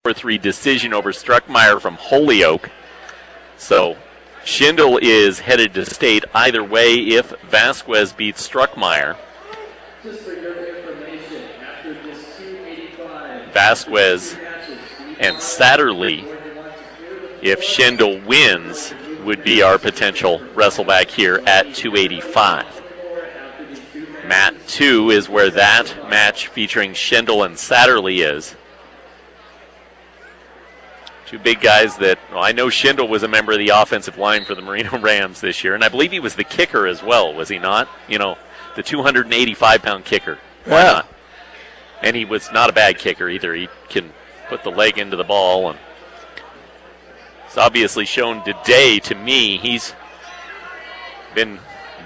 4-3 decision over Struckmeyer from Holyoke. So Schindel is headed to state either way if Vasquez beats Struckmeyer. Vasquez and Satterley, if Schindel wins, would be our potential wrestleback here at 285. Mat 2 is where that match featuring Schindel and Satterley is. Two big guys that, well, I know Schindel was a member of the offensive line for the Merino Rams this year, and I believe he was the kicker as well, was he not? You know, the 285-pound kicker. Why not? And he was not a bad kicker either. He can put the leg into the ball, and it's obviously shown today to me he's been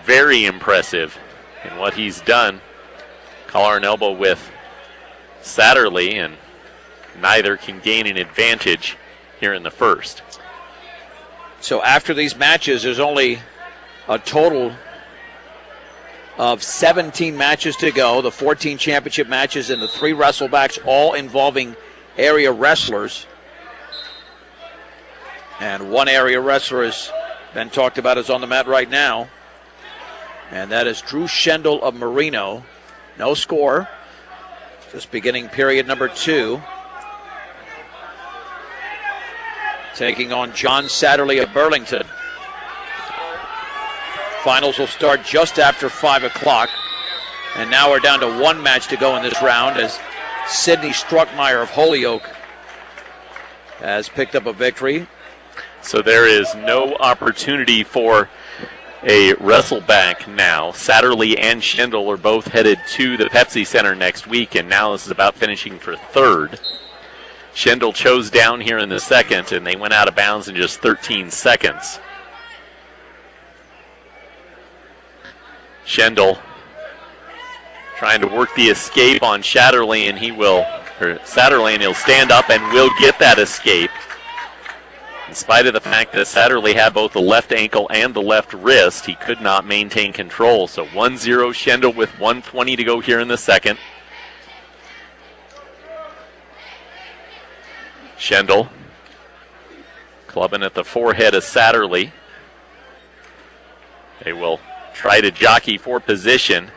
very impressive in what he's done. Collar and elbow with Satterley, and neither can gain an advantage here in the first. So after these matches, there's only a total of 17 matches to go, the 14 championship matches and the 3 wrestlebacks, all involving area wrestlers. And one area wrestler has been talked about, is on the mat right now, and that is Drew Schindel of Merino. No score, just beginning period number 2. Taking on John Satterley of Burlington. Finals will start just after 5 o'clock. And now we're down to 1 match to go in this round as Sidney Struckmeyer of Holyoke has picked up a victory. So there is no opportunity for a wrestleback now. Satterley and Schindel are both headed to the Pepsi Center next week, and now this is about finishing for 3rd. Schindel chose down here in the second, and they went out of bounds in just 13 seconds. Schindel trying to work the escape on Satterley, and Satterley, and he'll stand up and will get that escape. In spite of the fact that Satterley had both the left ankle and the left wrist, he could not maintain control. So 1-0 Schindel with 1:20 to go here in the second. Schindel clubbing at the forehead of Satterley. They will try to jockey for position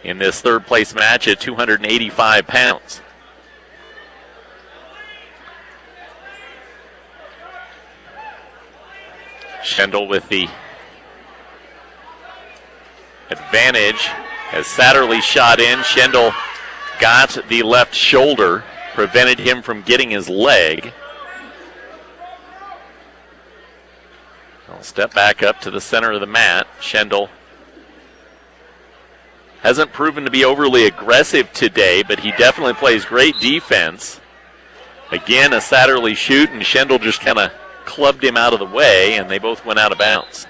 in this 3rd place match at 285 pounds. Schindel with the advantage as Satterley shot in. Schindel got the left shoulder, prevented him from getting his leg. I'll step back up to the center of the mat. Schindel hasn't proven to be overly aggressive today, but he definitely plays great defense. Again, a Satterley shoot, and Schindel just kind of clubbed him out of the way, and they both went out of bounds.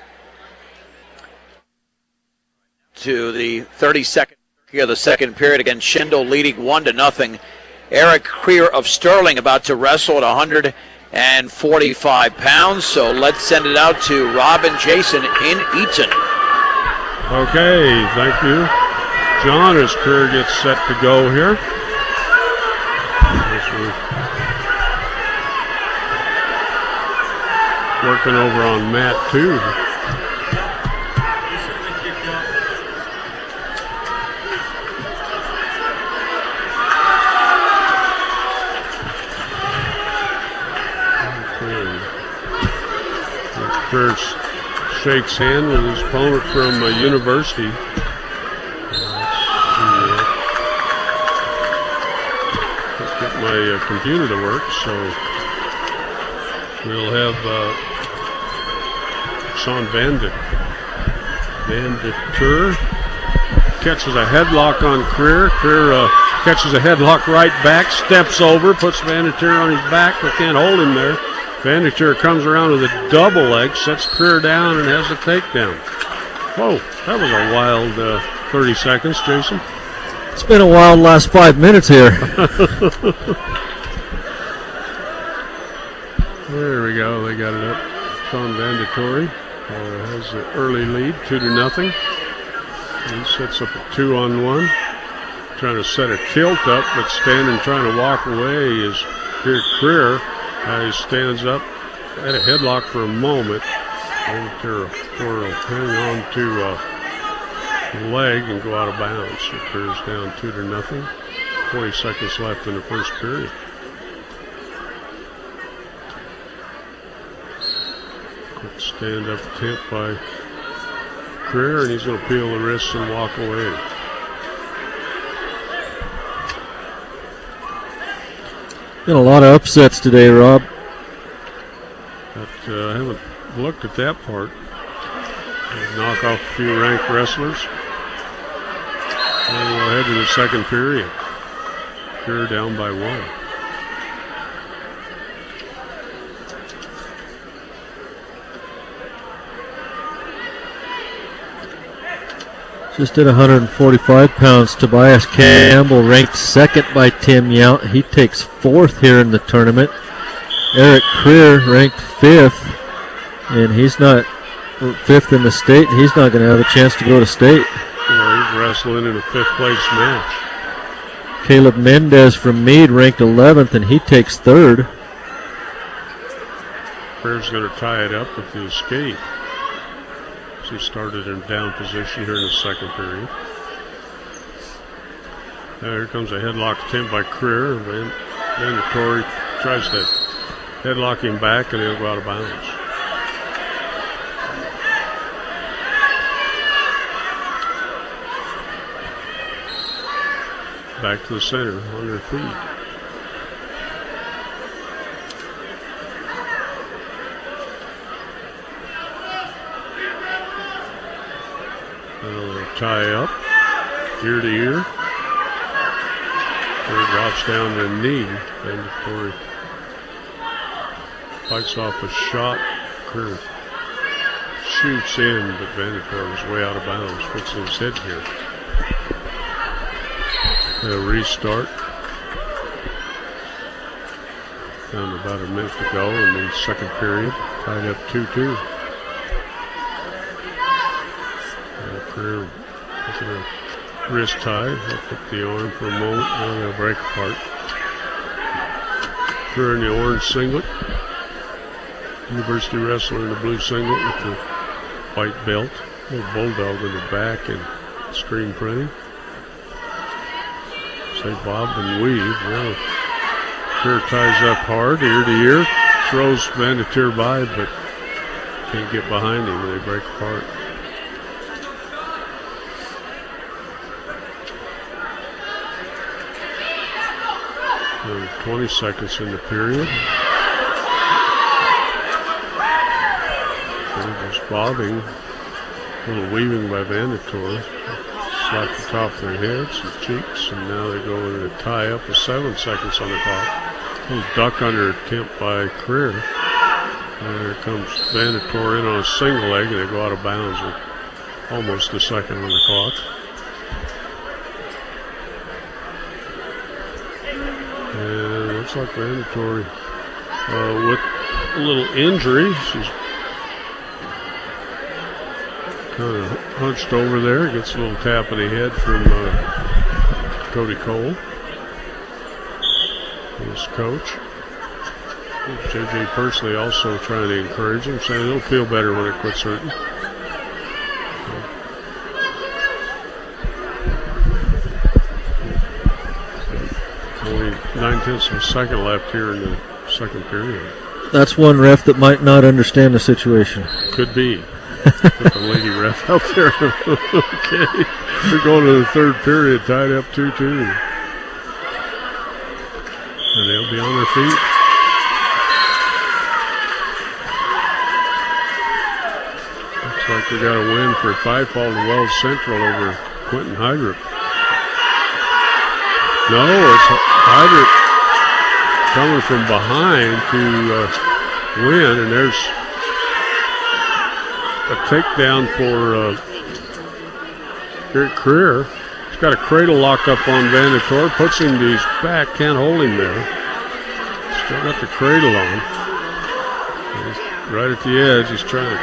To the 32nd of the second period, again, Schindel leading 1-0. Eric Creer of Sterling about to wrestle at 145 pounds. So let's send it out to Rob and Jason in Eaton. Okay, thank you, John, as Creer gets set to go here. Working over on mat 2. Creer shakes hand with his opponent from University. Let's get my computer to work, so we'll have Sean Vandeter catches a headlock on Creer. Creer catches a headlock right back, steps over, puts Vandeter on his back, but can't hold him there. Vandeter comes around with a double leg, sets Creer down, and has a takedown. Whoa, that was a wild 30 seconds, Jason. It's been a wild last 5 minutes here. There we go, they got it up. Sean Vandeter has an early lead, 2-0. He sets up a 2-on-1. Trying to set a tilt up, but standing trying to walk away is Here, Creer, he stands up, had a headlock for a moment. Vandertour will hang on to the leg and go out of bounds. So Creer's down 2-0. 20 seconds left in the first period. Quick stand-up attempt by Creer, and he's going to peel the wrists and walk away. Been a lot of upsets today, Rob. But I haven't looked at that part. Knock off a few ranked wrestlers. And we'll head to the second period. Creer down by 1. Just at 145 pounds, Tobias Campbell ranked second by Tim Yount. He takes 4th here in the tournament. Eric Creer ranked 5th, and he's not 5th in the state, and he's not going to have a chance to go to state. Well, he's wrestling in a 5th place match. Caleb Mendez from Meade ranked 11th, and he takes 3rd. Creer's going to tie it up with the escape. He started in down position here in the second period. Here comes a headlock attempt by Creer. Vandertour tries to headlock him back, and he'll go out of bounds. Back to the center on their feet. Tie up, ear to ear. Creer drops down to the knee. Vandertour fights off a shot. Creer shoots in, but Vandertour was way out of bounds. Fixing his head here. They'll restart. Down to about a minute to go in the second period. Tied up 2-2. Creer a wrist tie. He'll pick the arm for a moment. Now they'll break apart. Creer in the orange singlet. University wrestler in the blue singlet with the white belt. Little bulldog in the back and screen printing. Say bob and weave. Well, Creer ties up hard, ear to ear. Throws Vandertour by, but can't get behind him when they break apart. 20 seconds in the period. Just bobbing, a little weaving by Vandertour. Slap the top of their heads and cheeks, and now they go in a tie up with 7 seconds on the clock. A little duck under attempt by Creer. And there comes Vandertour in on a single leg, and they go out of bounds with almost a second on the clock. And it looks like Vandertour with a little injury. She's kind of hunched over there. Gets a little tap in the head from Cody Cole, his coach. JJ personally also trying to encourage him, saying he'll feel better when it quits hurting. Only 9/10 of a second left here in the second period. That's one ref that might not understand the situation. Could be. Put the lady ref out there. Okay. We're going to the third period, tied up 2-2. And they'll be on their feet. Looks like they got a win for Five-Fall to Wells Central over Quentin Hydrup. No, it's Hydrup coming from behind to win, and there's a takedown for Eric Creer. He's got a cradle lock up on Vandertour, puts him to his back, can't hold him there. Still got the cradle on. He's right at the edge, he's trying to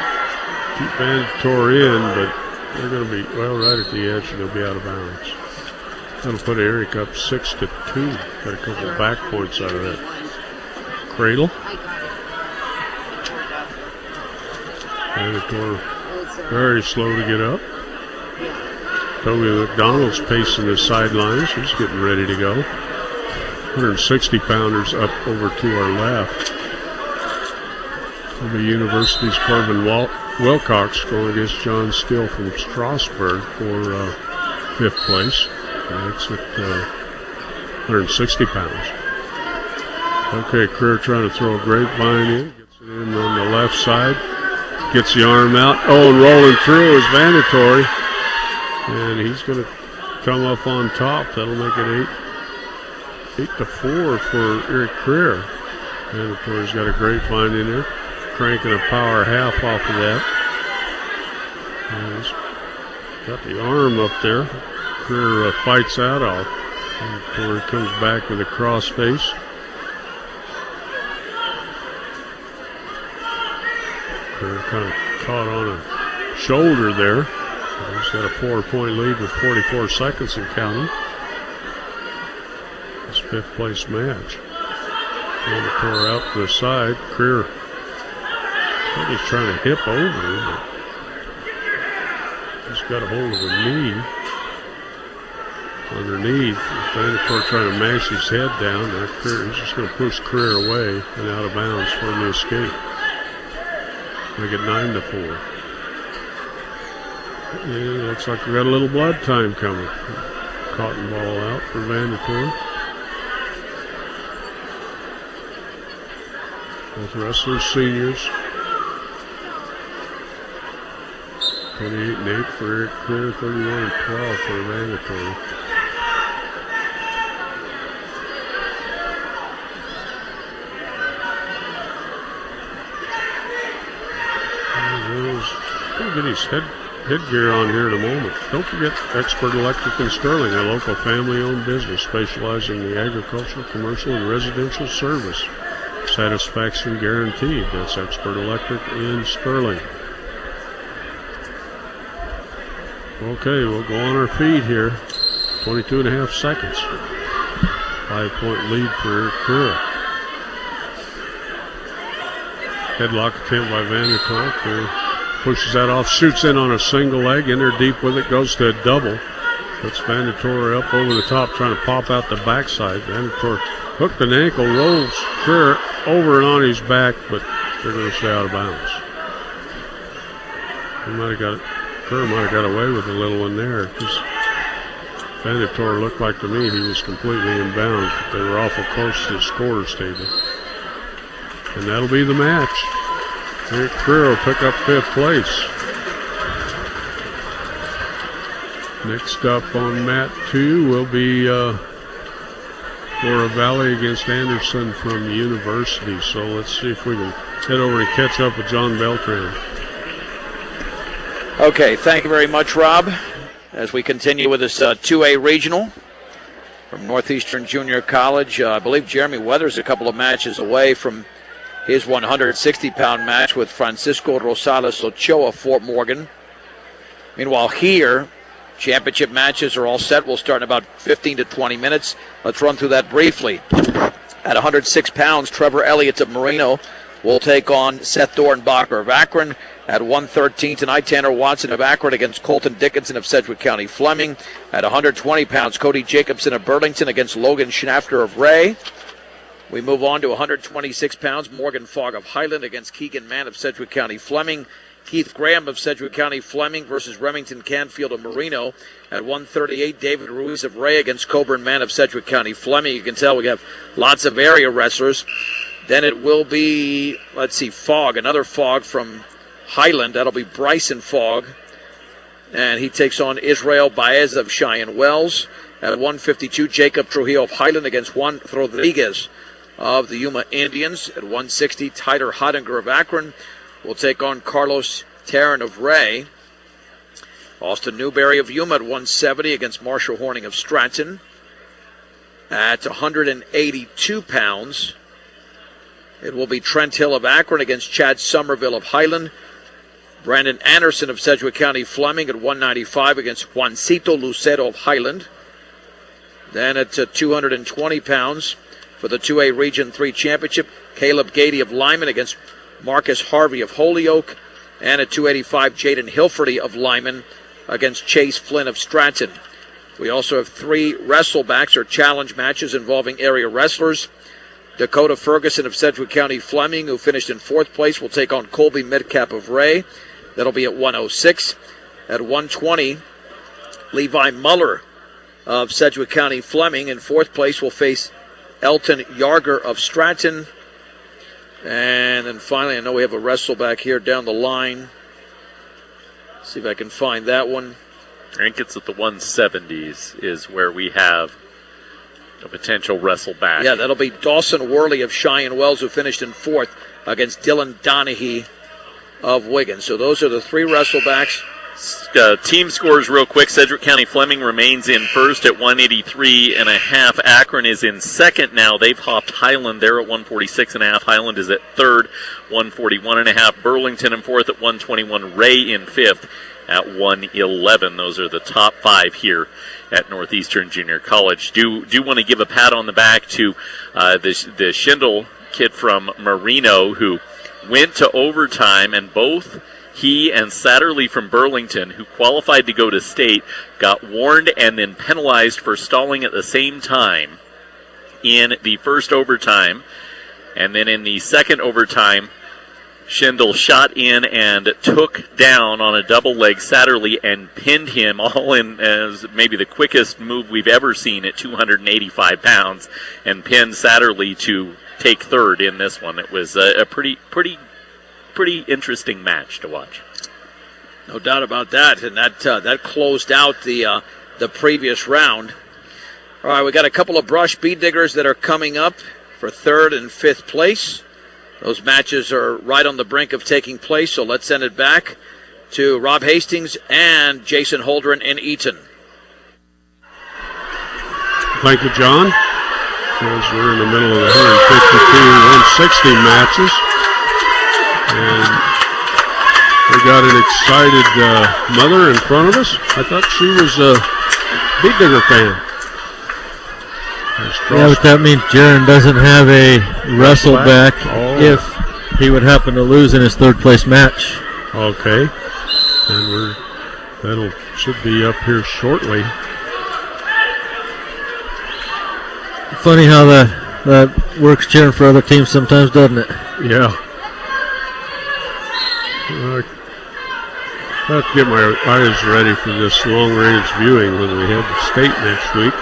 keep Vandertour in, but they're going to be, well, right at the edge, and they'll be out of bounds. That'll put Eric up 6-2. Got a couple back points out of that cradle. Venator very slow to get up. Toby McDonald's pacing his sidelines. He's getting ready to go. 160-pounders up over to our left. The University's Corbin Wilcox going against John Steele from Strasburg for 5th place. That's at 160 pounds. Okay, Creer trying to throw a grapevine in. Gets it in on the left side. Gets the arm out. Oh, and rolling through is Vandatory. And he's going to come up on top. That'll make it 8-4 for Eric Creer. Vandatory's got a grapevine in there. Cranking a power half off of that. And he's got the arm up there. Creer fights that off. Vandatory comes back with a cross face. Creer kind of caught on a shoulder there. He's got a 4-point lead with 44 seconds and counting. This 5th place match. Vandatory out to the side. Creer, he's trying to hip over, but he's got a hold of a knee underneath. Vandatory trying to mash his head down. He's just going to push Creer away and out of bounds for him to escape. Make it 9-4. Yeah, looks like we got a little blood time coming. Cotton ball out for Vandatory. Both wrestlers seniors. 28-8 for Eric Creer, 31-12 for Vandatory. He'll get his headgear on here in a moment. Don't forget Expert Electric in Sterling, a local family-owned business specializing in the agricultural, commercial, and residential service. Satisfaction guaranteed. That's Expert Electric in Sterling. Okay, we'll go on our feed here. 22.5 seconds. 5-point lead for Eric Creer. Headlock attempt by Vandatory. Creer pushes that off, shoots in on a single leg, in there deep with it, goes to a double. Puts Vandatory up over the top, trying to pop out the backside. Vandatory hooked an ankle, rolls Creer over and on his back, but they're going to stay out of bounds. Creer might have got away with a little one there, because Vandatory looked like to me he was completely in bounds, but they were awful close to the scorer's table. And that'll be the match. Eric Creer will pick up 5th place. Next up on mat 2 will be Flora Valley against Anderson from the University. So let's see if we can head over and catch up with John Beltran. Okay, thank you very much, Rob. As we continue with this 2A regional from Northeastern Junior College, I believe Jeremy Weathers a couple of matches away from his 160-pound match with Francisco Rosales Ochoa, Fort Morgan. Meanwhile, here, championship matches are all set. We'll start in about 15 to 20 minutes. Let's run through that briefly. At 106 pounds, Trevor Elliott of Marino will take on Seth Dornbacher of Akron. At 113 tonight, Tanner Watson of Akron against Colton Dickinson of Sedgwick County Fleming. At 120 pounds, Cody Jacobson of Burlington against Logan Schnafter of Ray. We move on to 126 pounds, Morgan Fogg of Highland against Keegan Mann of Sedgwick County Fleming. Keith Graham of Sedgwick County Fleming versus Remington Canfield of Marino. At 138, David Ruiz of Ray against Coburn Mann of Sedgwick County Fleming. You can tell we have lots of area wrestlers. Then it will be, Fogg, another Fogg from Highland. That'll be Bryson Fogg. And he takes on Israel Baez of Cheyenne Wells. At 152, Jacob Trujillo of Highland against Juan Rodriguez of the Yuma Indians. At 160, Tyler Hottinger of Akron will take on Carlos Tarrant of Ray. Austin Newberry of Yuma at 170 against Marshall Horning of Stratton. At 182 pounds, it will be Trent Hill of Akron against Chad Somerville of Highland. Brandon Anderson of Sedgwick County Fleming at 195 against Juancito Lucero of Highland. Then at 220 pounds, for the 2A Region 3 Championship. Caleb Gady of Lyman against Marcus Harvey of Holyoke. And at 285, Jaden Hilferty of Lyman against Chase Flynn of Stratton. We also have 3 wrestlebacks or challenge matches involving area wrestlers. Dakota Ferguson of Sedgwick County Fleming, who finished in 4th place, will take on Colby Midcap of Ray. That'll be at 106. At 120, Levi Muller of Sedgwick County Fleming in 4th place will face Elton Yarger of Stratton. And then finally, I know we have a wrestleback here down the line. See if I can find that one. I think it's at the 170s is where we have a potential wrestleback. Yeah, that'll be Dawson Worley of Cheyenne Wells, who finished in 4th against Dylan Donahue of Wigan. So those are the 3 wrestlebacks. Team scores real quick. Sedgwick County Fleming remains in first at 183.5. Akron is in second now. They've hopped Highland there at 146.5. Highland is at third, 141.5. Burlington in fourth at 121. Ray in fifth at 111. Those are the top 5 here at Northeastern Junior College. Do want to give a pat on the back to the Schindel kid from Marino, who went to overtime, and both he and Satterley from Burlington, who qualified to go to state, got warned and then penalized for stalling at the same time in the first overtime. And then in the second overtime, Schindel shot in and took down on a double leg Satterley and pinned him all in as maybe the quickest move we've ever seen at 285 pounds, and pinned Satterley to take third in this one. It was a pretty interesting match to watch. No doubt about that, and that closed out the previous round. All right, we got a couple of brush bead diggers that are coming up for 3rd and 5th place. Those matches are right on the brink of taking place, so let's send it back to Rob Hastings and Jason Holdren in Eaton. Thank you, John. As we're in the middle of the 152-160 matches. And we got an excited mother in front of us. I thought she was a bead digger fan. Yeah, but that means Jaron doesn't have a wrestleback if he would happen to lose in his 3rd place match. Okay. And that'll should be up here shortly. Funny how that works cheering for other teams sometimes, doesn't it? Yeah. I have to get my eyes ready for this long-range viewing when we head to state next week.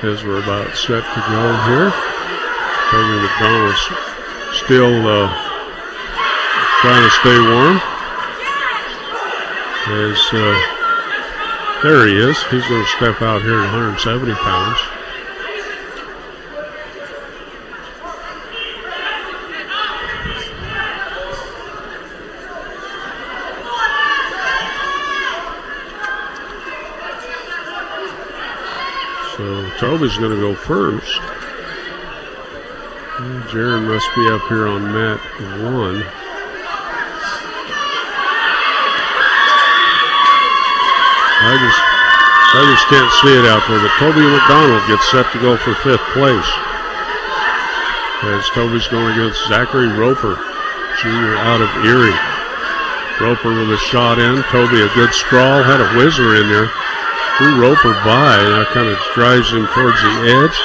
As we're about set to go here. Toby McDonald's still trying to stay warm. There he is. He's going to step out here at 170 pounds. So Toby's going to go first. And Jaron must be up here on mat 1. I just can't see it out there, but Toby McDonald gets set to go for 5th place. As Toby's going against Zachary Roper, junior out of Erie. Roper with a shot in. Toby a good sprawl, had a whizzer in there. Threw Roper by, and that kind of drives him towards the edge,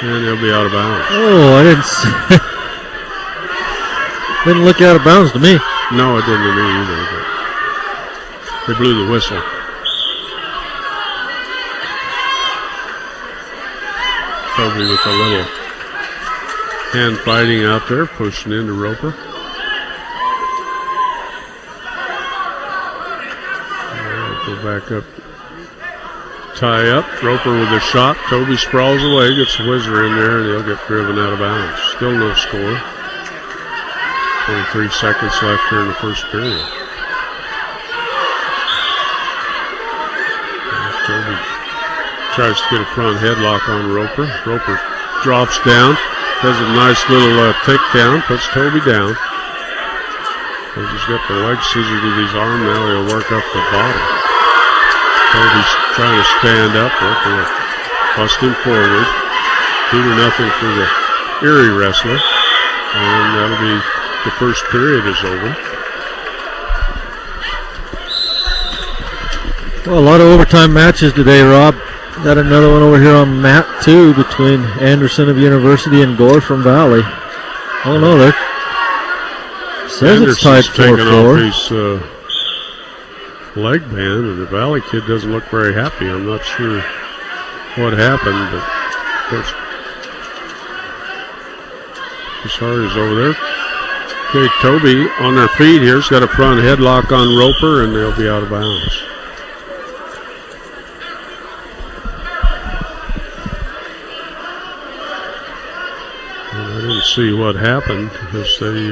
and he'll be out of bounds. Oh, I didn't see. Didn't look out of bounds to me. No, it didn't to me either, but they blew the whistle. Toby with a little hand fighting out there, pushing into Roper. Go back up. Tie up. Roper with a shot. Toby sprawls away, gets the whizzer in there, and he'll get driven out of bounds. Still no score. 23 seconds left here in the first period. Toby tries to get a front headlock on Roper. Roper drops down, does a nice little takedown, puts Toby down. He's got the leg scissors with his arm now. He'll work up the bottom. Toby's trying to stand up. Roper bust him forward. 2-0 for the Erie wrestler. And that'll be the first period is over. Well, a lot of overtime matches today, Rob. Got another one over here on mat 2 between Anderson of University and Gore from Valley. Oh no, there says it's tied 4-4. His leg band, and the Valley kid doesn't look very happy. I'm not sure what happened, but Coach Pissar is over there. Okay, Toby on their feet here. He's got a front headlock on Roper, and they'll be out of bounds. And I didn't see what happened because they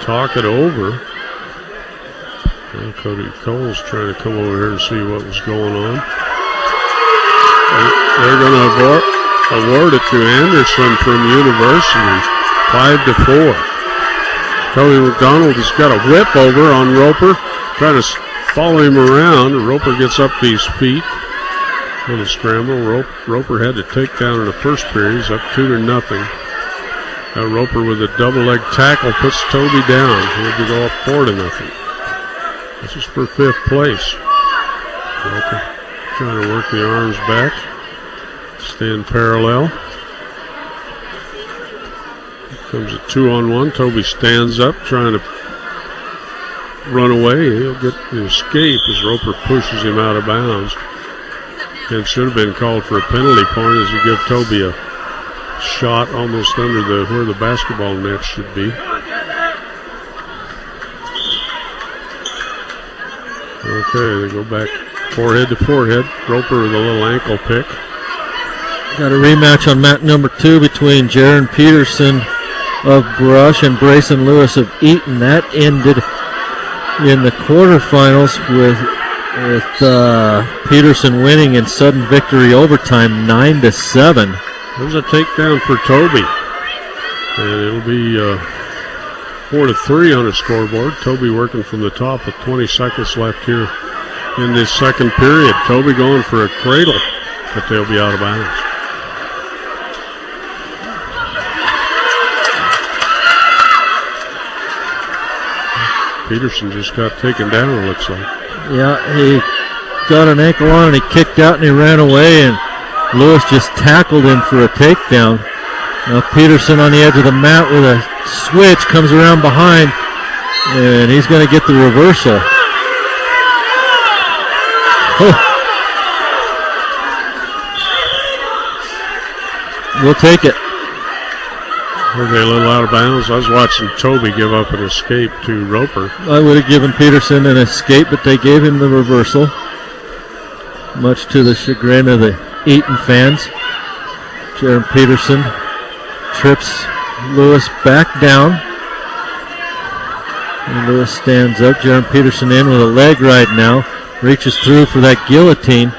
talk it over. Well, Cody Cole's trying to come over here and see what was going on. And they're going to award it to Anderson from University, 5-4. Cody McDonald has got a whip over on Roper, trying to follow him around. Roper gets up to his feet. Little scramble. Roper had to take down in the first period. He's up 2-0. Now Roper with a double leg tackle puts Toby down. He'll go up 4-0. This is for 5th place. Roper trying to work the arms back. Stand parallel. Here comes a 2-on-1. Toby stands up trying to run away. He'll get the escape as Roper pushes him out of bounds. And should have been called for a penalty point as we give Toby a shot almost under where the basketball net should be. Okay, they go back forehead to forehead. Roper with a little ankle pick. Got a rematch on mat number 2 between Jaron Peterson of Brush and Brayson Lewis of Eaton. That ended in the quarterfinals with Peterson winning in sudden victory overtime 9-7. There's a takedown for Toby. And it'll be 4-3 on the scoreboard. Toby working from the top with 20 seconds left here in this second period. Toby going for a cradle, but they'll be out of bounds. Peterson just got taken down, it looks like. Yeah, he got an ankle on and he kicked out and he ran away, and Lewis just tackled him for a takedown. Now Peterson on the edge of the mat with a switch comes around behind, and he's going to get the reversal. Oh. We'll take it. Okay, a little out of bounds. I was watching Toby give up an escape to Roper. I would have given Peterson an escape, but they gave him the reversal, much to the chagrin of the Eaton fans. Jaron Peterson trips Lewis back down. And Lewis stands up. Jaron Peterson in with a leg right now. Reaches through for that guillotine.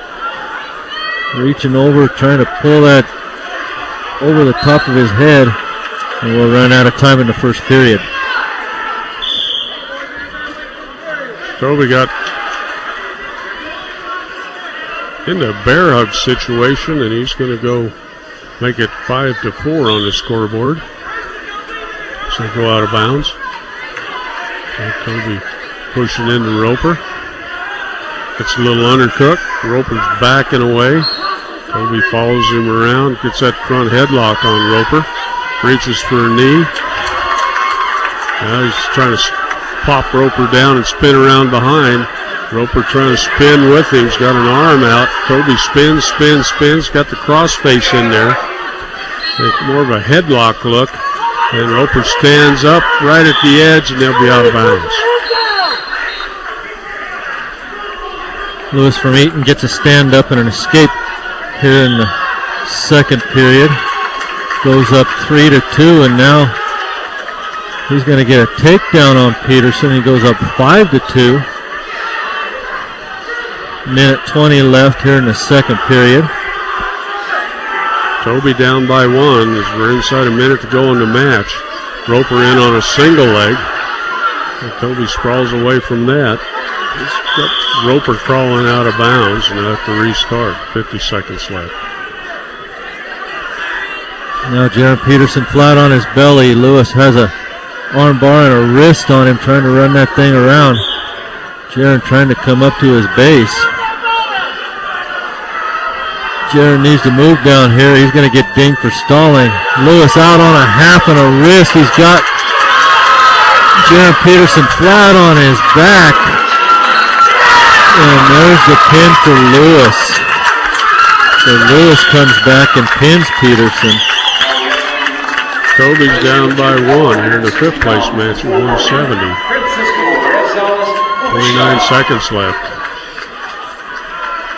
Reaching over, trying to pull that over the top of his head. And we'll run out of time in the first period. Toby got into a bear hug situation, and he's going to go make it 5-4 on the scoreboard. So go out of bounds. So Toby pushing into Roper. Gets a little undercooked. Roper's backing away. Toby follows him around, gets that front headlock on Roper. Reaches for a knee. Now he's trying to pop Roper down and spin around behind. Roper trying to spin with him. He's got an arm out. Toby spins. Got the crossface in there. More of a headlock look. And Roper stands up right at the edge, and they'll be out of bounds. Lewis from Eaton gets a stand up and an escape here in the second period. Goes up 3-2, and now he's going to get a takedown on Peterson. He goes up 5-2. Minute 20 left here in the second period. Toby down by 1 as we're inside a minute to go in the match. Roper in on a single leg. And Toby sprawls away from that. Roper crawling out of bounds, and they'll have to restart. 50 seconds left. Now Jaron Peterson flat on his belly. Lewis has a arm bar and a wrist on him trying to run that thing around. Jaron trying to come up to his base. Jaron needs to move down here. He's going to get dinged for stalling. Lewis out on a half and a wrist. He's got Jaron Peterson flat on his back. And there's the pin for Lewis. So Lewis comes back and pins Peterson. Toby's down by 1 here in the 5th place match at 170. 29 seconds left.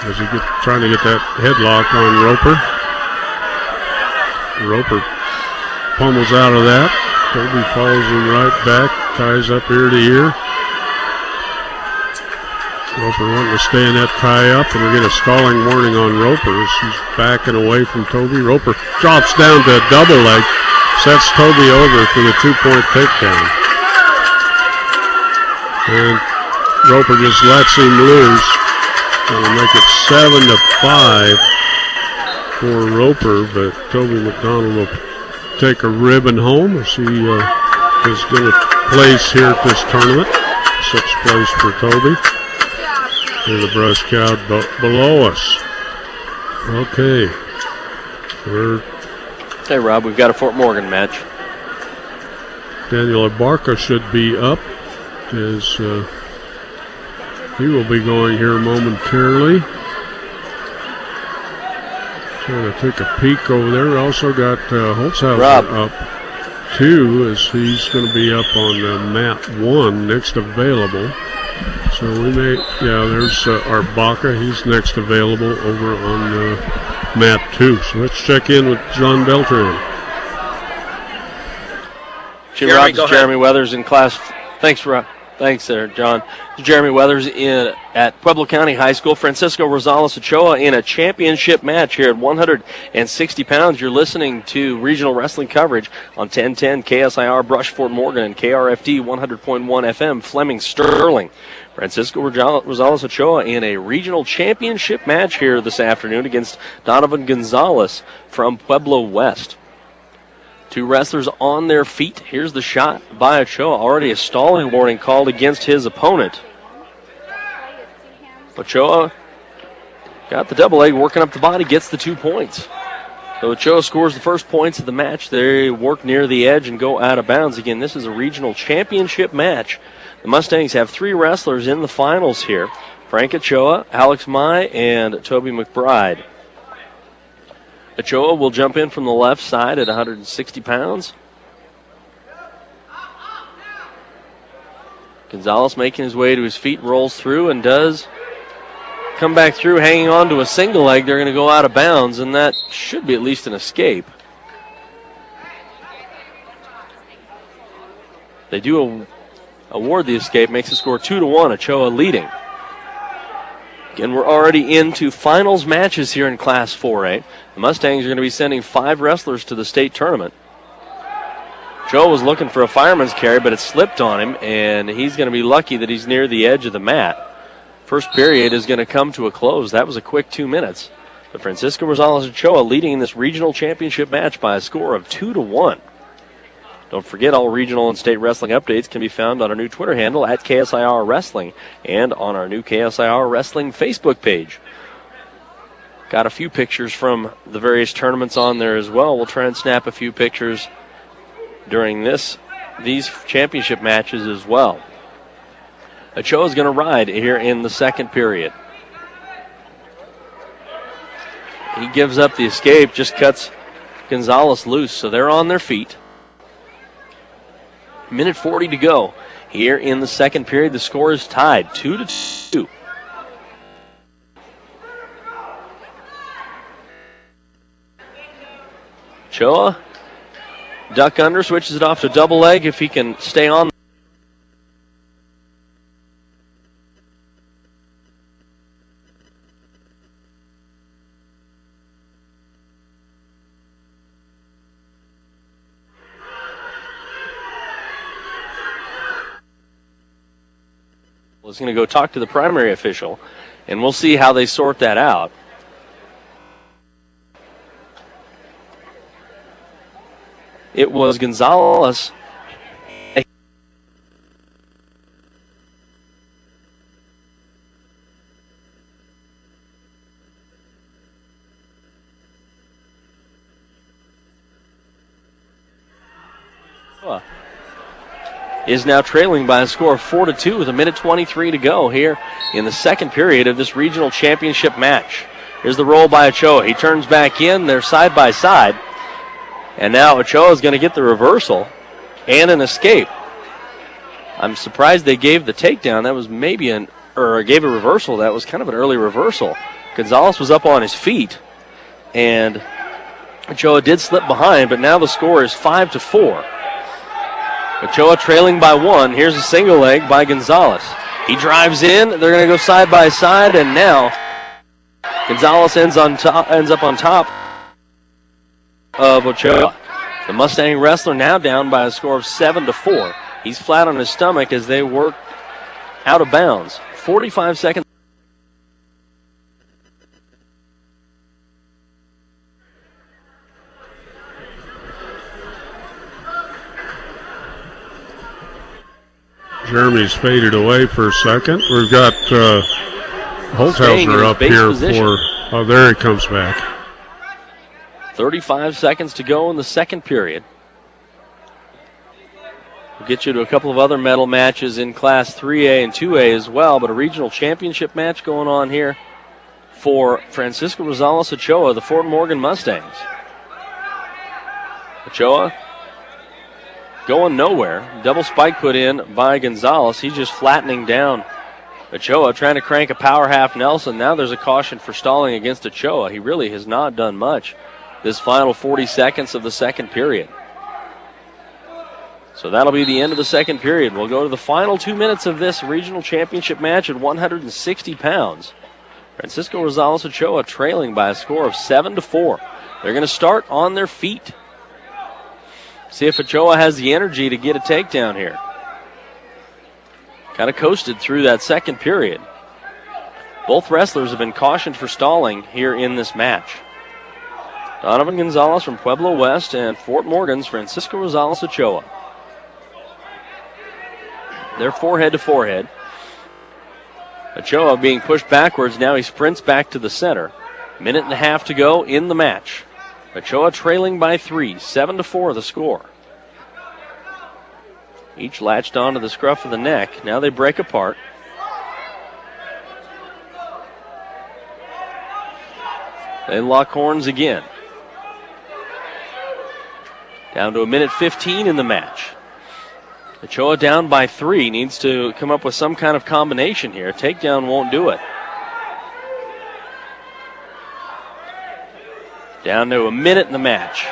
As he trying to get that headlock on Roper. Roper pummels out of that. Toby follows him right back, ties up ear to ear. Roper wanting to stay in that tie up, and we get a stalling warning on Roper as she's backing away from Toby. Roper drops down to a double leg. Sets Toby over for the 2-point takedown. And Roper just lets him loose. That'll make it 7-5 for Roper, but Toby McDonald will take a ribbon home as he is going to place here at this tournament. 6th place for Toby. Here's the brush crowd below us. Okay. Hey, Rob, we've got a Fort Morgan match. Daniel Abarca should be up as he will be going here momentarily. Trying to take a peek over there. Also got Holzhauser up too, as he's going to be up on mat 1, next available. So we may, there's Arbaka. He's next available over on mat 2. So let's check in with John Beltran. Jeremy Weathers in class. Thanks, Rob. Thanks there, John. Jeremy Weathers at Pueblo County High School. Francisco Rosales Ochoa in a championship match here at 160 pounds. You're listening to regional wrestling coverage on 1010 KSIR Brush Fort Morgan and KRFD 100.1 FM Fleming Sterling. Francisco Rosales Ochoa in a regional championship match here this afternoon against Donovan Gonzalez from Pueblo West. 2 wrestlers on their feet. Here's the shot by Ochoa. Already a stalling warning called against his opponent. Ochoa got the double leg, working up the body, gets the 2 points. So Ochoa scores the first points of the match. They work near the edge and go out of bounds. Again, this is a regional championship match. The Mustangs have 3 wrestlers in the finals here. Frank Ochoa, Alex Mai, and Toby McBride. Ochoa will jump in from the left side at 160 pounds. Gonzalez making his way to his feet, rolls through and does come back through, hanging on to a single leg. They're going to go out of bounds, and that should be at least an escape. They do award the escape, makes the score 2-1, Ochoa leading. Again, we're already into finals matches here in Class 4A. The Mustangs are going to be sending 5 wrestlers to the state tournament. Joe was looking for a fireman's carry, but it slipped on him, and he's going to be lucky that he's near the edge of the mat. First period is going to come to a close. That was a quick 2 minutes. But Francisco Rosales Ochoa leading in this regional championship match by a score of 2-1. Don't forget, all regional and state wrestling updates can be found on our new Twitter handle at KSIR Wrestling and on our new KSIR Wrestling Facebook page. Got a few pictures from the various tournaments on there as well. We'll try and snap a few pictures during these championship matches as well. Ochoa is going to ride here in the second period. He gives up the escape, just cuts Gonzalez loose, so they're on their feet. Minute 40 to go here in the second period. The score is tied 2-2. Ochoa, duck under, switches it off to double leg if he can stay on. is going to go talk to the primary official, and we'll see how they sort that out. It was Gonzalez. Is now trailing by a score of 4-2 with 1:23 to go here in the second period of this regional championship match. Here's the roll by Ochoa. He turns back in. They're side by side. And now Ochoa is going to get the reversal and an escape. I'm surprised they gave the takedown. That was maybe gave a reversal. That was kind of an early reversal. Gonzalez was up on his feet, and Ochoa did slip behind, but now the score is 5-4. Ochoa trailing by 1. Here's a single leg by Gonzalez. He drives in. They're going to go side by side, and now Gonzalez ends up on top of Ochoa. The Mustang wrestler now down by a score of 7-4. He's flat on his stomach as they work out of bounds. 45 seconds. Jeremy's faded away for a second. We've got Holthauser up here position. Oh, there he comes back. 35 seconds to go in the second period. We'll get you to a couple of other medal matches in Class 3A and 2A as well, but a regional championship match going on here for Francisco Rosales Ochoa, the Fort Morgan Mustangs. Ochoa going nowhere. Double spike put in by Gonzalez. He's just flattening down Ochoa, trying to crank a power half Nelson. Now there's a caution for stalling against Ochoa. He really has not done much this final 40 seconds of the second period. So that'll be the end of the second period. We'll go to the final 2 minutes of this regional championship match at 160 pounds. Francisco Rosales Ochoa trailing by a score of 7-4. They're going to start on their feet. See if Ochoa has the energy to get a takedown here. Kind of coasted through that second period. Both wrestlers have been cautioned for stalling here in this match. Donovan Gonzalez from Pueblo West and Fort Morgan's Francisco Rosales Ochoa. They're forehead to forehead. Ochoa being pushed backwards. Now he sprints back to the center. Minute and a half to go in the match. Ochoa trailing by 3, 7-4 the score. Each latched onto the scruff of the neck. Now they break apart. They lock horns again. Down to a minute 15 in the match. Ochoa down by 3, needs to come up with some kind of combination here. Takedown won't do it. Down to a minute in the match.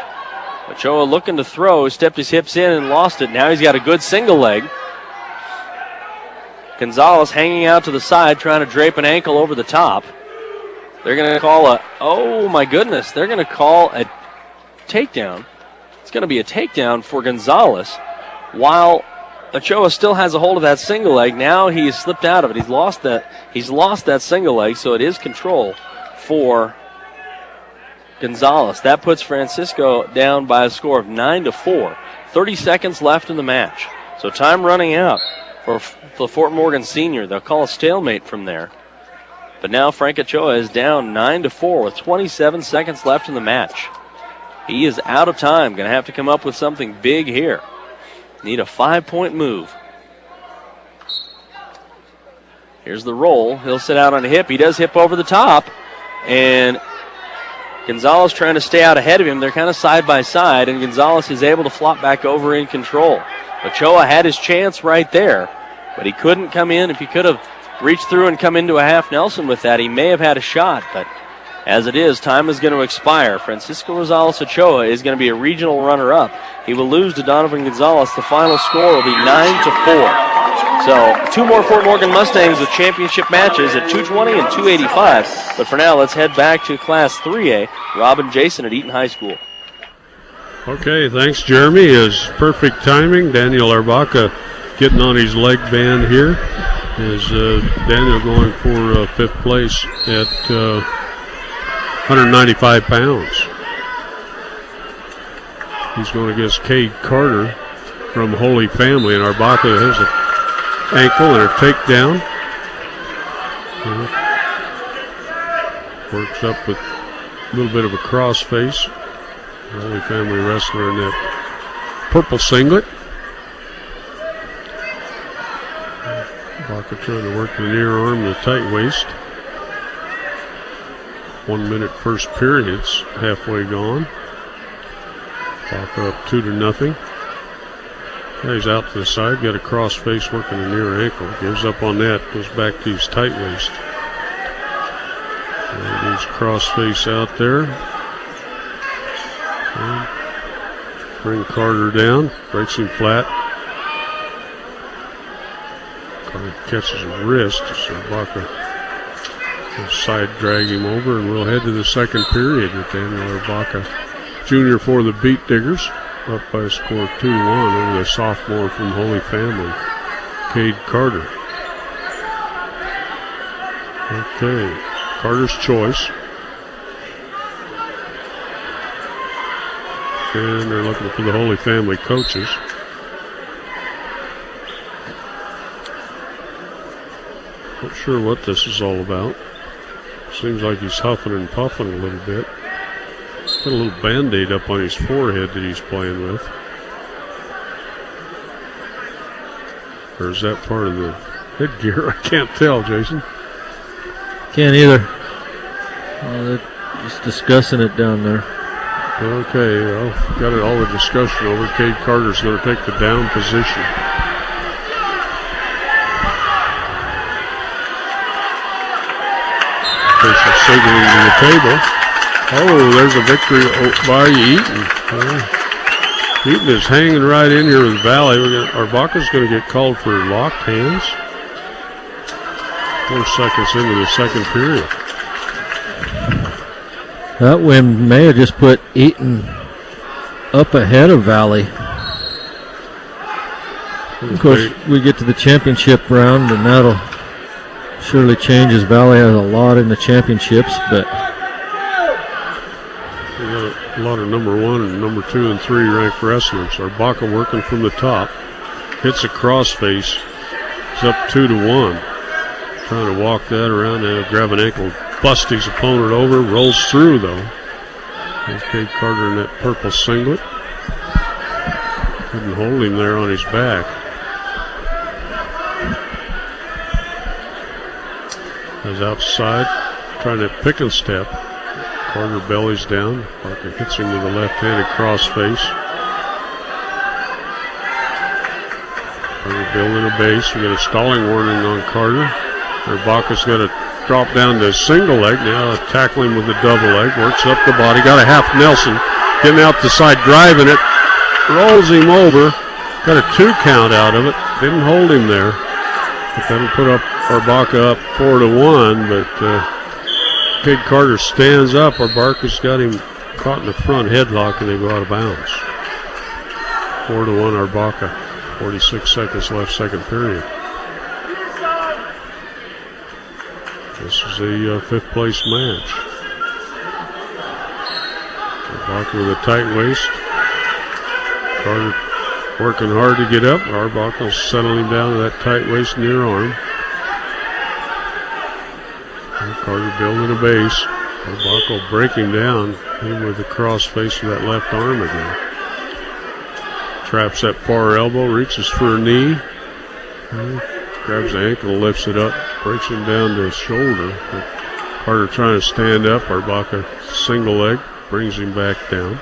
Ochoa looking to throw, stepped his hips in and lost it. Now he's got a good single leg. Gonzalez hanging out to the side, trying to drape an ankle over the top. They're going to call oh my goodness, they're going to call a takedown. It's going to be a takedown for Gonzalez while Ochoa still has a hold of that single leg. Now he's slipped out of it. He's lost that single leg, so it is control for Gonzalez. That puts Francisco down by a score of 9-4. 30 seconds left in the match. So time running out for the Fort Morgan senior. They'll call a stalemate from there. But now Frank Ochoa is down 9-4 with 27 seconds left in the match. He is out of time. Going to have to come up with something big here. Need a 5-point move. Here's the roll. He'll sit out on a hip. He does hip over the top. And Gonzalez trying to stay out ahead of him. They're kind of side by side, and Gonzalez is able to flop back over in control. Ochoa had his chance right there, but he couldn't come in. If he could have reached through and come into a half Nelson with that, he may have had a shot, but as it is, time is going to expire. Francisco Rosales Ochoa is going to be a regional runner-up. He will lose to Donovan Gonzalez. The final score will be 9-4. So 2 more Fort Morgan Mustangs with championship matches at 220 and 285. But for now, let's head back to Class 3A. Rob and Jason at Eaton High School. Okay, thanks, Jeremy. Is perfect timing. Daniel Arbaca getting on his leg band here. is Daniel going for fifth place at 195 pounds. He's going against Cade Carter from Holy Family, and Arbaka has an ankle and a takedown. Works up with a little bit of a crossface. Holy Family wrestler in that purple singlet. Arbaka trying to work the near arm and the tight waist. 1 minute first period's halfway gone. Arbaka up 2-0. Now he's out to the side, got a cross face working the near ankle. Gives up on that, goes back to his tight waist. And he's cross face out there. And bring Carter down, breaks him flat. Carter catches his wrist, so Arbaka will side drag him over, and we'll head to the second period with Daniel Arbaka Jr. for the Beat Diggers. Up by a score of 2-1 over the sophomore from Holy Family, Cade Carter. Okay, Carter's choice. And they're looking for the Holy Family coaches. Not sure what this is all about. Seems like he's huffing and puffing a little bit. Got a little Band-Aid up on his forehead that he's playing with. Or is that part of the headgear? I can't tell, Jason. Can't either. They're just discussing it down there. Okay, well, got it all the discussion over. Cade Carter's going to take the down position. Official signaling to the table. Oh, there's a victory by Eaton. Eaton is hanging right in here with Valley. Arbaka's going to get called for locked hands. 4 seconds into the second period. That win may have just put Eaton up ahead of Valley. Of course, we get to the championship round, and that'll surely change as Valley has a lot in the championships, but a lot of number 1 and number 2 and 3 ranked wrestlers. Arbaka working from the top. Hits a crossface. It's up 2-1. Trying to walk that around and grab an ankle. Bust his opponent over. Rolls through, though. There's Cade Carter in that purple singlet. Couldn't hold him there on his back. He's outside. Trying to pick and step. Carter bellies down. Parker hits him with a left-handed crossface. Carter building a base. We got a stalling warning on Carter. Arbaka's going to drop down to a single leg. Now tackling with the double leg. Works up the body. Got a half Nelson. Getting out the side, driving it. Rolls him over. Got a 2 count out of it. Didn't hold him there. But that'll put up Arbaka up 4-1. But Cade Carter stands up. Arbaka's got him caught in the front headlock, and they go out of bounds. 4-1 Arbaka. 46 seconds left, second period. This is a fifth place match. Arbaka with a tight waist. Carter working hard to get up. Arbaka will settle him down to that tight waist near arm. Carter building a base. Arbaka will break him down. Him with the cross face of that left arm again. Traps that far elbow, reaches for a knee. Grabs the ankle, lifts it up, breaks him down to his shoulder. Carter trying to stand up. Arbaka single leg, brings him back down.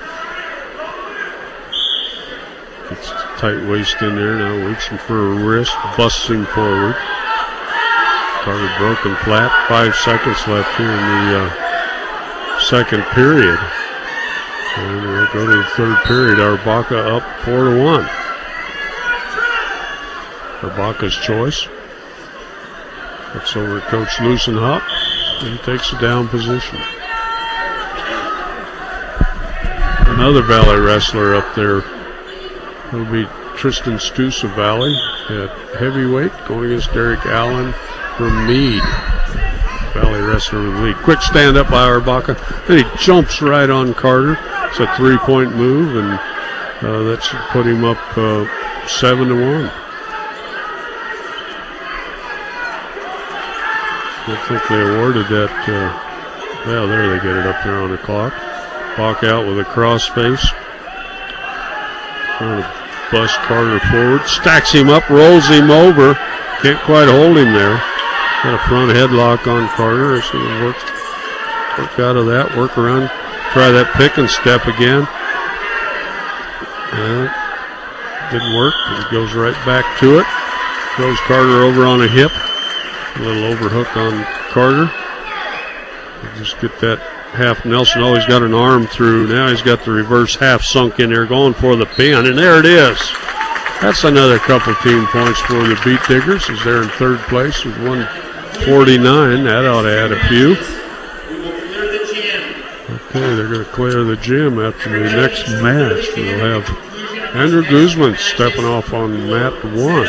Gets tight waist in there now, reaching for a wrist, busts him forward. Carter broken flat. 5 seconds left here in the second period. And we'll go to the third period. Arbaka up 4-1. Arbaka's choice. Looks over at Coach Loosenhop. And he takes a down position. Another Valley wrestler up there. He'll be Tristan Stoos of Valley at heavyweight, going against Derek Allen from Meade. Valley wrestler with the lead. Quick stand up by Arbaka. Then he jumps right on Carter. It's a 3-point move, and that should put him up 7-1. I think they awarded that. Well, there they get it up there on the clock. Walk out with a crossface. Trying to bust Carter forward. Stacks him up, rolls him over. Can't quite hold him there. Got a front headlock on Carter. So he work out of that. Work around. Try that pick and step again. Didn't work. He goes right back to it. Throws Carter over on a hip. A little overhook on Carter. Just get that half Nelson. Oh, he's got an arm through. Now he's got the reverse half sunk in there, going for the pin, and there it is. That's another couple team points for the Beat Diggers, as they're in third place with 149. That ought to add a few. Okay, they're going to clear the gym after the next match. We'll have Andrew Guzman stepping off on mat 1.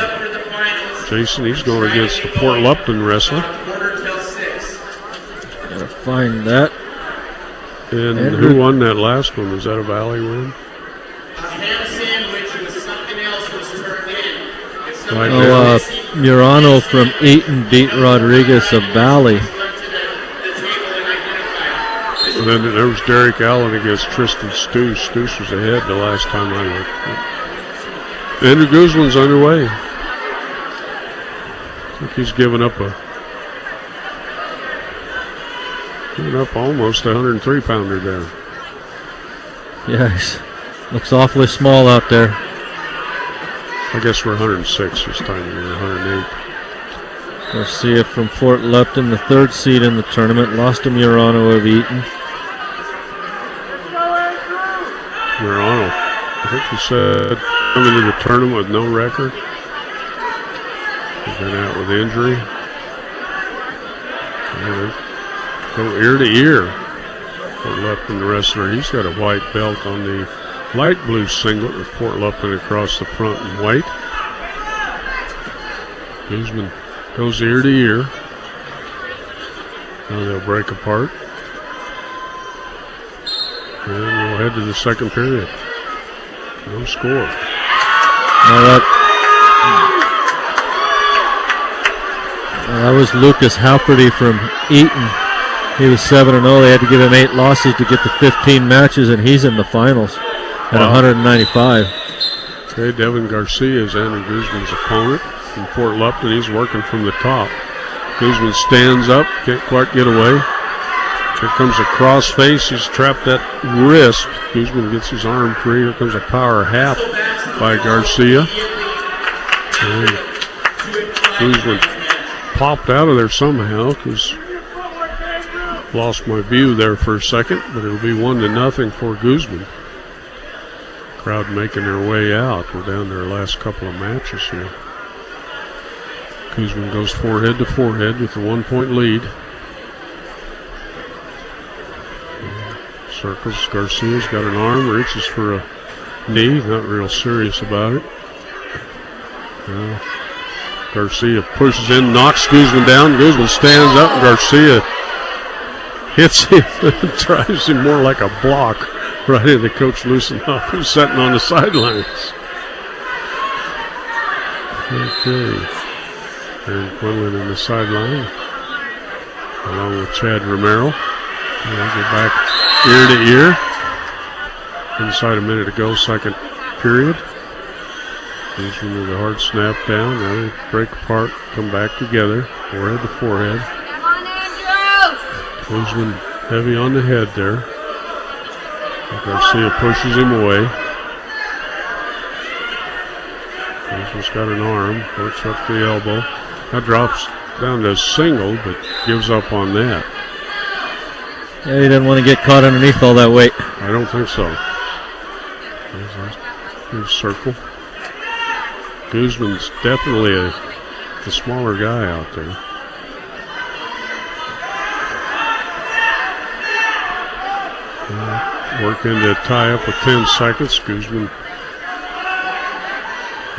Jason, he's going against the Fort Lupton wrestler. Gotta find that. And who won that last one? Was that a Valley win? A ham sandwich with something else was turned in. Murano from Eaton beat Rodriguez of Valley. And then there was Derek Allen against Tristan Stoos. Stoos was ahead the last time I looked. Andrew Guzman's underway. I think he's given up almost a 103-pounder there. Yes, looks awfully small out there. I guess we're 106 this time. We're 108. Garcia from Fort Lupton, the third seed in the tournament, lost to Murano of Eaton. Murano, I think he said, coming to the tournament with no record. He's been out with injury. Go ear to ear. Fort Lupton wrestler, he's got a white belt on the light blue singlet with Fort Lupton across the front in white. Guzman goes ear to ear. Now they'll break apart. And we'll head to the second period. No score. That was Lucas Halferty from Eaton. He was 7-0. They had to give him 8 losses to get to 15 matches, and he's in the finals at 195. Okay, Devin Garcia is Andrew Guzman's opponent from Fort Lupton. He's working from the top. Guzman stands up, can't quite get away. Here comes a crossface. He's trapped that wrist. Guzman gets his arm free. Here comes a power half by Garcia. And Guzman popped out of there somehow, because lost my view there for a second, but it'll be 1-0 for Guzman. Crowd making their way out. We're down to our last couple of matches here. Guzman goes forehead to forehead with a 1-point lead. Circles. Garcia's got an arm, reaches for a knee. Not real serious about it. Garcia pushes in, knocks Guzman down. Guzman stands up, and Garcia hits him and drives him more like a block right into Coach Lusenoff, who's sitting on the sidelines. Okay. Aaron Quinlan in the sideline, along with Chad Romero. And we'll go back ear to ear. Inside a minute to go, second period. Guzman with a hard snap down. Now they break apart, come back together, forehead to forehead. Come on, Andrew! Guzman heavy on the head there. Garcia pushes him away. Guzman's got an arm, works up the elbow. That drops down to a single, but gives up on that. Yeah, he didn't want to get caught underneath all that weight. I don't think so. There's a circle. Guzman's definitely the smaller guy out there. Working to tie up with 10 seconds. Guzman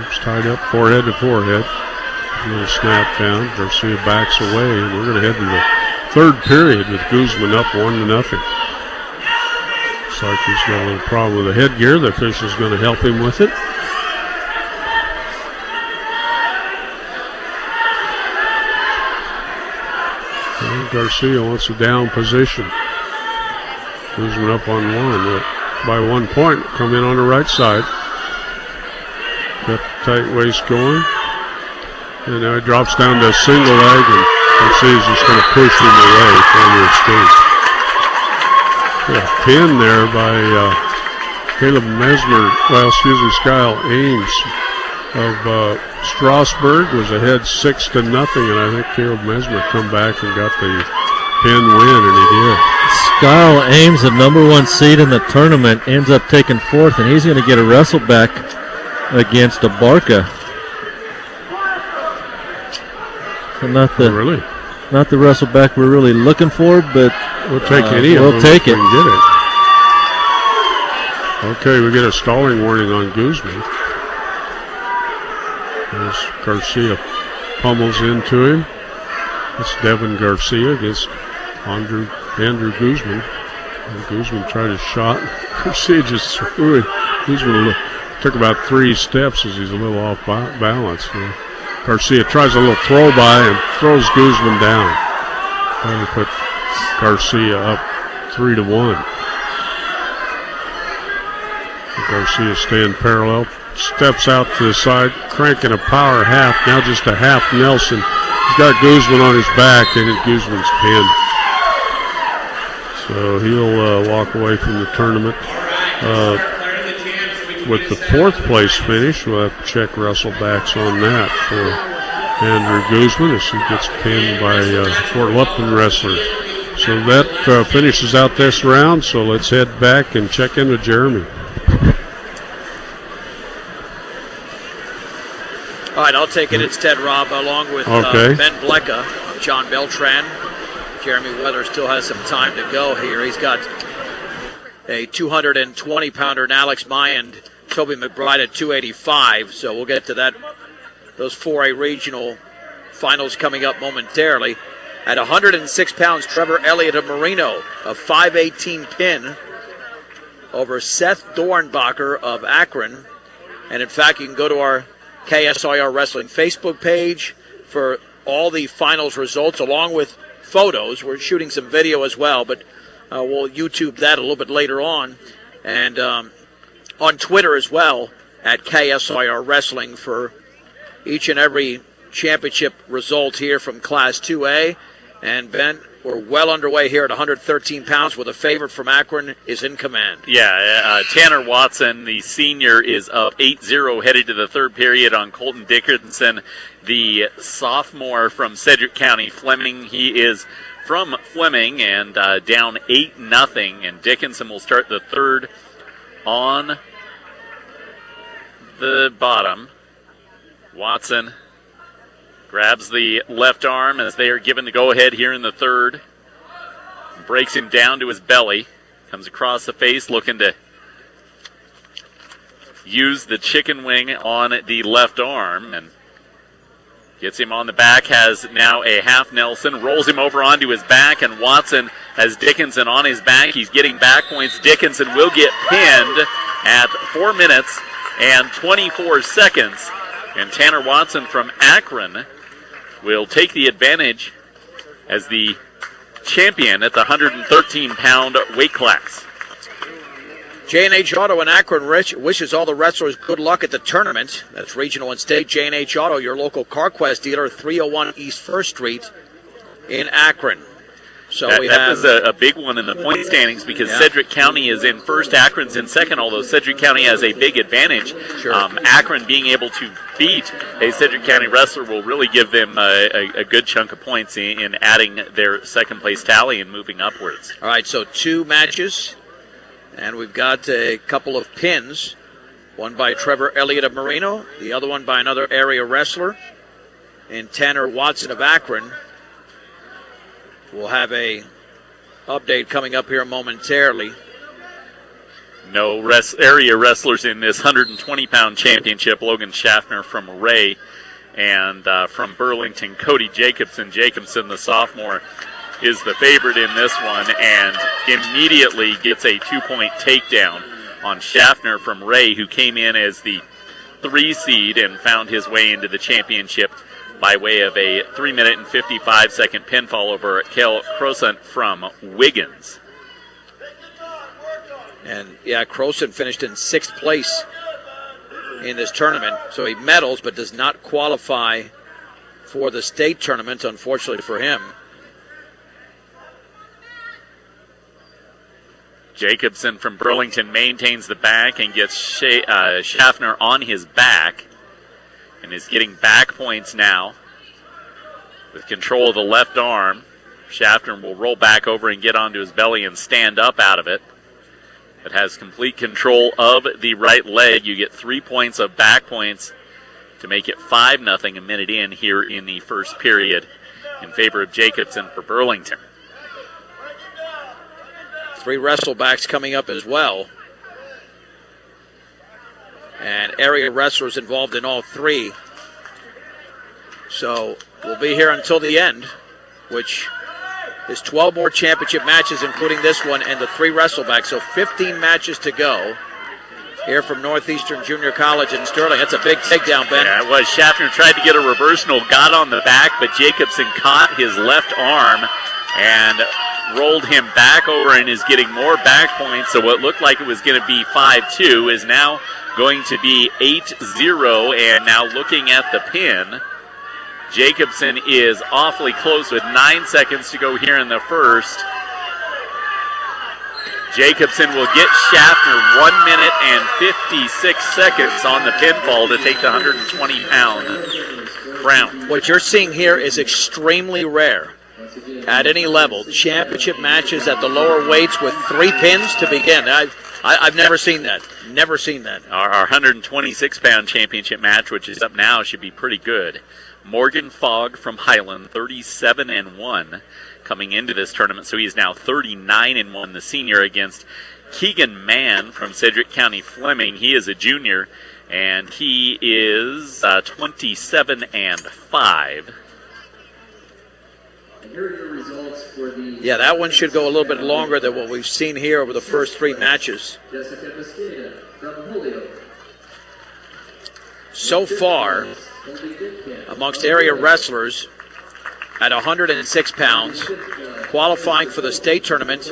It's tied up forehead to forehead. A little snap down. Garcia backs away, and we're going to head to the third period with Guzman up 1-0. Looks like he's got a little problem with the headgear. The official's going to help him with it. And Garcia wants a down position. Guzman up on 1 by 1 point. Come in on the right side. Got the tight waist going. And now he drops down to a single leg, and Garcia's just going to push him away from the escape. A pin there by Caleb Mesmer, Skyle Ames of Strasburg was ahead 6-0, and I think Caleb Mesmer come back and got the pin win, and he did. Skyle Ames, the number 1 seed in the tournament, ends up taking 4th, and he's going to get a wrestle back against Abarca. So not the wrestle back we're really looking for, but we'll take any of them. We'll take it. And get it. Okay, we get a stalling warning on Guzman. As Garcia pummels into him. It's Devin Garcia against Andrew Guzman. And Guzman tried a shot. Garcia just threw it. Guzman took about 3 steps as he's a little off balance. Garcia tries a little throw by and throws Guzman down. Trying to put Garcia up 3-1. Garcia staying parallel, steps out to the side, cranking a power half, now just a half Nelson. He's got Guzman on his back, and Guzman's pinned. So he'll walk away from the tournament. With the 4th place finish, we'll have to check wrestlebacks on that for Andrew Guzman as he gets pinned by Fort Lupton wrestler. So that finishes out this round, so let's head back and check in with Jeremy. All right, I'll take it. It's Ted Robb along with Ben Blecka, John Beltran. Jeremy Weather still has some time to go here. He's got a 220-pounder in Alex Mayan, Toby McBride at 285. So we'll get to that. Those 4A regional finals coming up momentarily. At 106 pounds, Trevor Elliott of Marino, a 518 pin over Seth Dornbacher of Akron. And in fact, you can go to our KSIR Wrestling Facebook page for all the finals results along with photos. We're shooting some video as well, but we'll YouTube that a little bit later on. And on Twitter as well at KSIR Wrestling for each and every championship result here from Class 2A. And Ben, we're well underway here at 113 pounds with a favorite from Akron is in command. Yeah, Tanner Watson, the senior, is up 8-0 headed to the third period on Colton Dickinson, the sophomore from Sedgwick County. Fleming, he is from Fleming and down 8-0. And Dickinson will start the third on the bottom. Watson grabs the left arm as they are given the go-ahead here in the third. Breaks him down to his belly. Comes across the face looking to use the chicken wing on the left arm. And gets him on the back, has now a half Nelson. Rolls him over onto his back, and Watson has Dickinson on his back. He's getting back points. Dickinson will get pinned at 4 minutes and 24 seconds. And Tanner Watson from Akron will take the advantage as the champion at the 113-pound weight class. J&H Auto in Akron wishes all the wrestlers good luck at the tournament. That's regional and state. J&H Auto, your local CarQuest dealer, 301 East 1st Street in Akron. So that was a big one in the point standings because Sedgwick County is in first, Akron's in second, although Sedgwick County has a big advantage. Sure. Akron being able to beat a Sedgwick County wrestler will really give them a good chunk of points in adding their second place tally and moving upwards. All right, so 2 matches, and we've got a couple of pins. One by Trevor Elliott of Marino, the other one by another area wrestler, and Tanner Watson of Akron. We'll have a update coming up here momentarily. No area wrestlers in this 120-pound championship. Logan Schaffner from Ray, and from Burlington, Cody Jacobson. Jacobson, the sophomore, is the favorite in this one and immediately gets a 2-point takedown on Schaffner from Ray, who came in as the 3 seed and found his way into the championship by way of a 3-minute and 55-second pinfall over Cale Crosant from Wiggins. And, yeah, Crosant finished in 6th place in this tournament. So he medals but does not qualify for the state tournament, unfortunately for him. Jacobson from Burlington maintains the back and gets Schaffner on his back and is getting back points now with control of the left arm. Schaffner will roll back over and get onto his belly and stand up out of it. It has complete control of the right leg. You get 3 points of back points to make it 5-0 a minute in here in the first period in favor of Jacobson for Burlington. 3 wrestlebacks coming up as well. And area wrestlers involved in all 3. So we'll be here until the end, which is 12 more championship matches, including this one and the 3 wrestlebacks. So 15 matches to go here from Northeastern Junior College in Sterling. That's a big takedown, Ben. Yeah, it was. Schaffner tried to get a reversal, got on the back, but Jacobson caught his left arm and rolled him back over and is getting more back points. So what looked like it was going to be 5-2 is now going to be 8-0. And now looking at the pin, Jacobson is awfully close with 9 seconds to go here in the first. Jacobson will get Schaffner 1 minute and 56 seconds on the pinfall to take the 120-pound crown. What you're seeing here is extremely rare at any level. Championship matches at the lower weights with 3 pins to begin. I've never seen that. Never seen that. Our 126-pound championship match, which is up now, should be pretty good. Morgan Fogg from Highland, 37-1 coming into this tournament, so he is now 39-1, the senior, against Keegan Mann from Sedgwick County Fleming. He is a junior, and he is 27-5. Yeah, that one should go a little bit longer than what we've seen here over the first 3 matches. So far, amongst area wrestlers at 106 pounds, qualifying for the state tournament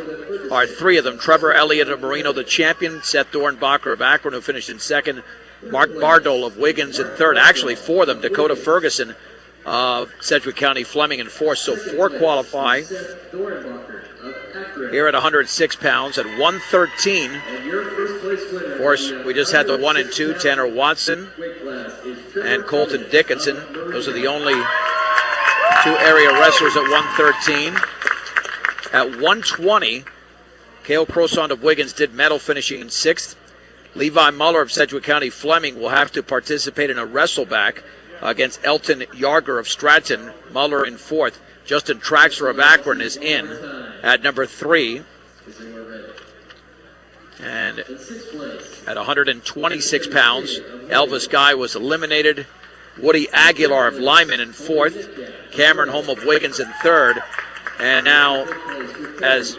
are 3 of them. Trevor Elliott of Marino, the champion. Seth Dornbacher of Akron, who finished in 2nd. Mark Bardole of Wiggins in 3rd. Actually, 4 of them. Dakota Ferguson of Sedgwick County Fleming in 4th. So 4 qualify here at 106 pounds. At 113, of course, we just had the 1 and 2, Tanner Watson and Colton Dickinson. Those are the only 2 area wrestlers at 113. At 120, Cale Crosant of Wiggins did medal, finishing in 6th. Levi Muller of Sedgwick County Fleming will have to participate in a wrestleback against Elton Yarger of Stratton. Muller in 4th. Justin Traxler of Akron is in at number 3. And at 126 pounds, Elvis Guy was eliminated. Woody Aguilar of Lyman in 4th. Cameron Holm of Wiggins in 3rd. And now, as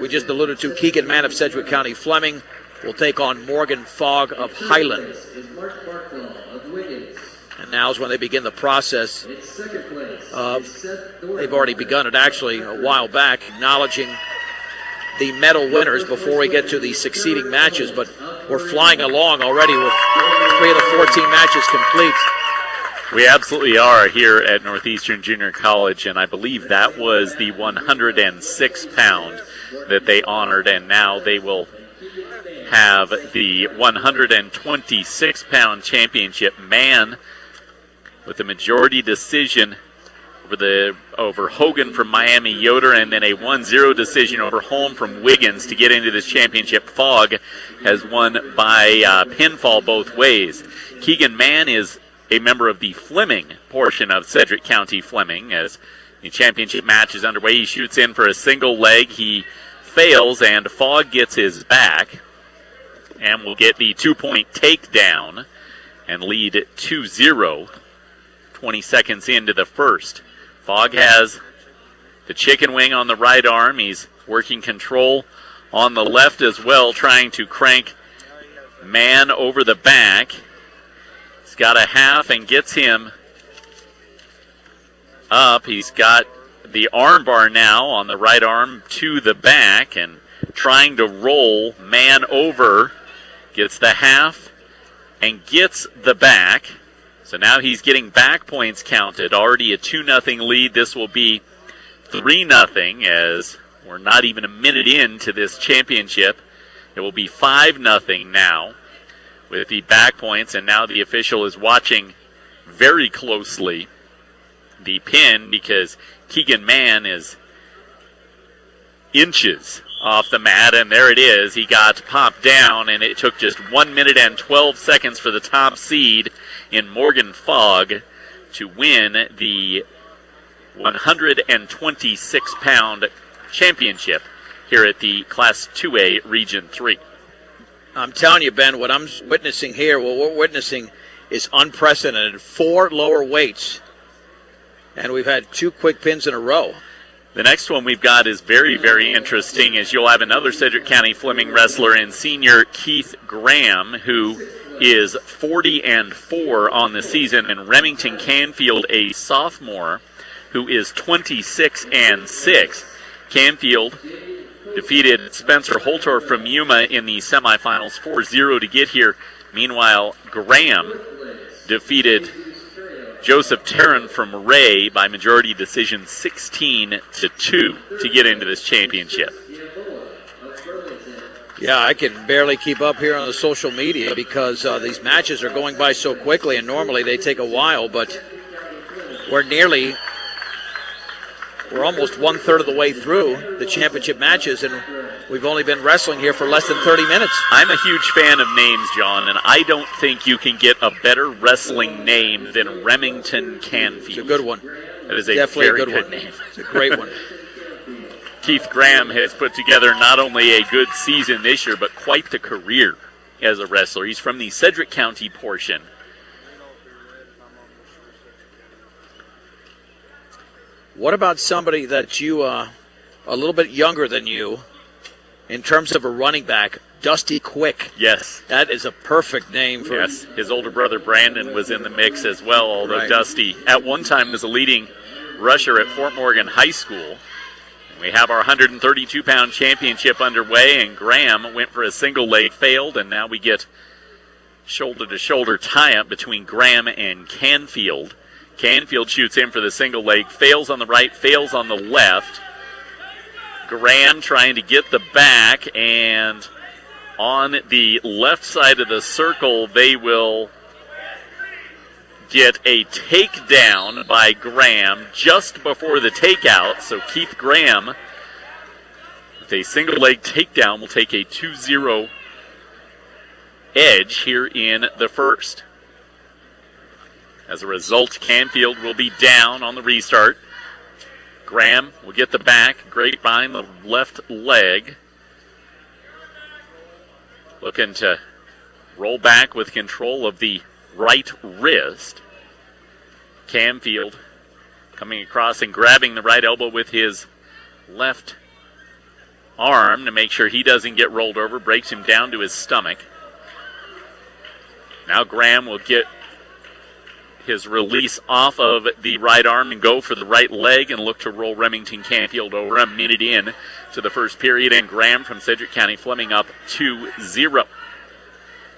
we just alluded to, Keegan Mann of Sedgwick County Fleming will take on Morgan Fogg of Highland. And now is when they begin the process of, they've already begun it actually a while back, acknowledging the medal winners before we get to the succeeding matches. But we're flying along already with 3 of the 14 matches complete. We absolutely are here at Northeastern Junior College, and I believe that was the 106-pound that they honored, and now they will have the 126-pound championship. Man with a majority decision over Hogan from Miami Yoder, and then a 1-0 decision over Holm from Wiggins to get into this championship. Fogg has won by pinfall both ways. Keegan Mann is a member of the Fleming portion of Sedgwick County Fleming. As the championship match is underway, he shoots in for a single leg. He fails, and Fogg gets his back. and will get the 2-point takedown and lead 2-0. 20 seconds into the first. Fogg has the chicken wing on the right arm. He's working control on the left as well, trying to crank Man over the back. He's got a half and gets him up. He's got the arm bar now on the right arm to the back and trying to roll Man over. Gets the half and gets the back. So now he's getting back points counted. Already a 2-0 lead. This will be 3-0 as we're not even a minute into this championship. It will be 5-0 now with the back points, and now the official is watching very closely the pin because Keegan Mann is inches off the mat, and there it is. He got popped down, and it took just 1 minute and 12 seconds for the top seed in Morgan Fogg to win the 126-pound championship here at the Class 2A Region 3. I'm telling you, Ben, what I'm witnessing here, what we're witnessing is unprecedented. 4 lower weights, and we've had 2 quick pins in a row. The next one we've got is very, very interesting, as you'll have another Sedgwick County Fleming wrestler in senior Keith Graham, who is 40-4 on the season, and Remington Canfield, a sophomore, who is 26-6. Canfield defeated Spencer Holtor from Yuma in the semifinals 4-0 to get here. Meanwhile, Graham defeated Joseph Tarrant from Ray by majority decision 16-2 to get into this championship. Yeah, I can barely keep up here on the social media because these matches are going by so quickly, and normally they take a while, but we're almost 1/3 of the way through the championship matches, and we've only been wrestling here for less than 30 minutes. I'm a huge fan of names, John, and I don't think you can get a better wrestling name than Remington Canfield. It's a good one. That is a Definitely very a good one. name. It's a great one. Keith Graham has put together not only a good season this year, but quite the career as a wrestler. He's from the Sedgwick County portion. What about somebody that you, a little bit younger than you, in terms of a running back, Dusty Quick? Yes. That is a perfect name for Yes. His older brother Brandon was in the mix as well, although Right. Dusty at one time was a leading rusher at Fort Morgan High School. We have our 132-pound championship underway, and Graham went for a single leg, failed, and now we get shoulder-to-shoulder tie-up between Graham and Canfield. Canfield shoots in for the single leg, fails on the right, fails on the left. Graham trying to get the back, and on the left side of the circle, they will get a takedown by Graham just before the takeout. So Keith Graham, with a single leg takedown, will take a 2-0 edge here in the first. As a result, Canfield will be down on the restart. Graham will get the back, great behind the left leg. Looking to roll back with control of the right wrist. Canfield coming across and grabbing the right elbow with his left arm to make sure he doesn't get rolled over, breaks him down to his stomach. Now Graham will get his release off of the right arm and go for the right leg and look to roll Remington Canfield over. A minute in to the first period, and Graham from Sedgwick County Fleming up 2-0.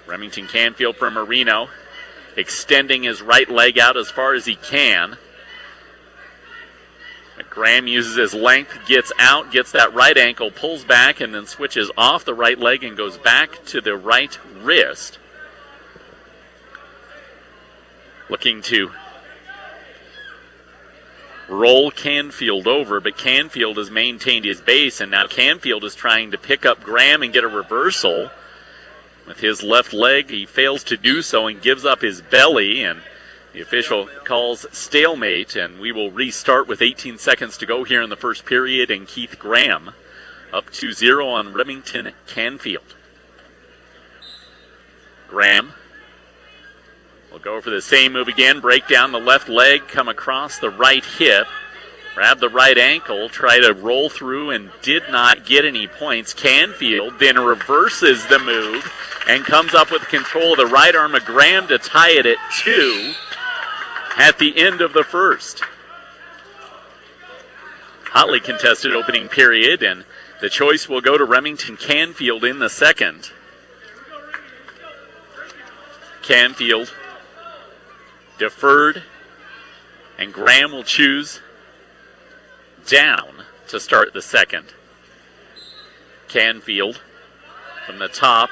Remington Canfield from Marino extending his right leg out as far as he can. But Graham uses his length, gets out, gets that right ankle, pulls back, and then switches off the right leg and goes back to the right wrist. Looking to roll Canfield over, but Canfield has maintained his base, and now Canfield is trying to pick up Graham and get a reversal. With his left leg, he fails to do so and gives up his belly, and the official calls stalemate, and we will restart with 18 seconds to go here in the first period, and Keith Graham up 2-0 on Remington Canfield. Graham will go for the same move again. Break down the left leg, come across the right hip, grab the right ankle, try to roll through, and did not get any points. Canfield then reverses the move and comes up with control of the right arm of Graham to tie it at 2 at the end of the first. Hotly contested opening period, and the choice will go to Remington Canfield in the second. Canfield deferred, and Graham will choose down to start the second. Canfield from the top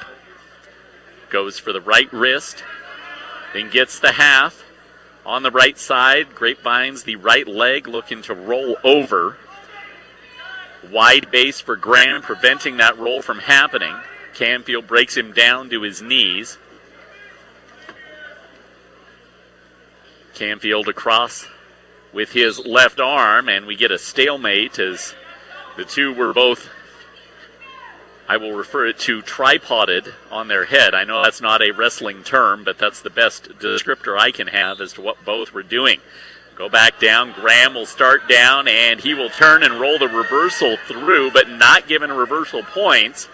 goes for the right wrist, then gets the half on the right side. Grapevines the right leg, looking to roll over. Wide base for Graham, preventing that roll from happening. Canfield breaks him down to his knees. Canfield across with his left arm, and we get a stalemate as the two were both, I will refer it to, tripoded on their head. I know that's not a wrestling term, but that's the best descriptor I can have as to what both were doing. Go back down. Graham will start down, and he will turn and roll the reversal through, but not given reversal points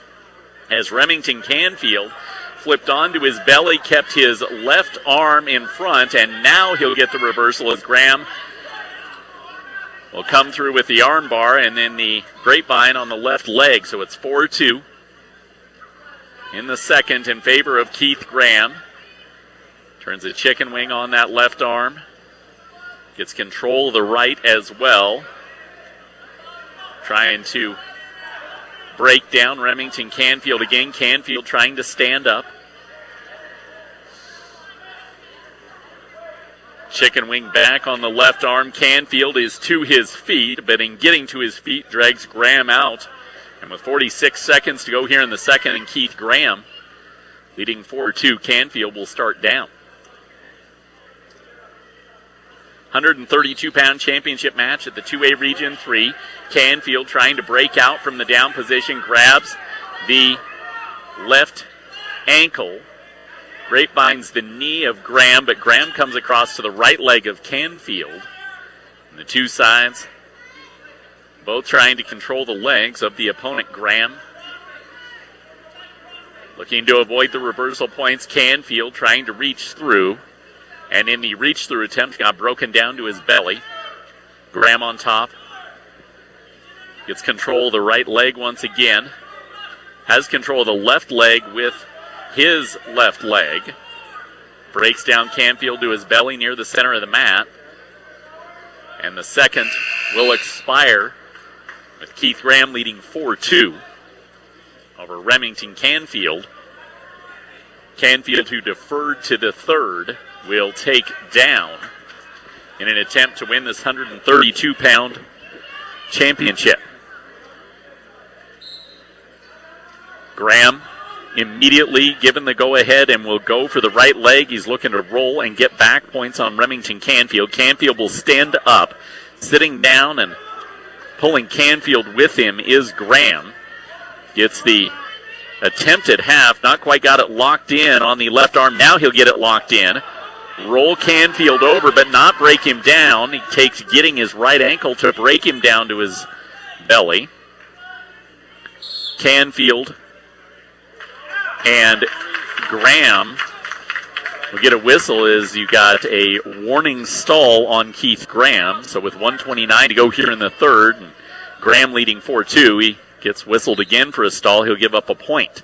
as Remington Canfield flipped onto his belly, kept his left arm in front, and now he'll get the reversal as Graham will come through with the arm bar and then the grapevine on the left leg. So it's 4-2 in the second in favor of Keith Graham. Turns a chicken wing on that left arm. Gets control of the right as well. Trying to break down Remington Canfield again. Canfield trying to stand up. Chicken wing back on the left arm. Canfield is to his feet, but in getting to his feet, drags Graham out. And with 46 seconds to go here in the second, and Keith Graham leading 4-2, Canfield will start down. 132-pound championship match at the 2A Region 3. Canfield trying to break out from the down position, grabs the left ankle, grapevines the knee of Graham, but Graham comes across to the right leg of Canfield. And the two sides both trying to control the legs of the opponent, Graham. Looking to avoid the reversal points, Canfield trying to reach through. And in the reach-through attempt, got broken down to his belly. Graham on top. Gets control of the right leg once again. Has control of the left leg with his left leg. Breaks down Canfield to his belly near the center of the mat. And the second will expire with Keith Graham leading 4-2 over Remington Canfield. Canfield, who deferred to the third, will take down in an attempt to win this 132-pound championship. Graham immediately given the go-ahead and will go for the right leg. He's looking to roll and get back points on Remington Canfield. Canfield will stand up. Sitting down and pulling Canfield with him is Graham. Gets the attempted half, not quite got it locked in on the left arm. Now he'll get it locked in. Roll Canfield over, but not break him down. He takes getting his right ankle to break him down to his belly. Canfield and Graham will get a whistle as you got a warning stall on Keith Graham. So with 1:29 to go here in the third, and Graham leading 4-2, he gets whistled again for a stall. He'll give up a point.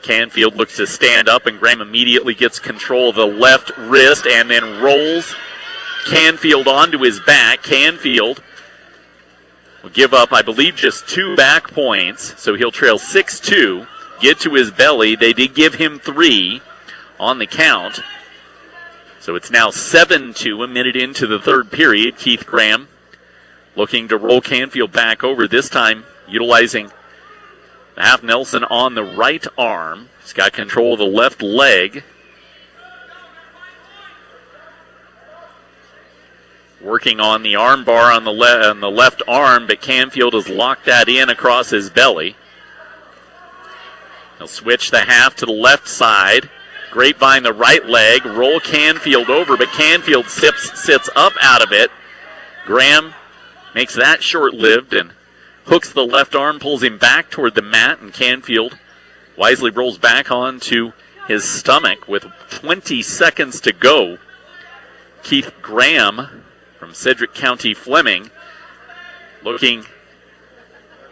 Canfield looks to stand up, and Graham immediately gets control of the left wrist and then rolls Canfield onto his back. Canfield will give up, I believe, just 2 back points, so he'll trail 6-2, get to his belly. They did give him 3 on the count, so it's now 7-2, a minute into the third period. Keith Graham looking to roll Canfield back over, this time utilizing the half Nelson on the right arm. He's got control of the left leg. Working on the arm bar on the left arm, but Canfield has locked that in across his belly. He'll switch the half to the left side. Grapevine the right leg. Roll Canfield over, but Canfield sits up out of it. Graham makes that short-lived and hooks the left arm, pulls him back toward the mat, and Canfield wisely rolls back onto his stomach with 20 seconds to go. Keith Graham from Sedgwick County Fleming looking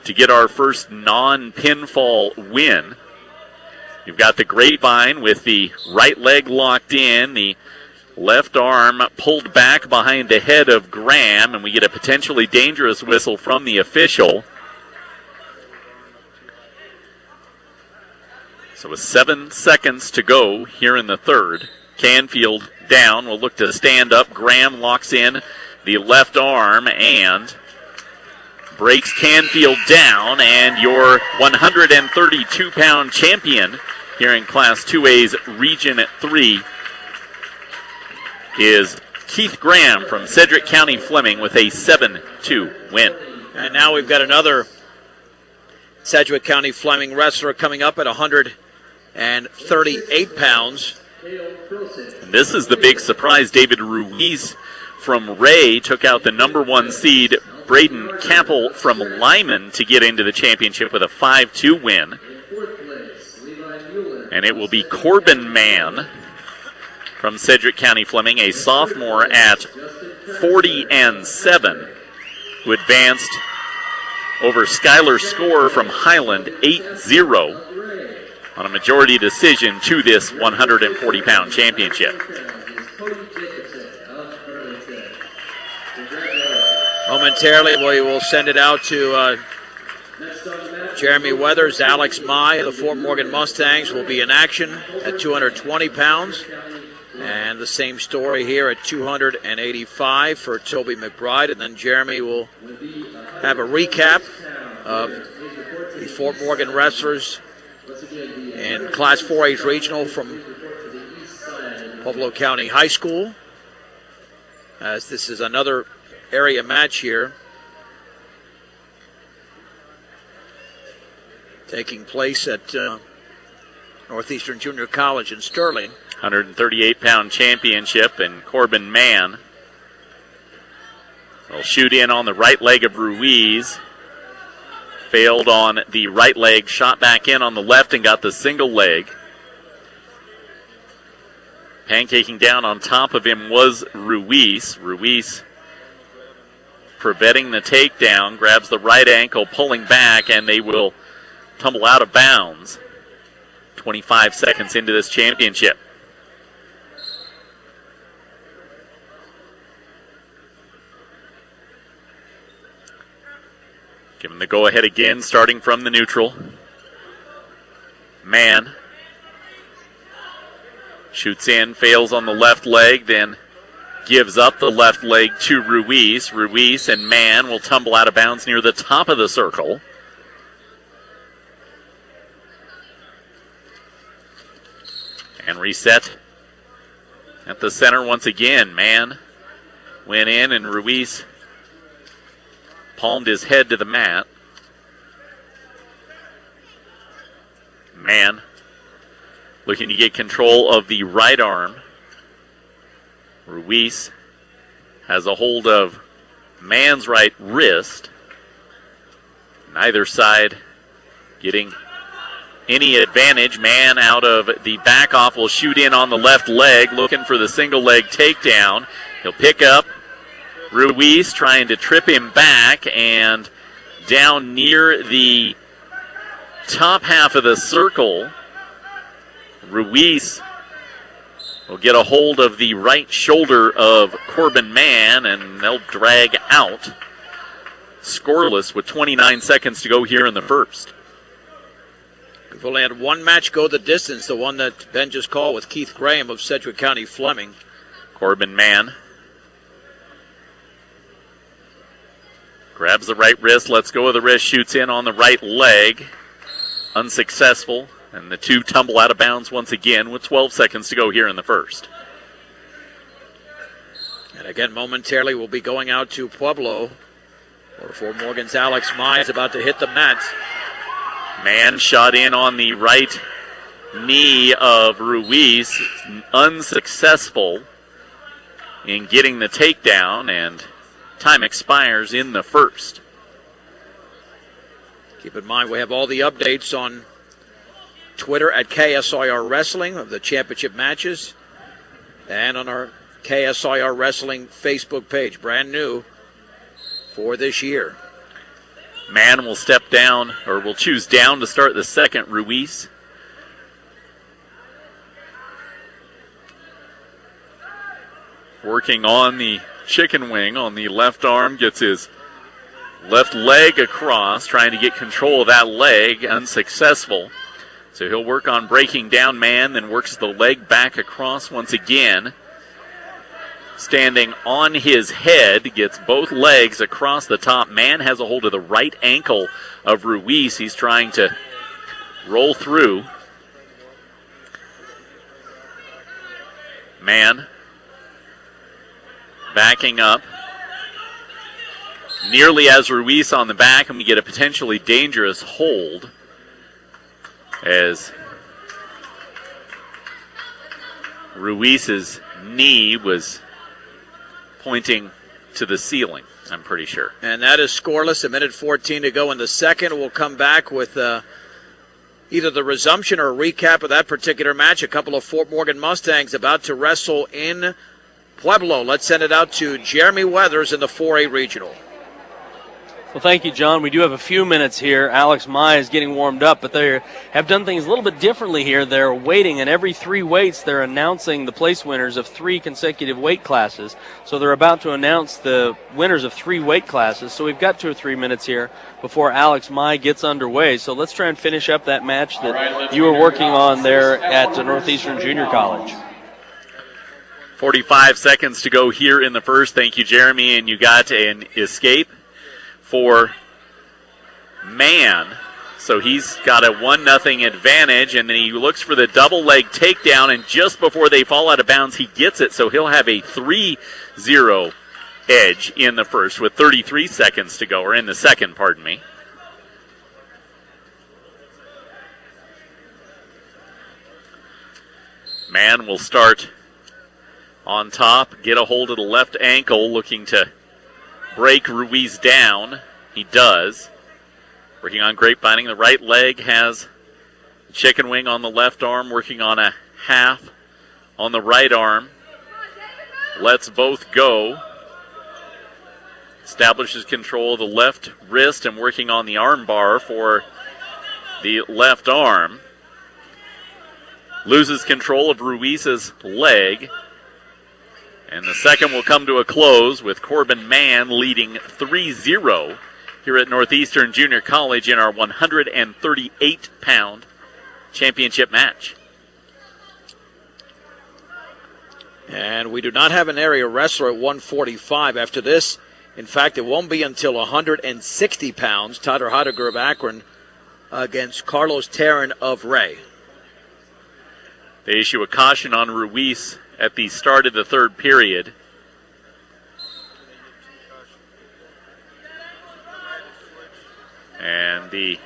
to get our first non-pinfall win. You've got the Grapevine with the right leg locked in, the left arm pulled back behind the head of Graham, and we get a potentially dangerous whistle from the official. So with 7 seconds to go here in the third. Canfield down, will look to stand up. Graham locks in the left arm and breaks Canfield down, and your 132-pound champion here in Class 2A's Region 3 is Keith Graham from Sedgwick County Fleming with a 7-2 win. And now we've got another Sedgwick County Fleming wrestler coming up at 138 pounds. And this is the big surprise. David Ruiz from Ray took out the number 1 seed Braden Capel from Lyman to get into the championship with a 5-2 win. And it will be Corbin Mann from Sedgwick County Fleming, a sophomore at 40-7, who advanced over Skylar Score from Highland 8-0 on a majority decision to this 140-pound championship. Momentarily, we will send it out to Jeremy Weathers. Alex Mai of the Fort Morgan Mustangs will be in action at 220 pounds. And the same story here at 285 for Toby McBride. And then Jeremy will have a recap of the Fort Morgan wrestlers in Class 4H Regional from Pueblo County High School, as this is another area match here taking place at Northeastern Junior College in Sterling. 138-pound championship, and Corbin Mann will shoot in on the right leg of Ruiz. Failed on the right leg, shot back in on the left and got the single leg. Pancaking down on top of him was Ruiz. Ruiz preventing the takedown, grabs the right ankle, pulling back, and they will tumble out of bounds. 25 seconds into this championship. Giving the go-ahead again, starting from the neutral. Mann shoots in, fails on the left leg, then gives up the left leg to Ruiz. Ruiz and Mann will tumble out of bounds near the top of the circle. And reset at the center once again. Mann went in, and Ruiz palmed his head to the mat. Mann looking to get control of the right arm. Ruiz has a hold of Mann's right wrist. Neither side getting any advantage. Mann out of the back off will shoot in on the left leg, looking for the single leg takedown. He'll pick up Ruiz, trying to trip him back, and down near the top half of the circle, Ruiz will get a hold of the right shoulder of Corbin Mann, and they'll drag out. Scoreless with 29 seconds to go here in the first. We've only had one match go the distance, the one that Ben just called with Keith Graham of Sedgwick County Fleming. Corbin Mann grabs the right wrist, lets go of the wrist, shoots in on the right leg. Unsuccessful, and the two tumble out of bounds once again with 12 seconds to go here in the first. And again, momentarily we'll be going out to Pueblo, where Fort Morgan's Alex Mai is about to hit the mat. Man shot in on the right knee of Ruiz, unsuccessful in getting the takedown, and time expires in the first. Keep in mind we have all the updates on Twitter at KSIR Wrestling of the championship matches and on our KSIR Wrestling Facebook page, brand new for this year. Man will step down, or will choose down to start the second. Ruiz. Working on the chicken wing on the left arm, gets his left leg across, trying to get control of that leg, unsuccessful. So he'll work on breaking down Man, then works the leg back across once again. Standing on his head, gets both legs across the top. Man has a hold of the right ankle of Ruiz. He's trying to roll through. Man backing up. Nearly has Ruiz on the back, and we get a potentially dangerous hold as Ruiz's knee was pointing to the ceiling, I'm pretty sure. And that is scoreless. A minute 14 to go in the second. We'll come back with either the resumption or a recap of that particular match. A couple of Fort Morgan Mustangs about to wrestle in Pueblo. Let's send it out to Jeremy Weathers in the 4A Regional. Well, thank you, John. We do have a few minutes here. Alex Mai is getting warmed up, but they have done things a little bit differently here. They're waiting, and every 3 weights, they're announcing the place winners of 3 consecutive weight classes. So they're about to announce the winners of 3 weight classes. So we've got 2 or 3 minutes here before Alex Mai gets underway. So let's try and finish up that match that you were working on there at Northeastern Junior College. 45 seconds to go here in the first. Thank you, Jeremy, and you got an escape for Man. So he's got a 1-0 advantage, and then he looks for the double leg takedown, and just before they fall out of bounds, he gets it. So he'll have a 3-0 edge in the first with 33 seconds to go, or in the second, pardon me. Man will start on top, get a hold of the left ankle, looking to break Ruiz down. He does. Working on grapevining. The right leg has the chicken wing on the left arm, working on a half on the right arm. Lets both go. Establishes control of the left wrist and working on the arm bar for the left arm. Loses control of Ruiz's leg. And the second will come to a close with Corbin Mann leading 3-0 here at Northeastern Junior College in our 138-pound championship match. And we do not have an area wrestler at 145 after this. In fact, it won't be until 160 pounds. Tyler Heidegger of Akron against Carlos Terran of Ray. They issue a caution on Ruiz at the start of the third period. And the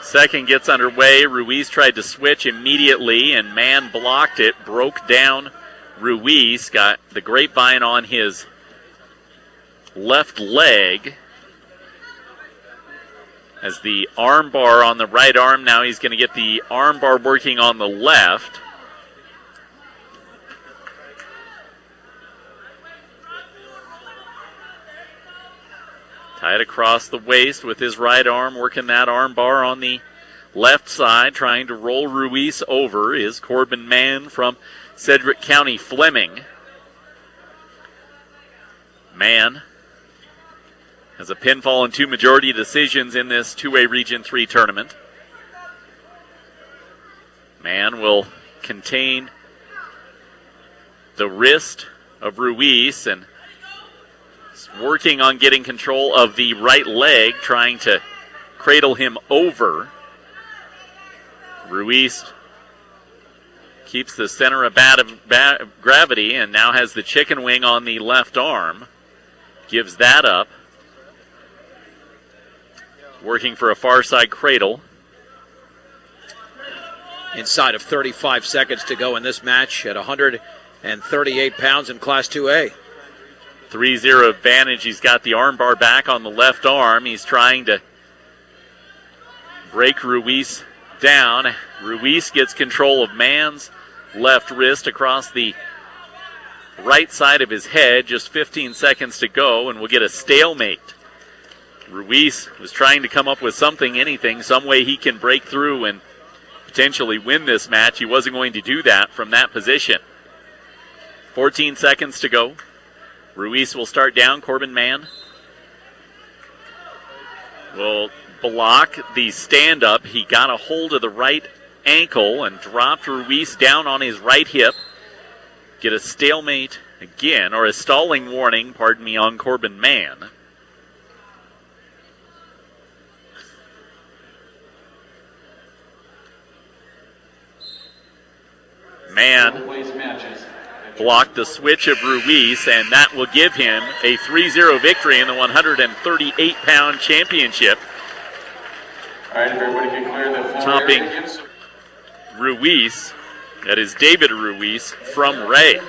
second gets underway. Ruiz tried to switch immediately, and Man blocked it, broke down Ruiz, got the grapevine on his left leg. As the arm bar on the right arm, now he's going to get the arm bar working on the left. Tied across the waist with his right arm, working that arm bar on the left side, trying to roll Ruiz over is Corbin Mann from Sedgwick County Fleming. Mann has a pinfall and 2 majority decisions in this 2A Region 3 tournament. Mann will contain the wrist of Ruiz and working on getting control of the right leg, trying to cradle him over. Ruiz keeps the center of gravity and now has the chicken wing on the left arm. Gives that up. working for a far side cradle. Inside of 35 seconds to go in this match at 138 pounds in Class 2A. 3-0 advantage. He's got the armbar back on the left arm. He's trying to break Ruiz down. Ruiz gets control of Mann's left wrist across the right side of his head. Just 15 seconds to go, and we'll get a stalemate. Ruiz was trying to come up with something, anything, some way he can break through and potentially win this match. He wasn't going to do that from that position. 14 seconds to go. Ruiz will start down. Corbin Mann will block the stand-up. He got a hold of the right ankle and dropped Ruiz down on his right hip. Get a stalemate again, or a stalling warning, pardon me, on Corbin Mann. Mann blocked the switch of Ruiz, and that will give him a 3-0 victory in the 138-pound championship. All right, everybody get clear the floor. Topping Ruiz, that is David Ruiz from Ray.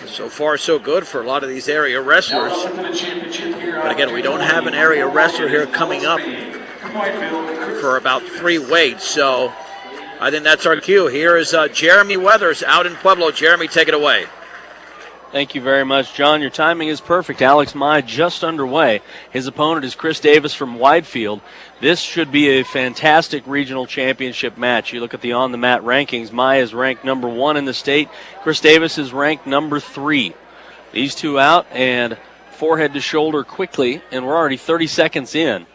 So far, so good for a lot of these area wrestlers. But again, we don't have an area wrestler here coming up for about 3 weights, so I think that's our cue. Here is Jeremy Weathers out in Pueblo. Jeremy, take it away. Thank you very much, John. Your timing is perfect. Alex Mai just underway. His opponent is Chris Davis from Widefield. This should be a fantastic regional championship match. You look at the on-the-mat rankings. Mai is ranked number 1 in the state. Chris Davis is ranked number 3. These two out and forehead to shoulder quickly, and we're already 30 seconds in.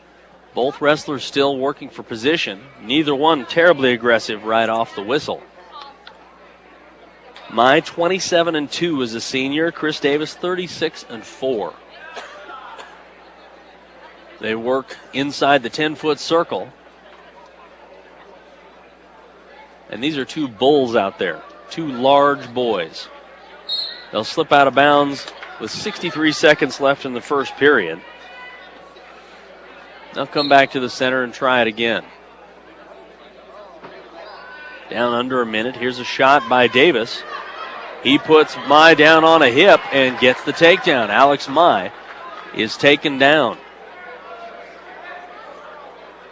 Both wrestlers still working for position. Neither one terribly aggressive right off the whistle. Mai 27-2 as a senior. Chris Davis 36-4. They work inside the 10-foot circle. And these are two bulls out there. Two large boys. They'll slip out of bounds with 63 seconds left in the first period. They'll come back to the center and try it again. Down under a minute. Here's a shot by Davis. He puts Mai down on a hip and gets the takedown. Alex Mai is taken down.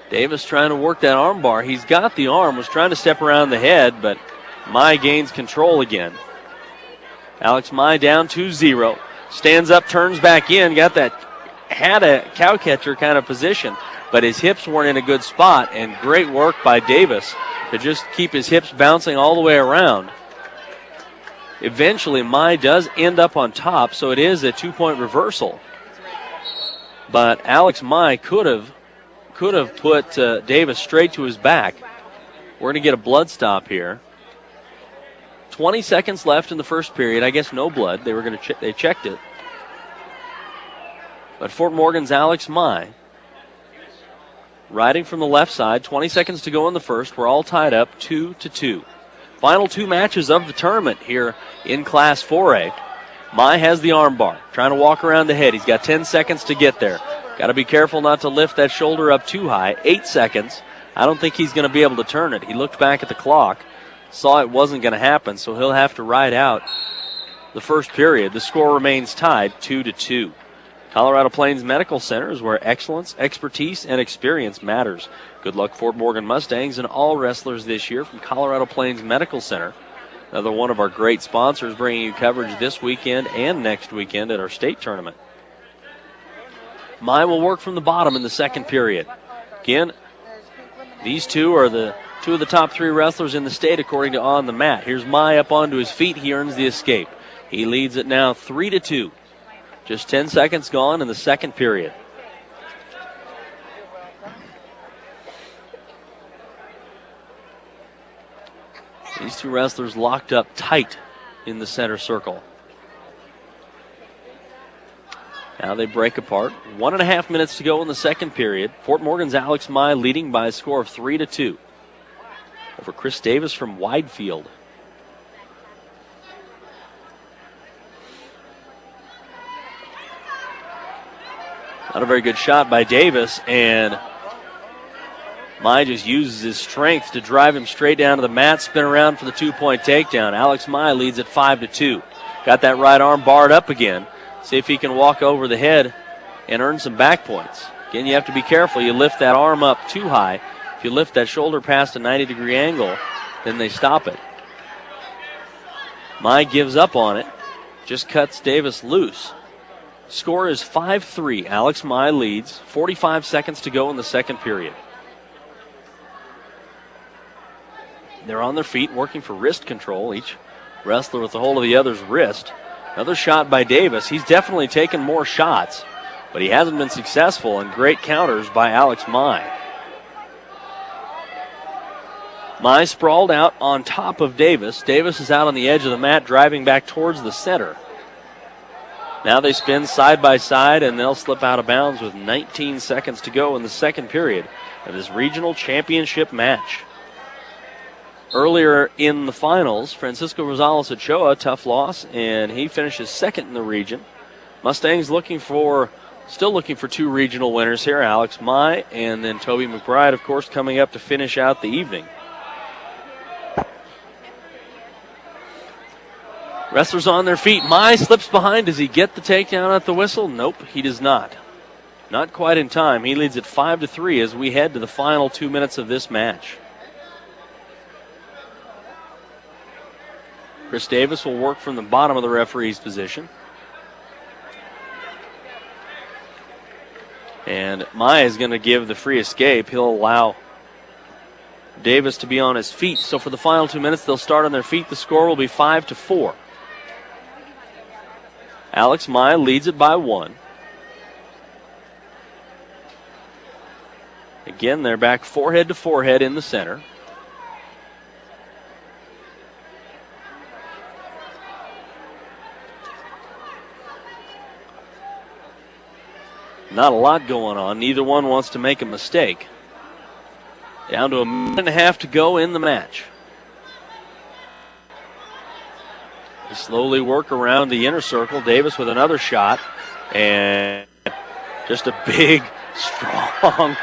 Davis trying to work that arm bar. He's got the arm, was trying to step around the head, but Mai gains control again. Alex Mai down 2-0. Stands up, turns back in, had a cow catcher kind of position, but his hips weren't in a good spot, and great work by Davis to just keep his hips bouncing all the way around. Eventually, Mai does end up on top, so it is a 2-point reversal. But Alex Mai could have put Davis straight to his back. We're going to get a blood stop here. 20 seconds left in the first period. I guess no blood. They checked it. But Fort Morgan's Alex Mai riding from the left side. 20 seconds to go in the first. We're all tied up 2-2. Final 2 matches of the tournament here in Class 4A. Mai has the arm bar, trying to walk around the head. He's got 10 seconds to get there. Got to be careful not to lift that shoulder up too high. 8 seconds. I don't think he's going to be able to turn it. He looked back at the clock, saw it wasn't going to happen, so he'll have to ride out the first period. The score remains tied 2-2. Colorado Plains Medical Center is where excellence, expertise, and experience matters. Good luck, Fort Morgan Mustangs and all wrestlers this year from Colorado Plains Medical Center. Another one of our great sponsors bringing you coverage this weekend and next weekend at our state tournament. Mai will work from the bottom in the second period. Again, these two are two of the top 3 wrestlers in the state according to On the Mat. Here's Mai up onto his feet. He earns the escape. He leads it now 3-2. Just 10 seconds gone in the second period. These two wrestlers locked up tight in the center circle. Now they break apart. 1.5 minutes to go in the second period. Fort Morgan's Alex Mai leading by a score of 3-2 over Chris Davis from Widefield. Not a very good shot by Davis, and Mai just uses his strength to drive him straight down to the mat, spin around for the 2-point takedown. Alex Mai leads at 5-2. Got that right arm barred up again. See if he can walk over the head and earn some back points. Again, you have to be careful. You lift that arm up too high. If you lift that shoulder past a 90-degree angle, then they stop it. Mai gives up on it, just cuts Davis loose. Score is 5-3. Alex Mai leads. 45 seconds to go in the second period. They're on their feet working for wrist control. Each wrestler with a hold of the other's wrist. Another shot by Davis. He's definitely taken more shots, but he hasn't been successful, and great counters by Alex Mai. Mai sprawled out on top of Davis. Davis is out on the edge of the mat, driving back towards the center. Now they spin side by side, and they'll slip out of bounds with 19 seconds to go in the second period of this regional championship match. Earlier in the finals, Francisco Rosales Ochoa, tough loss, and he finishes second in the region. Mustangs still looking for 2 regional winners here, Alex Mai and then Toby McBride, of course, coming up to finish out the evening. Wrestlers on their feet. Mai slips behind. Does he get the takedown at the whistle? Nope, he does not. Not quite in time. He leads at 5-3 as we head to the final 2 minutes of this match. Chris Davis will work from the bottom of the referee's position. And Mai is going to give the free escape. He'll allow Davis to be on his feet. So for the final 2 minutes, they'll start on their feet. The score will be 5-4. Alex Mai leads it by 1. Again, they're back forehead to forehead in the center. Not a lot going on. Neither one wants to make a mistake. Down to a minute and a half to go in the match. They slowly work around the inner circle. Davis with another shot. And just a big, strong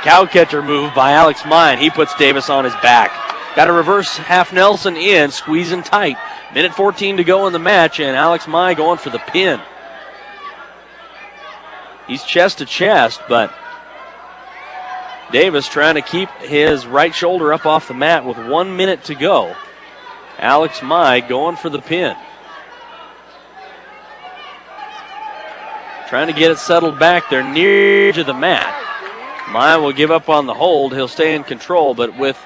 cow catcher move by Alex Mai. He puts Davis on his back. Got a reverse half Nelson in, squeezing tight. Minute 14 to go in the match, and Alex Mai going for the pin. He's chest to chest, but Davis trying to keep his right shoulder up off the mat with 1 minute to go. Alex Mai going for the pin. Trying to get it settled back there near to the mat. Mai will give up on the hold. He'll stay in control, but with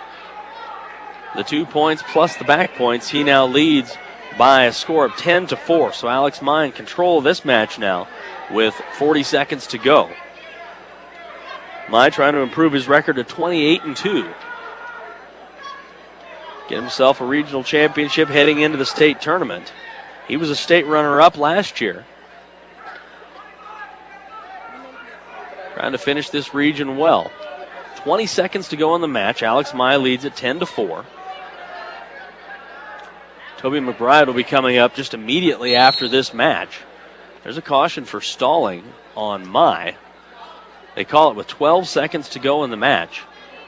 the 2 points plus the back points, he now leads by a score of 10-4. So Alex Mai in control of this match now with 40 seconds to go. Mai trying to improve his record to 28-2. Get himself a regional championship heading into the state tournament. He was a state runner-up last year. Trying to finish this region well. 20 seconds to go in the match. Alex Mai leads at 10-4. Toby McBride will be coming up just immediately after this match. There's a caution for stalling on Mai. They call it with 12 seconds to go in the match.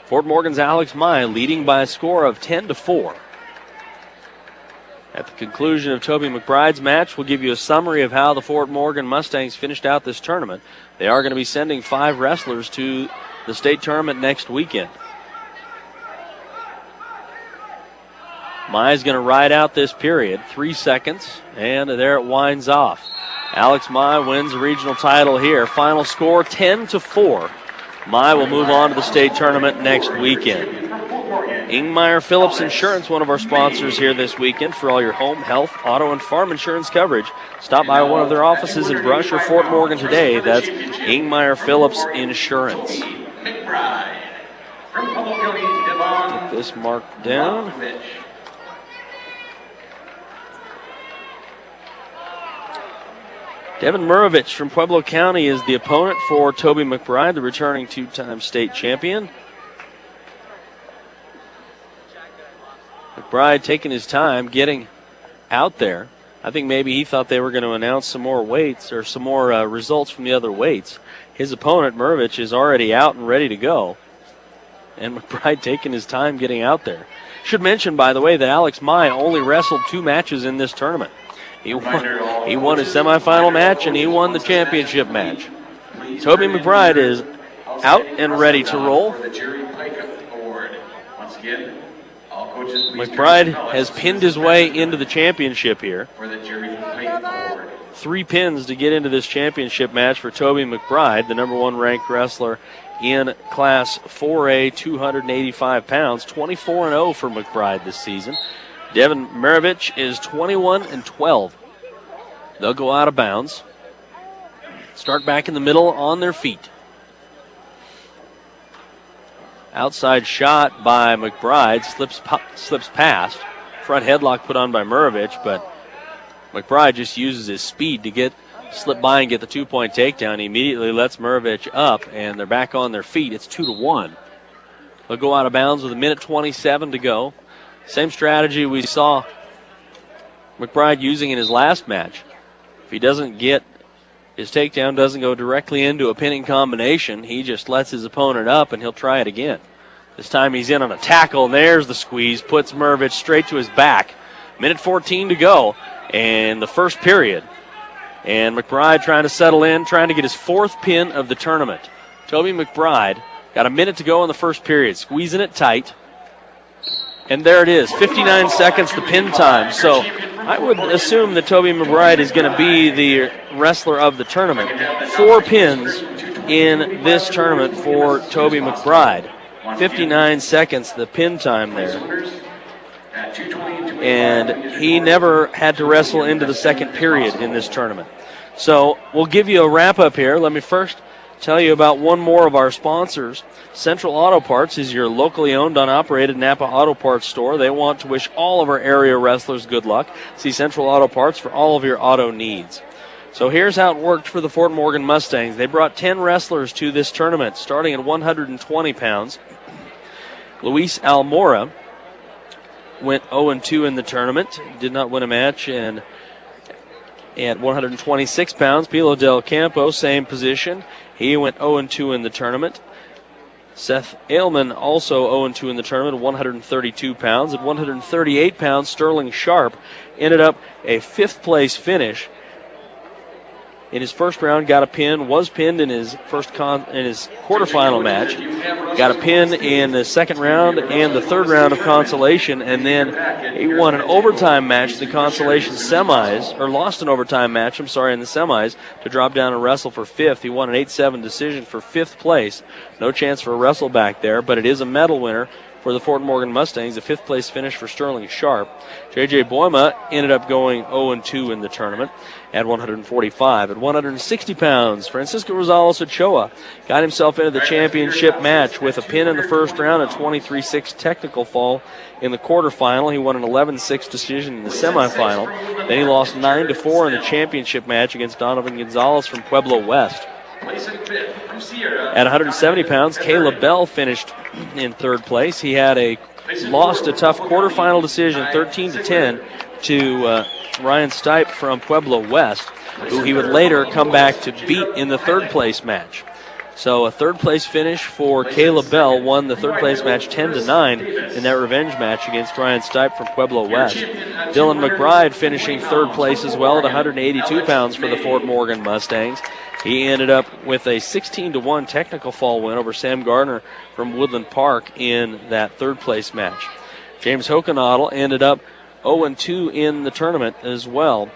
Fort Morgan's Alex Mai leading by a score of 10-4. At the conclusion of Toby McBride's match, we'll give you a summary of how the Fort Morgan Mustangs finished out this tournament. They are going to be sending 5 wrestlers to the state tournament next weekend. Mai's going to ride out this period, 3 seconds, and there it winds off. Alex Mai wins the regional title here. Final score 10-4. Mai will move on to the state tournament next weekend. Ingmeyer Phillips Insurance, one of our sponsors here this weekend for all your home, health, auto, and farm insurance coverage. Stop by one of their offices in Brush or Fort Morgan today. That's Ingmeyer Phillips Insurance. Get this marked down. Devin Murovich from Pueblo County is the opponent for Toby McBride, the returning 2-time state champion. McBride taking his time getting out there. I think maybe he thought they were going to announce some more weights or some more results from the other weights. His opponent, Mervich, is already out and ready to go. And McBride taking his time getting out there. Should mention, by the way, that Alex Mai only wrestled 2 matches in this tournament. He won his semifinal match and he won the championship match. Toby McBride is out and ready to roll. McBride has pinned his way into the championship here. 3 pins to get into this championship match for Toby McBride, the number 1 ranked wrestler in Class 4A, 285 pounds. 24-0 for McBride this season. Devin Maravich is 21-12. They'll go out of bounds. Start back in the middle on their feet. Outside shot by McBride, slips past. Front headlock put on by Maravich, but McBride just uses his speed to slip by and get the 2-point takedown. He immediately lets Maravich up, and they're back on their feet. It's 2-1. They'll go out of bounds with 1:27 to go. Same strategy we saw McBride using in his last match. If he doesn't get his takedown, doesn't go directly into a pinning combination, he just lets his opponent up and he'll try it again. This time he's in on a tackle, and there's the squeeze, puts Maravich straight to his back. 1:14 to go in the first period. And McBride trying to settle in, trying to get his 4th pin of the tournament. Toby McBride got 1 minute to go in the first period, squeezing it tight. And there it is, 59 seconds the pin time. So I would assume that Toby McBride is going to be the wrestler of the tournament. 4 pins in this tournament for Toby McBride. 59 seconds the pin time there. And he never had to wrestle into the second period in this tournament. So we'll give you a wrap-up here. Let me first tell you about one more of our sponsors. Central Auto Parts is your locally owned and operated Napa Auto Parts store. They want to wish all of our area wrestlers good luck. See Central Auto Parts for all of your auto needs. So here's how it worked for the Fort Morgan Mustangs. They brought 10 wrestlers to this tournament, starting at 120 pounds. Luis Almora went 0-2 in the tournament, did not win a match, and at 126 pounds, Pilo Del Campo, same position. He went 0-2 in the tournament. Seth Ailman also 0-2 in the tournament, 132 pounds. At 138 pounds, Sterling Sharp ended up a 5th place finish. In his first round, got a pin, was pinned in his quarterfinal match. Got a pin in the second round and the third round of consolation, and then he won an overtime match in the consolation semis, or lost an overtime match, in the semis, to drop down and wrestle for 5th. He won an 8-7 decision for 5th place. No chance for a wrestle back there, but it is a medal winner for the Fort Morgan Mustangs, a 5th place finish for Sterling Sharp. J.J. Boima ended up going 0-2 in the tournament at 145. At 160 pounds, Francisco Rosales Ochoa got himself into the championship match with a pin in the first round, a 23-6 technical fall in the quarterfinal. He won an 11-6 decision in the semifinal. Then he lost 9-4 in the championship match against Donovan Gonzalez from Pueblo West. At 170 pounds, Caleb Bell finished in 3rd place. He had lost a tough quarterfinal decision, 13-10, to Ryan Stipe from Pueblo West, who he would later come back to beat in the 3rd place match. So a 3rd place finish for Caleb Bell, won the 3rd place match 10-9 in that revenge match against Ryan Stipe from Pueblo West. Dylan McBride finishing 3rd place as well at 182 pounds for the Fort Morgan Mustangs. He ended up with a 16-1 technical fall win over Sam Gardner from Woodland Park in that 3rd place match. James Hokenadel ended up 0-2 in the tournament as well.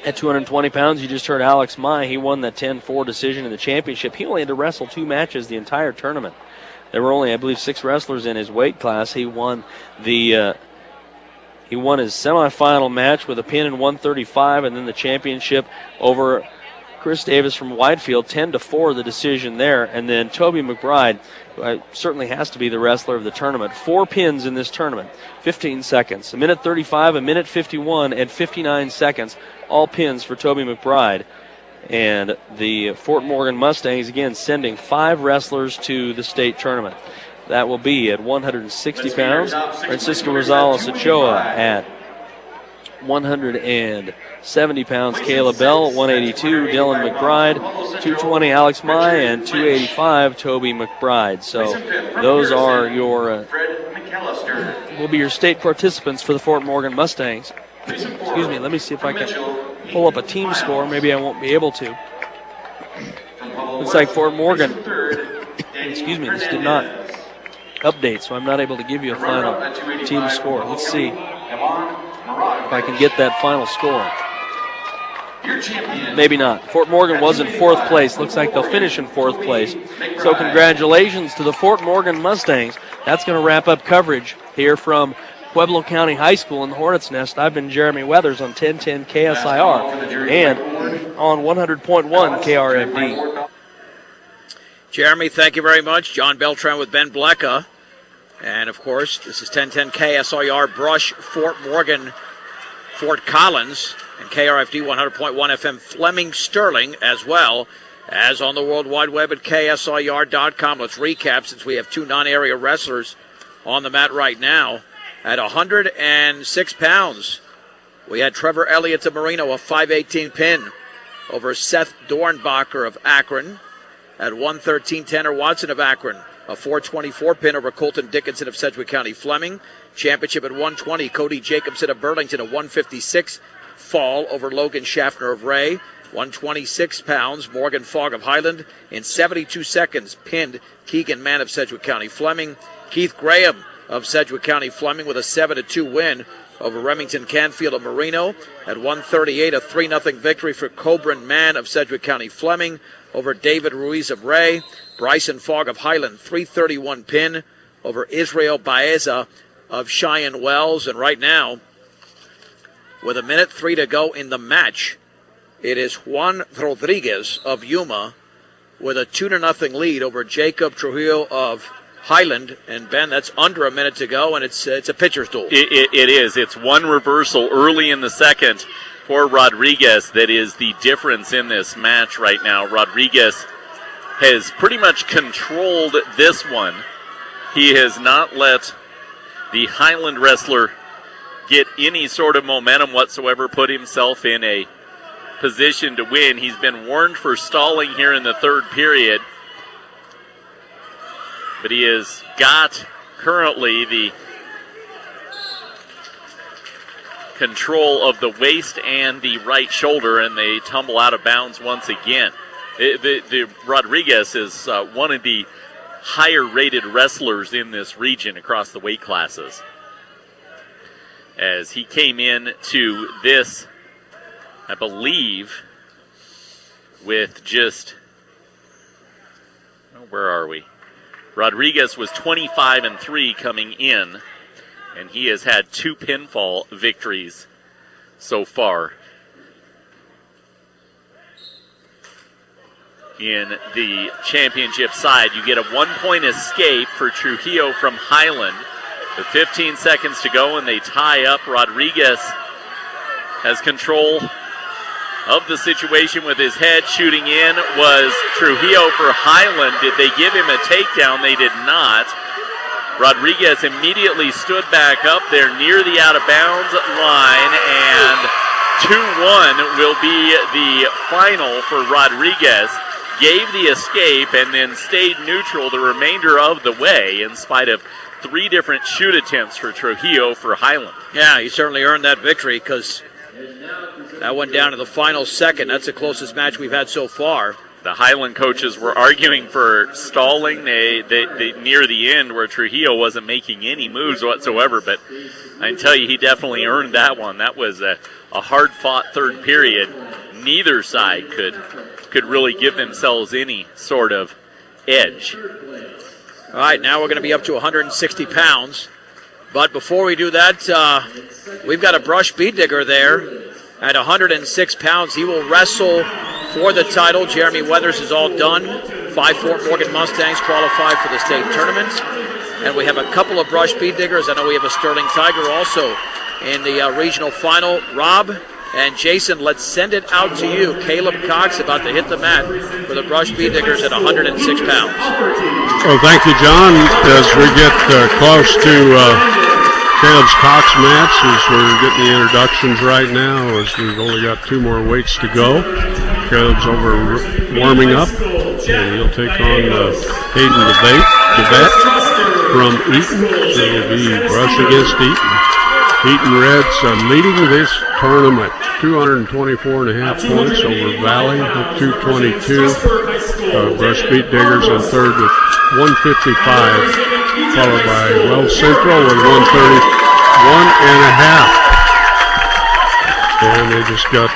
At 220 pounds, you just heard Alex Mai. He won that 10-4 decision in the championship. He only had to wrestle 2 matches the entire tournament. There were only, I believe, 6 wrestlers in his weight class. He won his semifinal match with a pin in 135, and then the championship over Chris Davis from Whitefield, 10-4 the decision there. And then Toby McBride, who certainly has to be the wrestler of the tournament. 4 pins in this tournament, 15 seconds. 1:35, 1:51, and 59 seconds. All pins for Toby McBride. And the Fort Morgan Mustangs, again, sending 5 wrestlers to the state tournament. That will be at 160 pounds, Francisco Rosales Ochoa at 170 pounds, Caleb Bell. 182, Dylan McBride. 220, Alex Mai. And 285, Toby McBride. So those are your will be your state participants for the Fort Morgan Mustangs. Excuse me, let me see if I can pull up a team score. Maybe I won't be able to. Looks like Fort Morgan, excuse me, this did not update, so I'm not able to give you a final team score. Let's see if I can get that final score. Maybe not. Fort Morgan was in 4th place. Looks like they'll finish in 4th place. So congratulations to the Fort Morgan Mustangs. That's going to wrap up coverage here from Pueblo County High School in the Hornets' Nest. I've been Jeremy Weathers on 1010 KSIR and on 100.1 KRFD. Jeremy, thank you very much. John Beltran with Ben Blecka. And, of course, this is 1010 KSIR Brush, Fort Morgan, Fort Collins, and KRFD 100.1 FM Fleming Sterling, as well as on the World Wide Web at KSIR.com. Let's recap, since we have 2 non-area wrestlers on the mat right now. At 106 pounds, we had Trevor Elliott of Marino, a 518 pin over Seth Dornbacher of Akron. At 113, Tanner Watson of Akron, a 424 pin over Colton Dickinson of Sedgwick County Fleming. Championship at 120, Cody Jacobson of Burlington, a 156 fall over Logan Schaffner of Ray. 126 pounds, Morgan Fogg of Highland. In 72 seconds, pinned Keegan Mann of Sedgwick County Fleming. Keith Graham of Sedgwick County Fleming with a 7-2 win over Remington Canfield of Marino. At 138, a 3-0 victory for Coburn Mann of Sedgwick County Fleming over David Ruiz of Ray. Bryson Fogg of Highland, 331 pin over Israel Baeza of Cheyenne Wells. And right now, with 1:03 to go in the match, it is Juan Rodriguez of Yuma with a 2-0 lead over Jacob Trujillo of Highland. And Ben, that's under a minute to go, and it's a pitcher's duel. It is. It's one reversal early in the second for Rodriguez that is the difference in this match right now. Rodriguez has pretty much controlled this one. He has not let the Highland wrestler get any sort of momentum whatsoever, put himself in a position to win. He's been warned for stalling here in the 3rd period, but he has got currently the control of the waist and the right shoulder, and they tumble out of bounds once again. The Rodriguez is one of the higher-rated wrestlers in this region across the weight classes, as he came in to this, I believe, with just, where are we? Rodriguez was 25-3 coming in, and he has had 2 pinfall victories so far in the championship side. You get a 1-point escape for Trujillo from Highland with 15 seconds to go, and they tie up. Rodriguez has control of the situation with his head. Shooting in was Trujillo for Highland. Did they give him a takedown? They did not. Rodriguez immediately stood back up there near the out-of-bounds line, and 2-1 will be the final for Rodriguez. Gave the escape and then stayed neutral the remainder of the way in spite of 3 different shoot attempts for Trujillo for Highland. Yeah, he certainly earned that victory, because that went down to the final second. That's the closest match we've had so far. The Highland coaches were arguing for stalling they near the end, where Trujillo wasn't making any moves whatsoever, but I can tell you he definitely earned that one. That was a hard-fought 3rd period. Neither side could really give themselves any sort of edge. All right, now we're going to be up to 160 pounds. But before we do that, we've got a brush bead digger there at 106 pounds. He will wrestle for the title. Jeremy Weathers is all done. 5 Fort Morgan Mustangs qualified for the state tournament. And we have a couple of brush bead diggers. I know we have a Sterling Tiger also in the regional final. Rob and Jason, let's send it out to you. Caleb Cox about to hit the mat for the brush bead diggers at 106 pounds. Well, thank you, John. As we get close to Caleb's Cox match as we're getting the introductions right now, as we've only got 2 more weights to go. Caleb's over warming up, and he'll take on Hayden DeVette from Eaton. So it'll be Brush against Eaton. Eaton Reds leading this tournament, 224.5 points over Valley with 222. Brush beat Diggers in third with 155, followed by Wells Central with 131.5. And they just got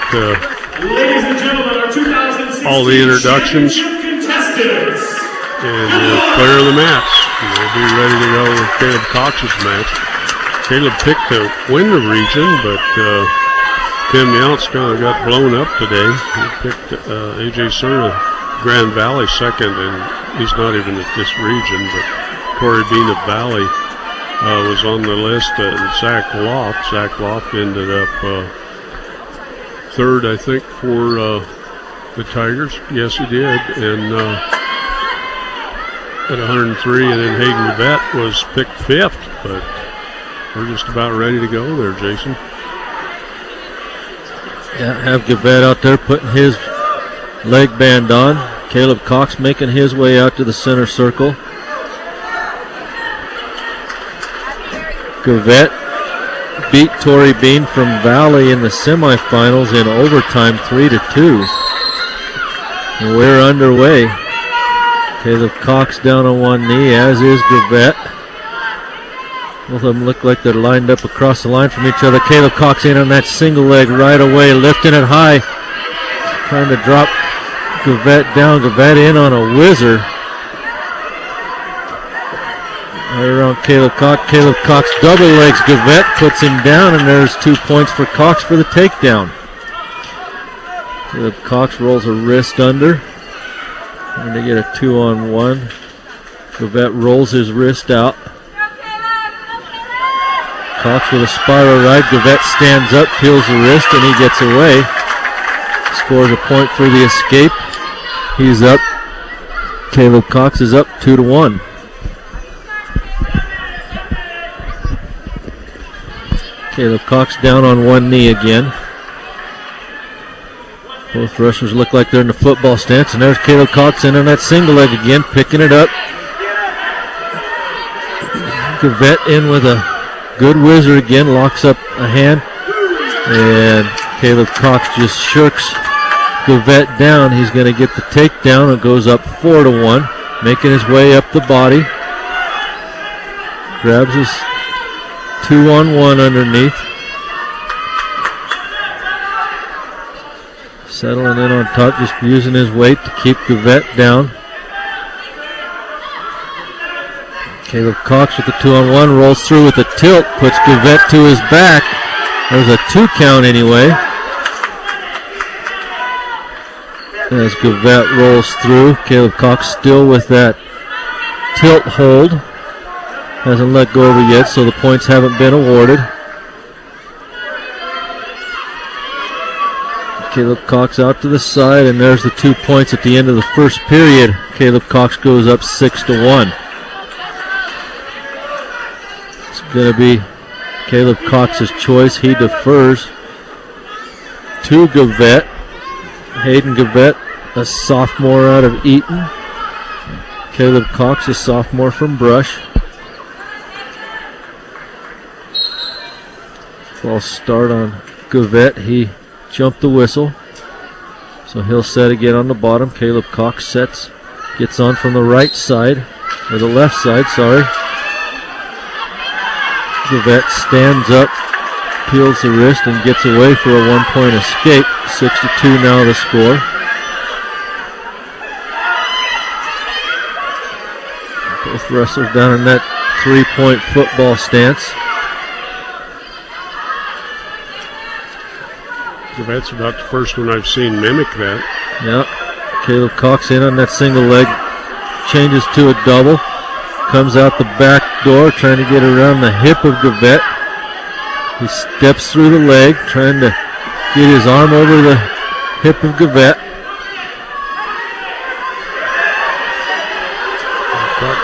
Ladies and gentlemen, our 2016 all the introductions contestants. and clear the match. And they'll be ready to go with Caleb Cox's match. Caleb picked to win the region, but Tim Younts kind of got blown up today. He picked A.J. Cerna, Grand Valley second, and he's not even at this region, but Corey Bean of Valley was on the list, and Zach Loft ended up third, I think, for the Tigers. Yes, he did, and at 103, and then Hayden DeVette was picked fifth, but we're just about ready to go there, Jason. Yeah, have Gavette out there putting his leg band on. Caleb Cox making his way out to the center circle. Gavette beat Torrey Bean from Valley in the semifinals in overtime 3-2. And we're underway. Caleb Cox down on one knee, as is Gavette. Both of them look like they're lined up across the line from each other. Caleb Cox in on that single leg right away, lifting it high. Trying to drop Gavette down. Gavette in on a whizzer. Right around Caleb Cox. Caleb Cox double legs Gavette, puts him down, and there's 2 points for Cox for the takedown. Caleb Cox rolls a wrist under. Trying to get a 2-on-1. Gavette rolls his wrist out. Cox with a spiral right. Gavette stands up, peels the wrist, and he gets away. Scores a point for the escape. He's up. Caleb Cox is up 2-1. Caleb Cox down on one knee again. Both rushers look like they're in the football stance, and there's Caleb Cox in on that single leg again, picking it up. Gavette in with a good whizzer again, locks up a hand, and Caleb Cox just shirks Gavette down. He's going to get the takedown. It goes up 4-1, making his way up the body. Grabs his 2-on-1 underneath. Settling in on top, just using his weight to keep Gavette down. Caleb Cox with the 2-on-1, rolls through with a tilt, puts Gavette to his back. There's a 2 count anyway. As Gavette rolls through, Caleb Cox still with that tilt hold. Hasn't let go of it yet, so the points haven't been awarded. Caleb Cox out to the side, and there's the 2 points at the end of the first period. Caleb Cox goes up 6-1. It's going to be Caleb Cox's choice. He defers to Gavette. Hayden Gavette, a sophomore out of Eaton. Caleb Cox, a sophomore from Brush. False start on Gavette. He jumped the whistle. So he'll set again on the bottom. Caleb Cox sets, gets on from the right side, or the left side, sorry. Gavette stands up, peels the wrist, and gets away for a 1-point escape. 6-2 now the score. Both wrestlers down in that 3-point football stance. That's about the first one I've seen mimic that. Yeah. Caleb Cox in on that single leg. Changes to a double. Comes out the back door, trying to get around the hip of Gavette. He steps through the leg, trying to get his arm over the hip of Gavette. Cox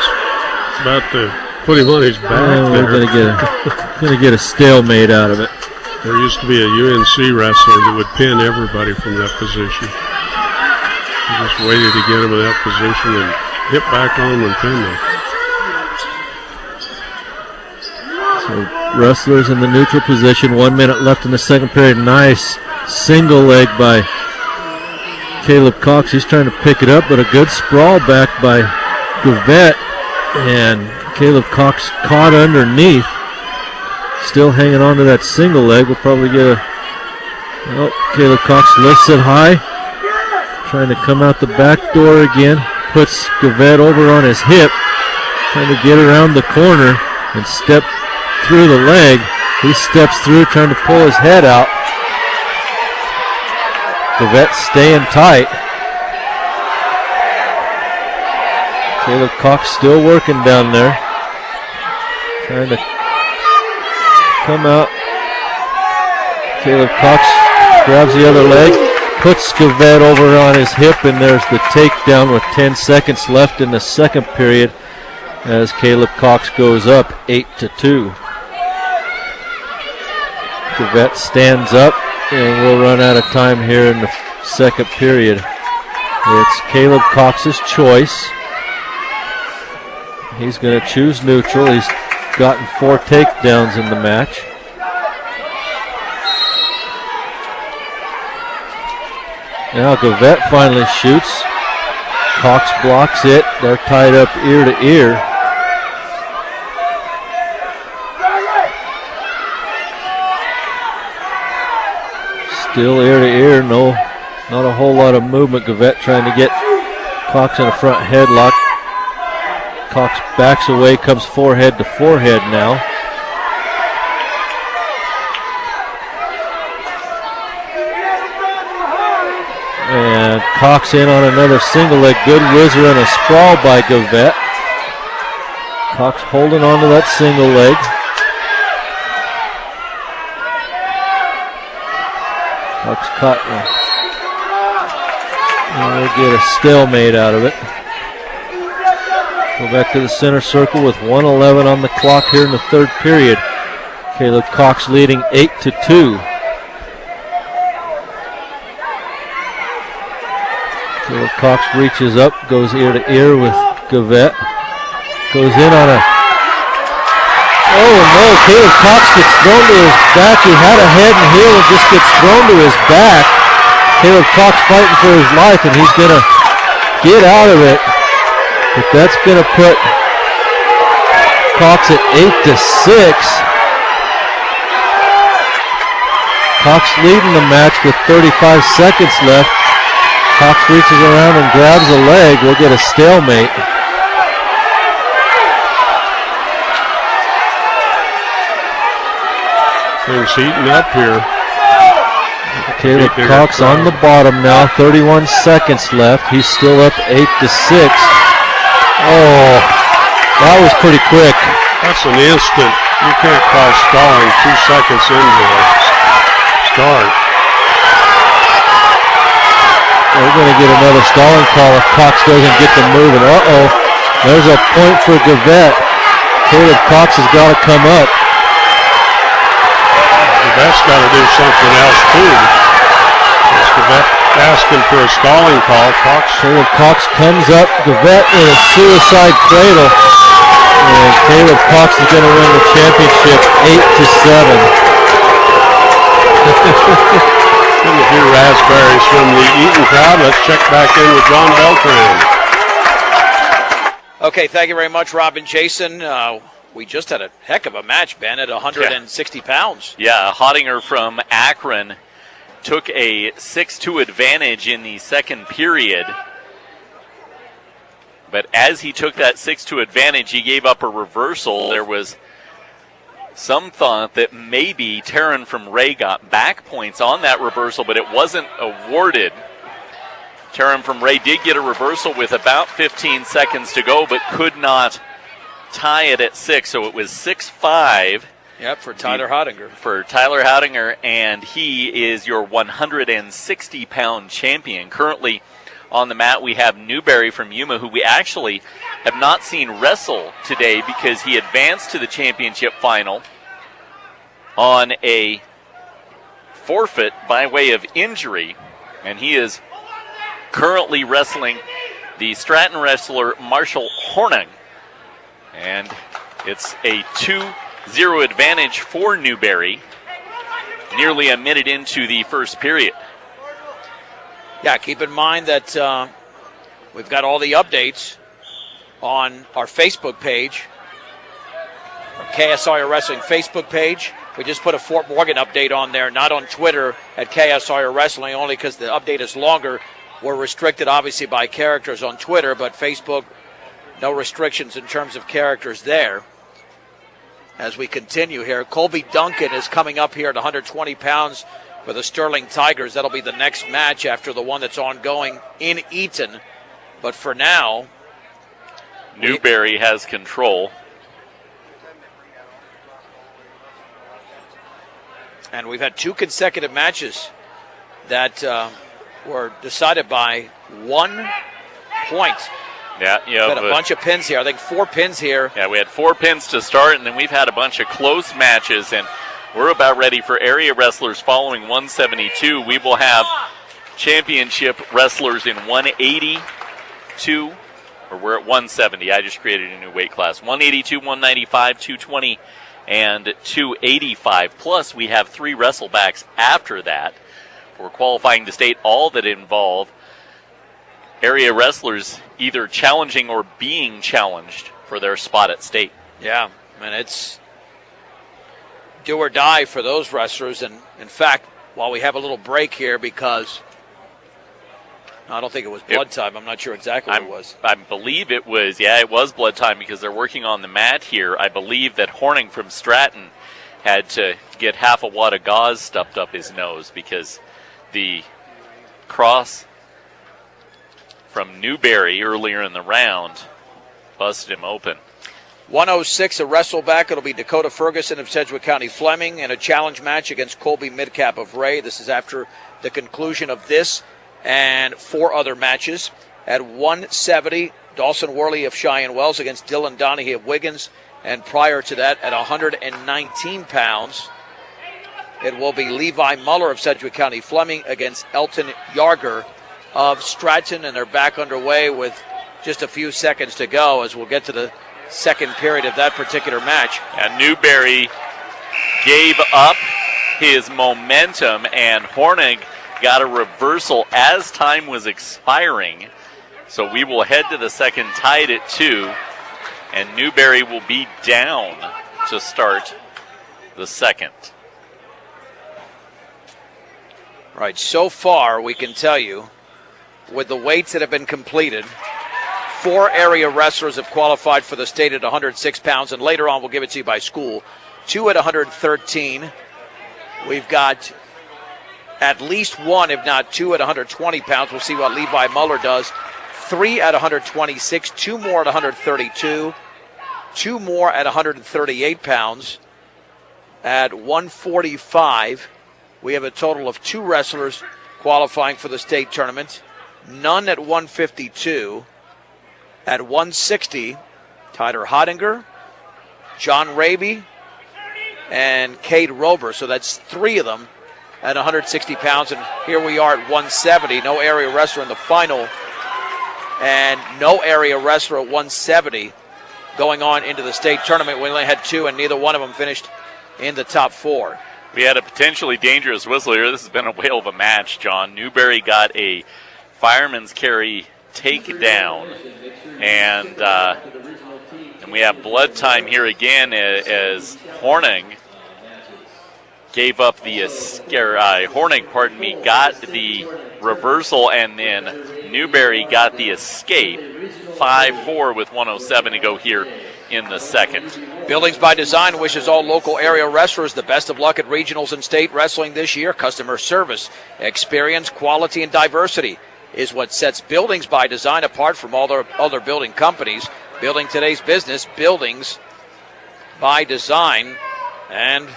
about to put him on his back. We're gonna get a stalemate out of it. There used to be a UNC wrestler that would pin everybody from that position. He just waited to get him in that position and hit back on him and pin them. So wrestlers in the neutral position. 1 minute left in the second period. Nice single leg by Caleb Cox. He's trying to pick it up, but a good sprawl back by Gavette. And Caleb Cox caught underneath. Still hanging on to that single leg. We'll probably get a... Oh, Caleb Cox lifts it high. Trying to come out the back door again. Puts Gavette over on his hip. Trying to get around the corner and step through the leg. He steps through trying to pull his head out. Gavette staying tight. Caleb Cox still working down there. Trying to come out. Caleb Cox grabs the other leg, puts Gavette over on his hip, and there's the takedown with 10 seconds left in the second period as Caleb Cox goes up 8-2. Gavette stands up, and we'll run out of time here in the second period. It's Caleb Cox's choice. He's going to choose neutral. He's gotten 4 takedowns in the match. Now Gavette finally shoots. Cox blocks it. They're tied up ear to ear. Still ear to ear. No, not a whole lot of movement. Gavette trying to get Cox in a front headlock. Cox backs away, comes forehead to forehead now. And Cox in on another single leg. Good whizzer and a sprawl by Gavette. Cox holding on to that single leg. Cox caught one. And we'll get a stalemate out of it. Go back to the center circle with 1:11 on the clock here in the third period. Caleb Cox leading 8-2. Caleb Cox reaches up, goes ear to ear with Gavette. Goes in on a... Oh no, Caleb Cox gets thrown to his back. He had a head and heel and just gets thrown to his back. Caleb Cox fighting for his life, and he's going to get out of it. But that's going to put Cox at 8-6. Cox leading the match with 35 seconds left. Cox reaches around and grabs a leg. We'll get a stalemate. Things heating up here. Caleb Cox on the bottom now. 31 seconds left. He's still up 8-6. Oh, that was pretty quick. That's an instant. You can't call stalling 2 seconds into a start. We're going to get another stalling call if Cox doesn't get the moving. Uh-oh. There's a point for Gavette. Caleb Cox has got to come up. Gavette's got to do something else, too. It's Gavette asking for a stalling call. Caleb Cox comes up. Gavette in a suicide cradle. And Caleb Cox is going to win the championship 8-7. Good to hear raspberries from the Eaton crowd. Let's check back in with John Beltran. Okay, thank you very much, Rob and Jason. We just had a heck of a match, Ben, at 160 pounds. Yeah, Hottinger from Akron took a 6-2 advantage in the second period. But as he took that 6-2 advantage, he gave up a reversal. There was some thought that maybe Taryn from Ray got back points on that reversal, but it wasn't awarded. Taryn from Ray did get a reversal with about 15 seconds to go, but could not tie it at 6, so it was 6-5. Yep, for Tyler Hottinger. For Tyler Hottinger, and he is your 160-pound champion. Currently on the mat, we have Newberry from Yuma, who we actually have not seen wrestle today because he advanced to the championship final on a forfeit by way of injury, and he is currently wrestling the Stratton wrestler Marshall Horning. And it's a 2-0 advantage for Newberry, nearly a minute into the first period. Yeah, keep in mind that we've got all the updates on our Facebook page, our KSIR Wrestling Facebook page. We just put a Fort Morgan update on there, not on Twitter at KSIR Wrestling, only because the update is longer. We're restricted, obviously, by characters on Twitter, but Facebook, no restrictions in terms of characters there. As we continue here, Colby Duncan is coming up here at 120 pounds for the Sterling Tigers. That'll be the next match after the one that's ongoing in Eaton. But for now, Newberry has control. And we've had 2 consecutive matches that were decided by 1 point. Yeah, We've had a bunch of pins here. I think 4 pins here. Yeah, we had 4 pins to start, and then we've had a bunch of close matches, and we're about ready for area wrestlers following 172. We will have championship wrestlers in 182, or we're at 170. I just created a new weight class. 182, 195, 220, and 285. Plus, we have 3 wrestlebacks after that. We're qualifying to state all that involve area wrestlers either challenging or being challenged for their spot at state. Yeah, and it's do or die for those wrestlers. And in fact, while we have a little break here, because I don't think it was blood time. I'm not sure exactly what it was. I believe it was, it was blood time because they're working on the mat here. I believe that Horning from Stratton had to get half a wad of gauze stuffed up his nose because the cross from Newberry earlier in the round busted him open. 106, a wrestleback. It'll be Dakota Ferguson of Sedgwick County Fleming in a challenge match against Colby Midcap of Ray. This is after the conclusion of this and 4 other matches. At 170, Dawson Worley of Cheyenne Wells against Dylan Donahue of Wiggins. And prior to that, at 119 pounds, it will be Levi Muller of Sedgwick County Fleming against Elton Yarger of Stratton. And they're back underway with just a few seconds to go as we'll get to the second period of that particular match. And Newberry gave up his momentum, and Hornig got a reversal as time was expiring. So we will head to the second tied at 2, and Newberry will be down to start the second. All right, so far we can tell you, with the weights that have been completed, 4 area wrestlers have qualified for the state at 106 pounds, and later on we'll give it to you by school. 2 at 113. We've got at least 1, if not 2, at 120 pounds. We'll see what Levi Muller does. 3 at 126, 2 more at 132, 2 more at 138 pounds. At 145, we have a total of 2 wrestlers qualifying for the state tournament. None at 152. At 160, Tyler Hottinger, John Raby, and Cade Rober. So that's 3 of them at 160 pounds. And here we are at 170. No area wrestler in the final. And no area wrestler at 170 going on into the state tournament. We only had 2, and neither one of them finished in the top 4. We had a potentially dangerous whistle here. This has been a whale of a match, John. Newberry got a fireman's carry takedown, and we have blood time here again as Horning gave up the Horning, got the reversal, and then Newberry got the escape. 5-4 with 107 to go here in the second. Buildings by Design wishes all local area wrestlers the best of luck at regionals and state wrestling this year. Customer service, experience, quality, and diversity is what sets Buildings by Design apart from all their other building companies. Building today's business, Buildings by Design. And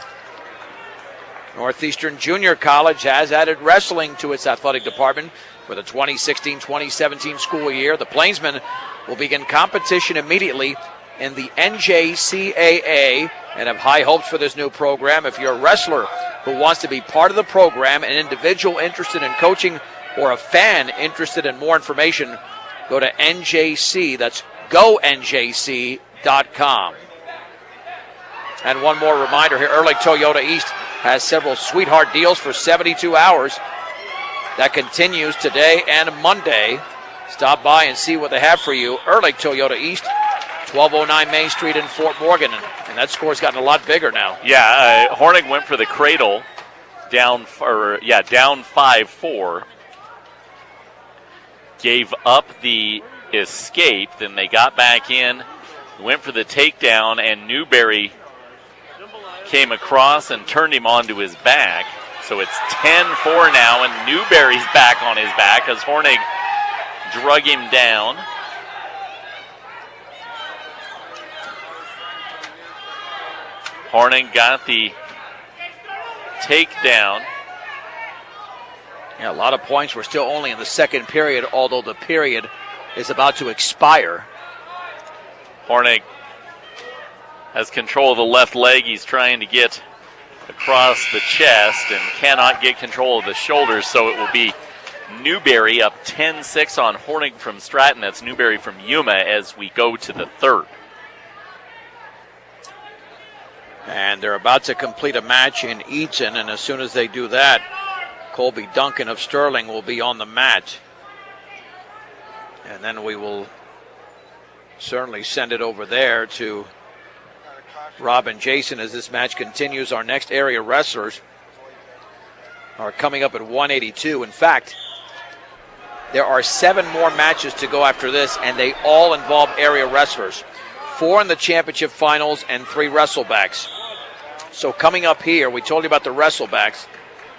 Northeastern Junior College has added wrestling to its athletic department. for the 2016-2017 school year. The Plainsmen will begin competition immediately in the NJCAA and have high hopes for this new program. If you're a wrestler who wants to be part of the program, an individual interested in coaching, or a fan interested in more information, go to NJC. That's GoNJC.com. And one more reminder here, Ehrlich Toyota East has several sweetheart deals for 72 hours. That continues today and Monday. Stop by and see what they have for you. Ehrlich Toyota East, 1209 Main Street in Fort Morgan. And that score's gotten a lot bigger now. Yeah, Hornig went for the cradle, down 5-4. Gave up the escape, then they got back in, went for the takedown, and Newberry came across and turned him onto his back. So it's 10-4 now, and Newberry's back on his back as Hornig drug him down. Hornig got the takedown. Yeah, a lot of points. We're still only in the second period, although the period is about to expire. Hornig has control of the left leg. He's trying to get across the chest and cannot get control of the shoulders, so it will be Newberry up 10-6 on Hornig from Stratton. That's Newberry from Yuma as we go to the third. And they're about to complete a match in Eaton, and as soon as they do that, Colby Duncan of Sterling will be on the mat. And then we will certainly send it over there to Rob and Jason as this match continues. Our next area wrestlers are coming up at 182. In fact, there are 7 more matches to go after this, and they all involve area wrestlers. 4 in the championship finals and 3 wrestlebacks. So coming up here, we told you about the wrestlebacks.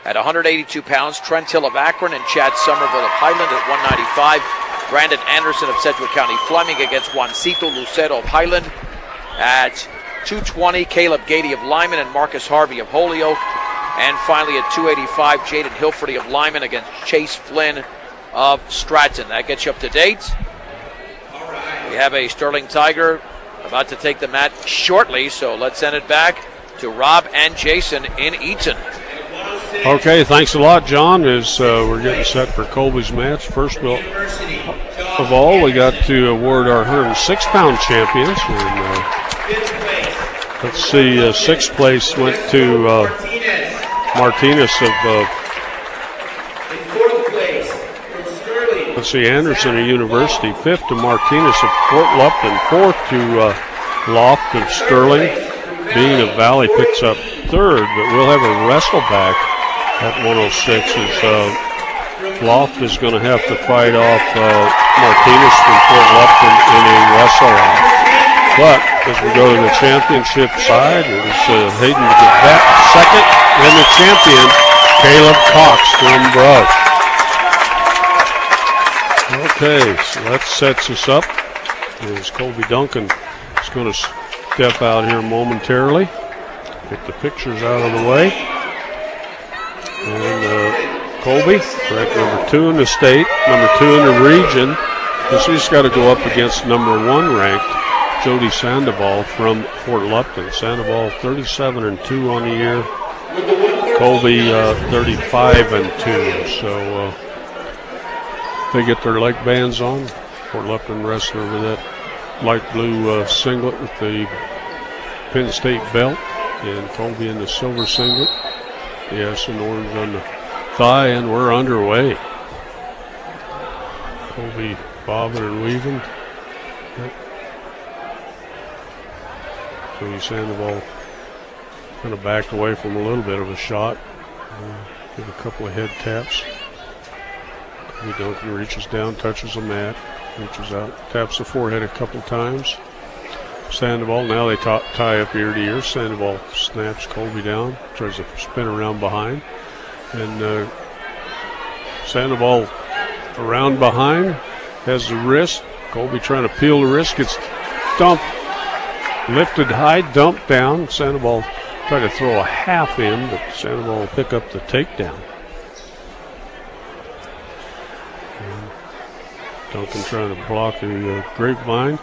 At 182 pounds, Trent Hill of Akron and Chad Somerville of Highland at 195. Brandon Anderson of Sedgwick County Fleming against Juancito Lucero of Highland. At 220, Caleb Gady of Lyman and Marcus Harvey of Holyoke. And finally at 285, Jaden Hilferty of Lyman against Chase Flynn of Stratton. That gets you up to date. We have a Sterling Tiger about to take the mat shortly, so let's send it back to Rob and Jason in Eaton. Okay, thanks a lot, John, as we're getting set for Colby's match. First of all, we got to award our 106-pound champions. And, let's see, 6th place went to Martinez of, let's see, Anderson of University. 5th to Martinez of Fort Lupton. 4th to Loft of Sterling. Bean of Valley picks up 3rd, but we'll have a wrestleback at 106 as Loft is going to have to fight off Martinez from Fort Lupton in a wrestle-off. But as we go to the championship side, it was Hayden to get back 2nd, and the champion, Caleb Cox from Brush. Okay, so that sets us up as Colby Duncan is going to step out here momentarily. Get the pictures out of the way. And Colby, ranked number 2 in the state, number 2 in the region. So he's got to go up against number 1 ranked Jody Sandoval from Fort Lupton. Sandoval 37-2 on the year. Colby 35-2. So they get their leg bands on. Fort Lupton wrestler with that light blue singlet with the Penn State belt, and Colby in the silver singlet. Yes, and orange on the thigh, and we're underway. Colby bobbing and weaving. Jody Sandoval kind of backed away from a little bit of a shot. Give a couple of head taps. Colby Duncan reaches down, touches the mat, reaches out, taps the forehead a couple times. Sandoval, now they tie up ear to ear. Sandoval snaps Colby down, tries to spin around behind. And Sandoval around behind, has the wrist. Colby trying to peel the wrist, gets dumped, lifted high, dumped down. Sandoval tried to throw a half in, but Sandoval will pick up the takedown. Duncan trying to block the grapevine.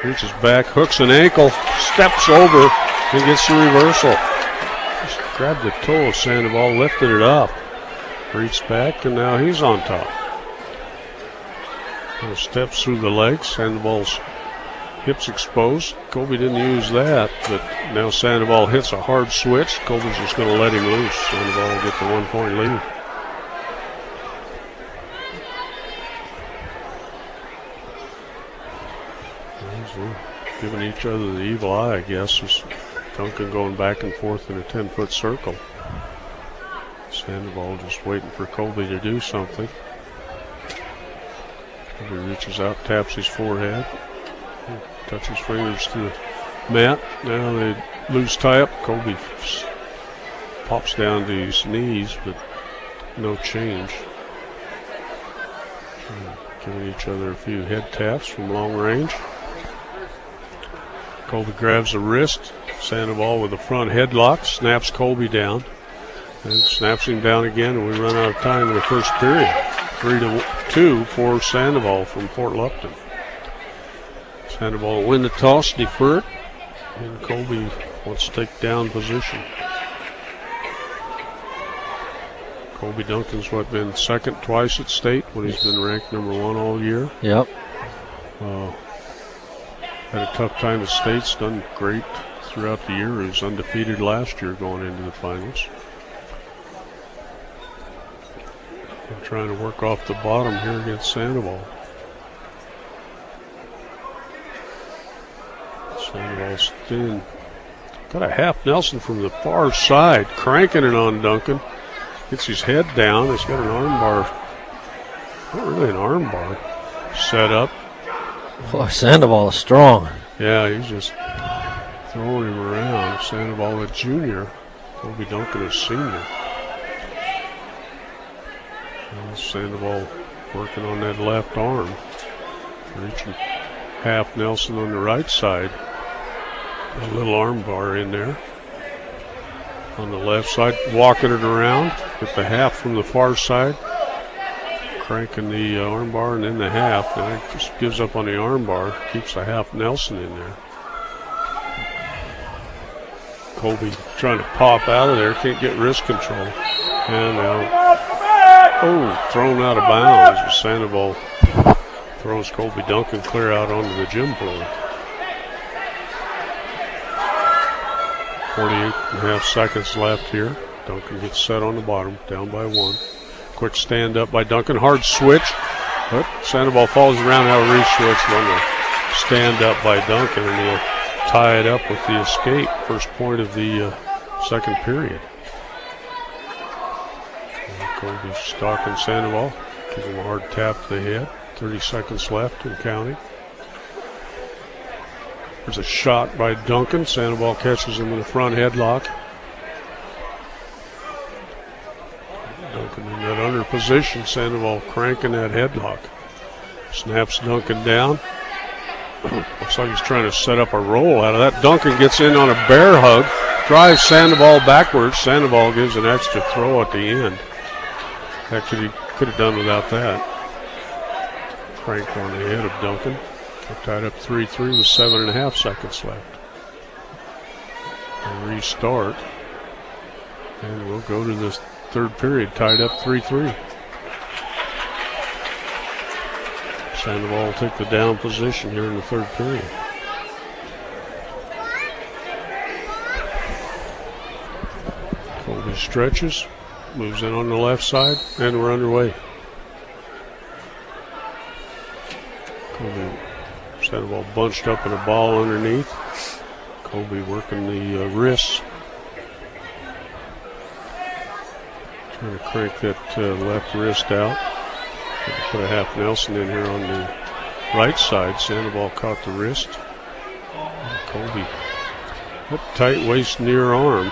Reaches back, hooks an ankle, steps over, and gets the reversal. Just grabbed the toe of Sandoval, lifted it up. Reached back, and now he's on top. And steps through the legs. Sandoval's hips exposed. Colby didn't use that, but now Sandoval hits a hard switch. Colby's just going to let him loose. Sandoval will get the 1-point lead. Giving each other the evil eye, I guess. There's Duncan going back and forth in a 10-foot circle. Sandoval just waiting for Colby to do something. Colby reaches out, taps his forehead, touches fingers to the mat. Now they lose tie-up. Colby pops down to his knees, but no change. Giving each other a few head taps from long range. Colby grabs the wrist. Sandoval with a front headlock snaps Colby down. And snaps him down again, and we run out of time in the first period. 3-2 for Sandoval from Fort Lupton. Sandoval will win the toss, defer it, and Colby wants to take down position. Colby Duncan's been second twice at state when he's been ranked number 1 all year. Yep. Had a tough time at states, done great throughout the year. He was undefeated last year going into the finals. I'm trying to work off the bottom here against Sandoval. Sandoval's thin. Got a half Nelson from the far side, cranking it on Duncan. Gets his head down. He's got an arm bar. Not really an arm bar. Set up. Boy, Sandoval is strong. Yeah, he's just throwing him around. Sandoval a junior. Colby Duncan a senior. And Sandoval working on that left arm. Reaching half Nelson on the right side. A little arm bar in there. On the left side, walking it around. Get the half from the far side. Cranking the arm bar and then the half. And it just gives up on the arm bar. Keeps the half Nelson in there. Colby trying to pop out of there. Can't get wrist control. And now, thrown out of bounds. As Sandoval throws Colby Duncan clear out onto the gym floor. 48.5 seconds left here. Duncan gets set on the bottom, down by 1. Quick stand up by Duncan, hard switch. But Sandoval falls around, now re-switch on the stand up by Duncan, and he'll tie it up with the escape. First point of the second period. Colby stalking Sandoval, gives him a hard tap to the head. 30 seconds left and counting. There's a shot by Duncan. Sandoval catches him in the front headlock. Duncan in that under position. Sandoval cranking that headlock. Snaps Duncan down. Looks like he's trying to set up a roll out of that. Duncan gets in on a bear hug. Drives Sandoval backwards. Sandoval gives an extra throw at the end. Actually, he could have done without that. Cranked on the head of Duncan. They're tied up 3-3 with 7.5 seconds left. And restart. And we'll go to this third period, tied up 3-3. Sandoval will take the down position here in the third period. Colby stretches, moves in on the left side, and we're underway. Colby, Sandoval bunched up in a ball underneath. Colby working the wrists. Trying to crank that left wrist out. Put a half Nelson in here on the right side. Sandoval caught the wrist. And Colby, that tight waist near arm.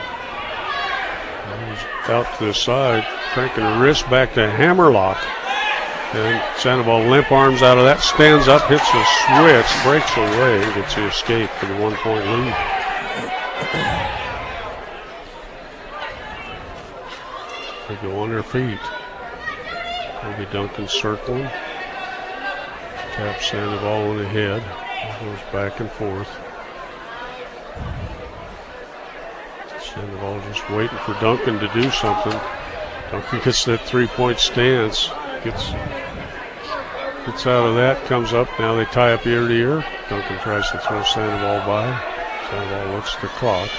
He's out to the side, cranking the wrist back to hammerlock. And Sandoval limp arms out of that, stands up, hits a switch, breaks away, and gets the escape for the 1-point lead. They go on their feet. Colby Duncan circling. Tap Sandoval on the head. Goes back and forth. Sandoval just waiting for Duncan to do something. Duncan gets that three-point stance. Gets out of that, comes up. Now they tie up ear to ear. Duncan tries to throw Sandoval by. Sandoval looks at the clock.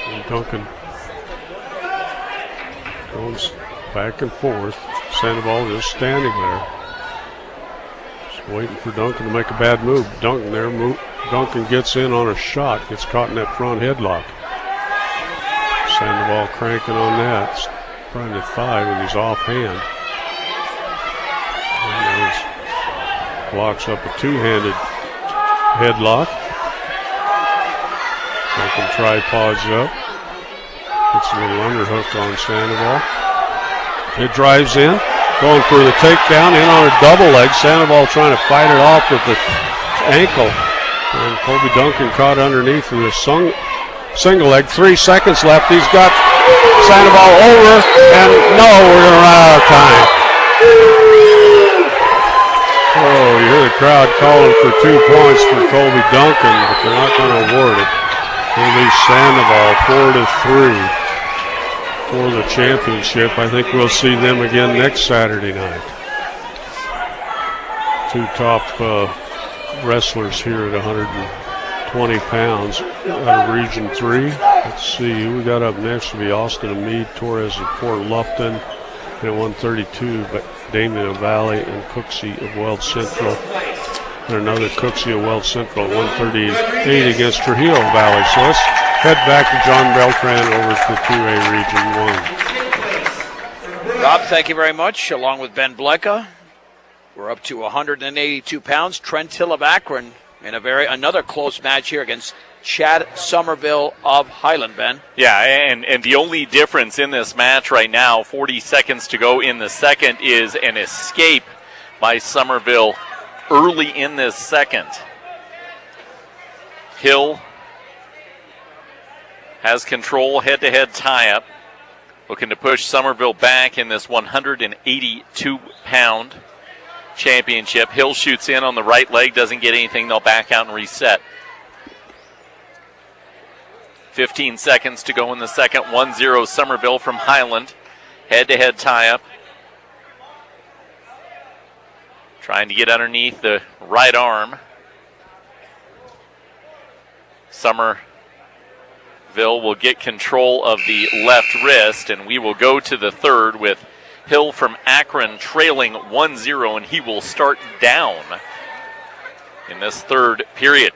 And Duncan goes back and forth. Sandoval just standing there. Just waiting for Duncan to make a bad move. Duncan gets in on a shot. Gets caught in that front headlock. Sandoval cranking on that. Trying to thigh with his offhand. And blocks up a two-handed headlock. Duncan tripods up. Gets a little underhook on Sandoval. It drives in. Going for the takedown. In on a double leg. Sandoval trying to fight it off with the ankle. And Kobe Duncan caught underneath with a single leg. 3 seconds left. He's got Sandoval over. And no, we're going to run out of time. Oh, you hear the crowd calling for 2 points for Kobe Duncan, but they're not going to award it. Kobe Sandoval 4-3 for the championship. I think we'll see them again next Saturday night. 2 top wrestlers here at 120 pounds out of Region 3. Let's see who we got up next. Will be Austin Meade, Torres of Fort Lupton, and at 132, but Damien of Valley and Cooksey of Weld Central. And another Cooksey of Weld Central at 138 against Trujillo Valley. So let's head back to John Beltran over to 2A Region 1. Rob, thank you very much. Along with Ben Blecka, we're up to 182 pounds. Trent Hill of Akron in another close match here against Chad Somerville of Highland, Ben. Yeah, and the only difference in this match right now, 40 seconds to go in the second, is an escape by Somerville early in this second. Hill has control, head-to-head tie-up, looking to push Somerville back in this 182-pound championship. Hill shoots in on the right leg, doesn't get anything. They'll back out and reset. 15 seconds to go in the second. 1-0 Somerville from Highland. Head-to-head tie-up. Trying to get underneath the right arm. Somerville will get control of the left wrist, and we will go to the third with Hill from Akron trailing 1-0, and he will start down in this third period.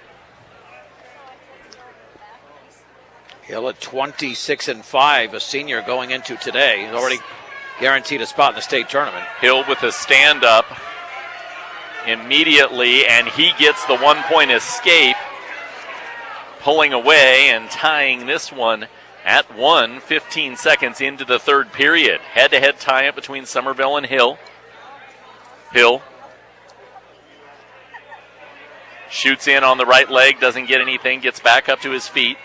Hill at 26-5, a senior going into today. He's already guaranteed a spot in the state tournament. Hill with a stand-up immediately, and he gets the 1-point escape, pulling away and tying this one at 15 seconds into the third period. Head-to-head tie-up between Somerville and Hill. Hill shoots in on the right leg, doesn't get anything, gets back up to his feet.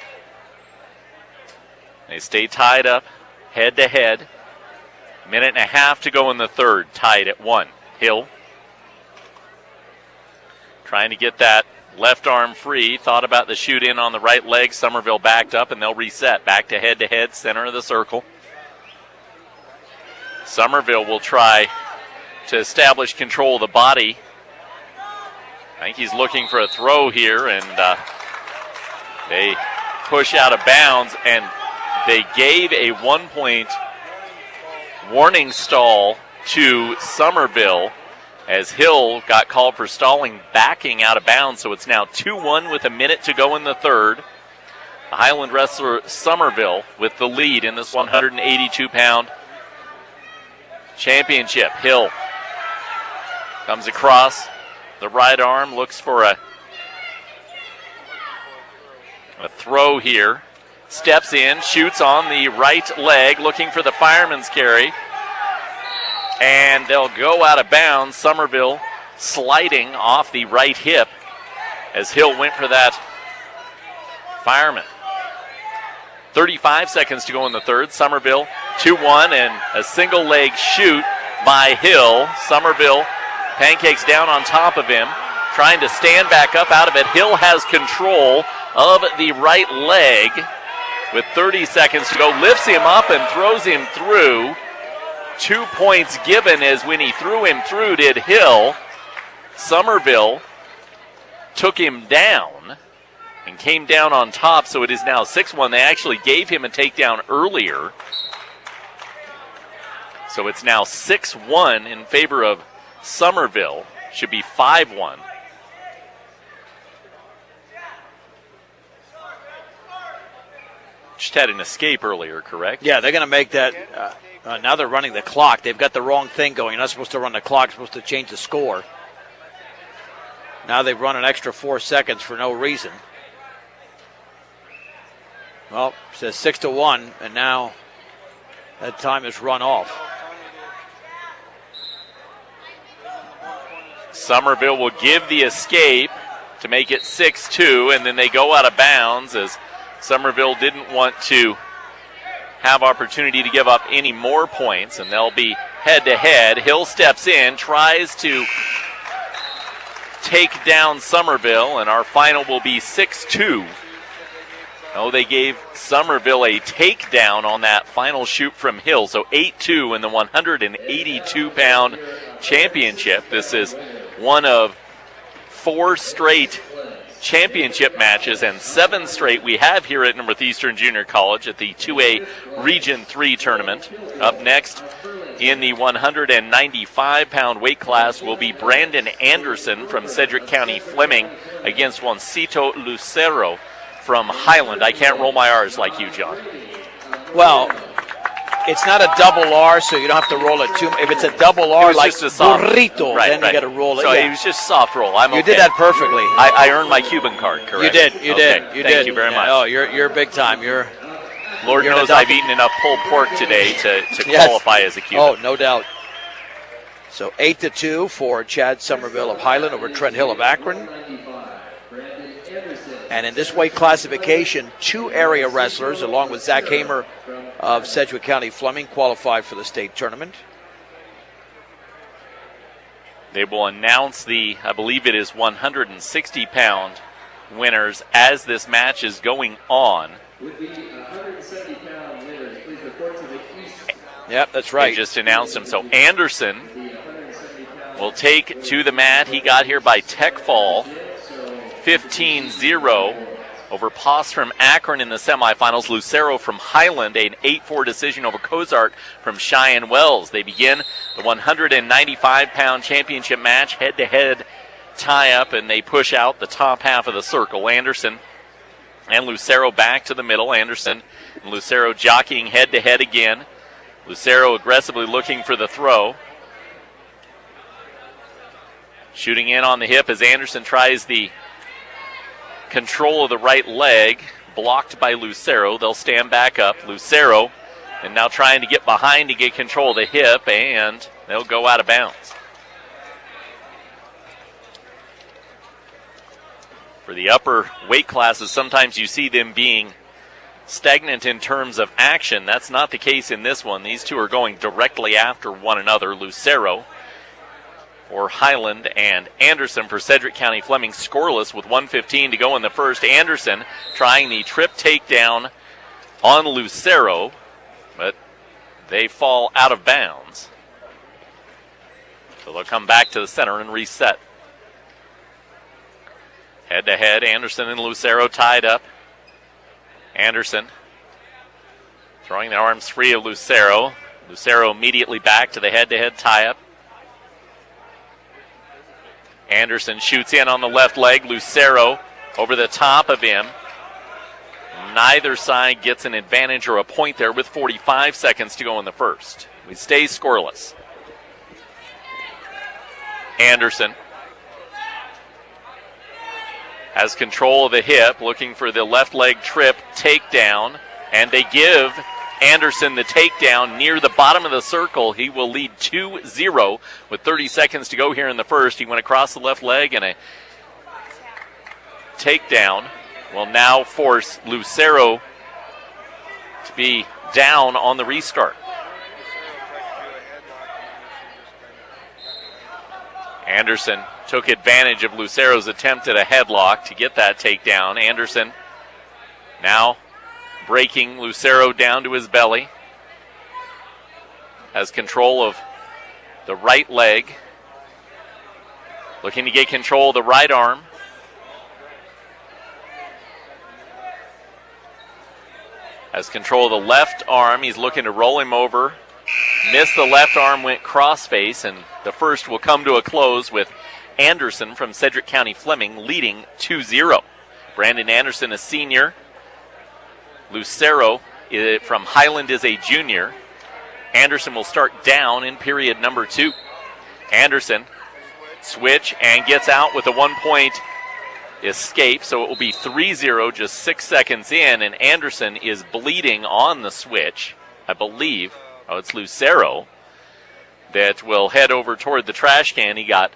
They stay tied up, head-to-head. Minute and a half to go in the third, tied at 1. Hill trying to get that left arm free. Thought about the shoot in on the right leg. Somerville backed up, and they'll reset. Back to head, center of the circle. Somerville will try to establish control of the body. I think he's looking for a throw here, and they push out of bounds, and they gave a 1-point warning stall to Somerville as Hill got called for stalling, backing out of bounds. So it's now 2-1 with a minute to go in the third. The Highland wrestler Somerville with the lead in this 182-pound championship. Hill comes across the right arm, looks for a throw here. Steps in, shoots on the right leg, looking for the fireman's carry. And they'll go out of bounds. Somerville sliding off the right hip as Hill went for that fireman. 35 seconds to go in the third. Somerville 2-1, and a single leg shoot by Hill. Somerville pancakes down on top of him, trying to stand back up out of it. Hill has control of the right leg with 30 seconds to go. Lifts him up and throws him through. 2 points given as when he threw him through did Hill. Somerville took him down and came down on top, so it is now 6-1. They actually gave him a takedown earlier. So it's now 6-1 in favor of Somerville. Should be 5-1. Just had an escape earlier, correct? Yeah, they're going to make that. Now they're running the clock. They've got the wrong thing going. You're not supposed to run the clock. You're supposed to change the score. Now they've run an extra 4 seconds for no reason. Well, it says 6-1, and now that time is run off. Somerville will give the escape to make it 6-2, and then they go out of bounds as Somerville didn't want to have opportunity to give up any more points, and they'll be head-to-head. Hill steps in, tries to take down Somerville, and our final will be 6-2. Oh, they gave Somerville a takedown on that final shoot from Hill, so 8-2 in the 182-pound championship. This is one of 4 straight championship matches and 7 straight we have here at Northeastern Junior College at the 2A Region 3 tournament. Up next in the 195-pound weight class will be Brandon Anderson from Sedgwick County Fleming against Juancito Lucero from Highland. I can't roll my R's like you, John. Well, it's not a double R, so you don't have to roll it too much. If it's a double R, like burrito, then you got to roll it. So it was just soft roll. You did that perfectly. I earned my Cuban card, correct? You did. Thank you very much. Oh, you're big time. Lord knows I've eaten enough pulled pork today to qualify as a Cuban. Oh, no doubt. So 8-2 for Chad Somerville of Highland over Trent Hill of Akron. And in this weight classification, 2 area wrestlers, along with Zach Hamer of Sedgwick County Fleming, qualified for the state tournament. They will announce the, I believe it is 160-pound winners as this match is going on. Yep, that's right. They just announced him. So Anderson will take to the mat. He got here by tech fall. 15-0 over Poss from Akron in the semifinals. Lucero from Highland, an 8-4 decision over Cozart from Cheyenne Wells. They begin the 195-pound championship match, head-to-head tie-up, and they push out the top half of the circle. Anderson and Lucero back to the middle. Anderson and Lucero jockeying head-to-head again. Lucero aggressively looking for the throw. Shooting in on the hip as Anderson tries the control of the right leg, blocked by Lucero. They'll stand back up. Lucero, and now trying to get behind to get control of the hip, and they'll go out of bounds. For the upper weight classes, sometimes you see them being stagnant in terms of action. That's not the case in this one. These two are going directly after one another. Lucero for Highland and Anderson for Sedgwick County Fleming, scoreless with 1:15 to go in the first. Anderson trying the trip takedown on Lucero, but they fall out of bounds. So they'll come back to the center and reset. Head-to-head, Anderson and Lucero tied up. Anderson throwing the arms free of Lucero. Lucero immediately back to the head-to-head tie-up. Anderson shoots in on the left leg. Lucero over the top of him. Neither side gets an advantage or a point there with 45 seconds to go in the first. We stay scoreless. Anderson has control of the hip, looking for the left leg trip takedown, and they give Anderson the takedown near the bottom of the circle. He will lead 2-0 with 30 seconds to go here in the first. He went across the left leg, and a takedown will now force Lucero to be down on the restart. Anderson took advantage of Lucero's attempt at a headlock to get that takedown. Anderson now breaking Lucero down to his belly. Has control of the right leg. Looking to get control of the right arm. Has control of the left arm. He's looking to roll him over. Missed the left arm, went crossface, and the first will come to a close with Anderson from Sedgwick County Fleming leading 2-0. Brandon Anderson, a senior. Lucero from Highland is a junior. Anderson will start down in period number 2. Anderson switch and gets out with a 1-point escape, so it will be 3-0 just 6 seconds in, and Anderson is bleeding on the switch, I believe. Oh, it's Lucero that will head over toward the trash can. He got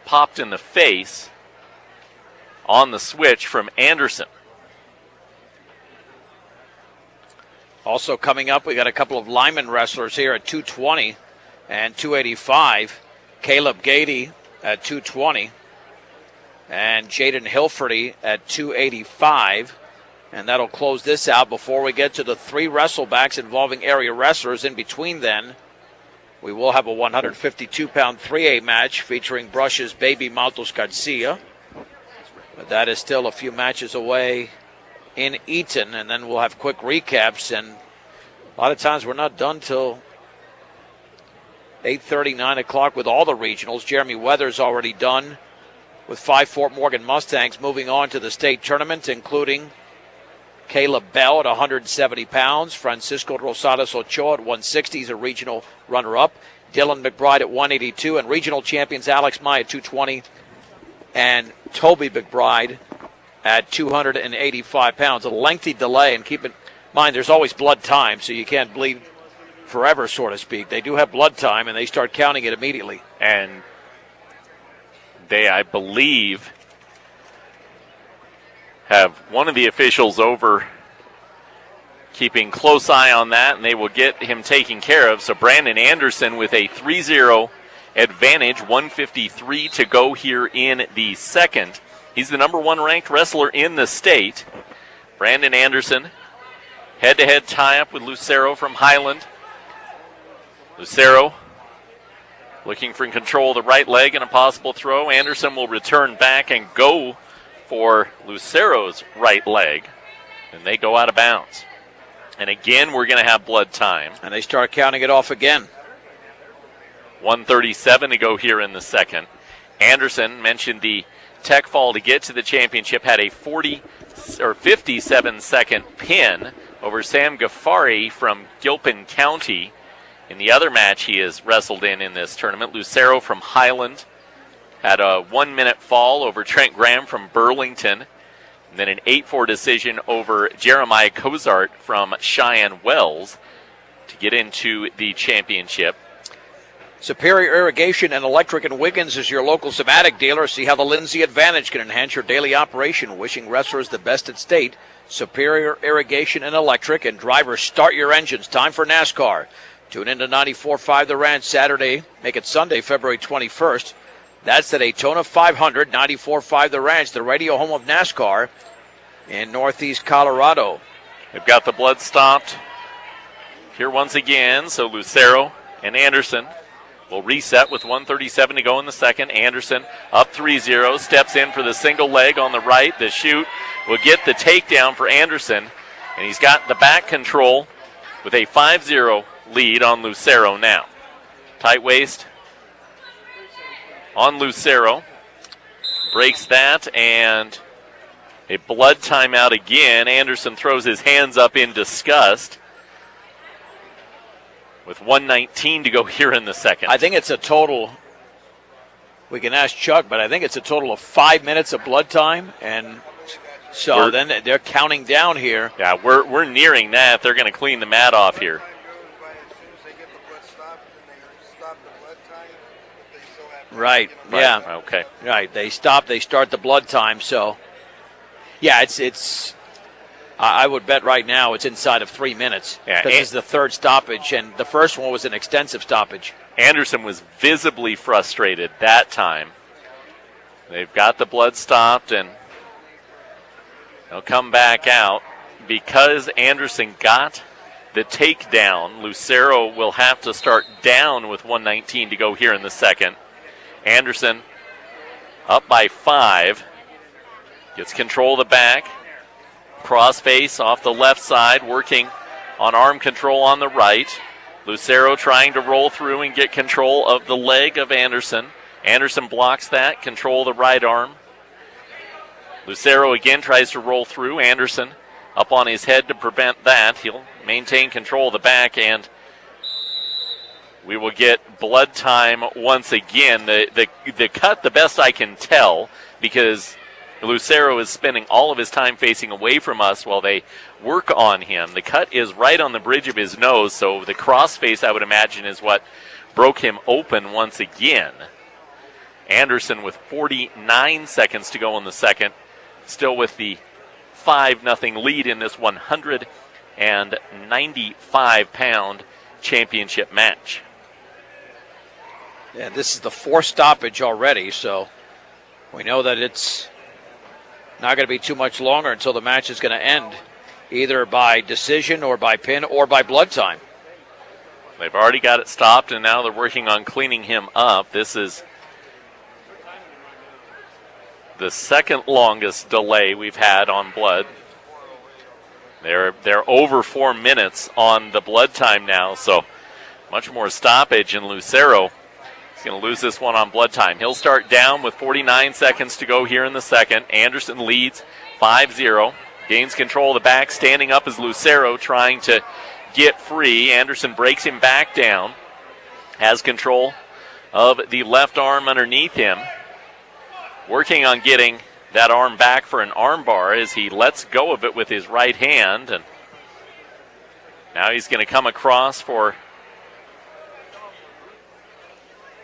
popped in the face on the switch from Anderson. Also coming up, we got a couple of lineman wrestlers here at 220 and 285. Caleb Gady at 220 and Jaden Hilferty at 285. And that'll close this out before we get to the 3 wrestlebacks involving area wrestlers. In between then, we will have a 152-pound 3A match featuring Brush's Baby Maltos Garcia. But that is still a few matches away in Eaton, and then we'll have quick recaps. And a lot of times we're not done till 8:30, 9 o'clock with all the regionals. Jeremy Weathers already done with 5 Fort Morgan Mustangs moving on to the state tournament, including Caleb Bell at 170 pounds. Francisco Rosadas Ochoa at 160. He's a regional runner-up. Dylan McBride at 182. And regional champions Alex Mai at 220. And Toby McBride at 285 pounds. A lengthy delay. And keep in mind, there's always blood time, so you can't bleed forever, so to speak. They do have blood time, and they start counting it immediately. And they, I believe, have one of the officials over keeping close eye on that, and they will get him taken care of. So Brandon Anderson with a 3-0 advantage, 1:53 to go here in the second. He's the number 1 ranked wrestler in the state. Brandon Anderson, head-to-head tie-up with Lucero from Highland. Lucero looking for control of the right leg and a possible throw. Anderson will return back and go for Lucero's right leg, and they go out of bounds. And again, we're going to have blood time. And they start counting it off again. 1:37 to go here in the second. Anderson mentioned the tech fall to get to the championship, had a 57-second pin over Sam Ghaffari from Gilpin County. In the other match he has wrestled in this tournament, Lucero from Highland had a 1-minute fall over Trent Graham from Burlington, and then an 8-4 decision over Jeremiah Cozart from Cheyenne Wells to get into the championship. Superior Irrigation and Electric in Wiggins is your local Zamatic dealer. See how the Lindsay Advantage can enhance your daily operation. Wishing wrestlers the best at state. Superior Irrigation and Electric. And drivers, start your engines. Time for NASCAR. Tune in to 94.5 The Ranch Saturday. Make it Sunday, February 21st. That's the Daytona 500, 94.5 The Ranch, the radio home of NASCAR in Northeast Colorado. They've got the blood stopped here once again, so Lucero and Anderson will reset with 1:37 to go in the second. Anderson up 3-0, steps in for the single leg on the right. The shoot will get the takedown for Anderson, and he's got the back control with a 5-0 lead on Lucero now. Tight waist on Lucero. Breaks that, and a blood timeout again. Anderson throws his hands up in disgust with 1:19 to go here in the second. I think it's a total, we can ask Chuck, but I think it's a total of 5 minutes of blood time, and so then they're counting down here. Yeah, we're nearing that. They're going to clean the mat off here. Right, yeah. Okay. Right, they start the blood time, so yeah, it's I would bet right now it's inside of 3 minutes. Yeah, because this is the third stoppage, and the first one was an extensive stoppage. Anderson was visibly frustrated that time. They've got the blood stopped, and they'll come back out. Because Anderson got the takedown, Lucero will have to start down with 1:19 to go here in the second. Anderson up by 5. Gets control of the back. Crossface off the left side, working on arm control on the right. Lucero trying to roll through and get control of the leg of Anderson. Anderson blocks that, control of the right arm. Lucero again tries to roll through. Anderson up on his head to prevent that. He'll maintain control of the back, and we will get blood time once again. The cut, the best I can tell, because Lucero is spending all of his time facing away from us while they work on him. The cut is right on the bridge of his nose, so the crossface, I would imagine, is what broke him open once again. Anderson with 49 seconds to go in the second, still with the 5-0 lead in this 195-pound championship match. Yeah, this is the fourth stoppage already, so we know that it's not going to be too much longer until the match is going to end, either by decision or by pin or by blood time. They've already got it stopped, and now they're working on cleaning him up. This is the second longest delay we've had on blood. They're over 4 minutes on the blood time now, so much more stoppage, and Lucero is going to lose this one on blood time. He'll start down with 49 seconds to go here in the second. Anderson leads 5-0. Gains control of the back. Standing up is Lucero trying to get free. Anderson breaks him back down. Has control of the left arm underneath him. Working on getting that arm back for an arm bar as he lets go of it with his right hand. And now he's going to come across for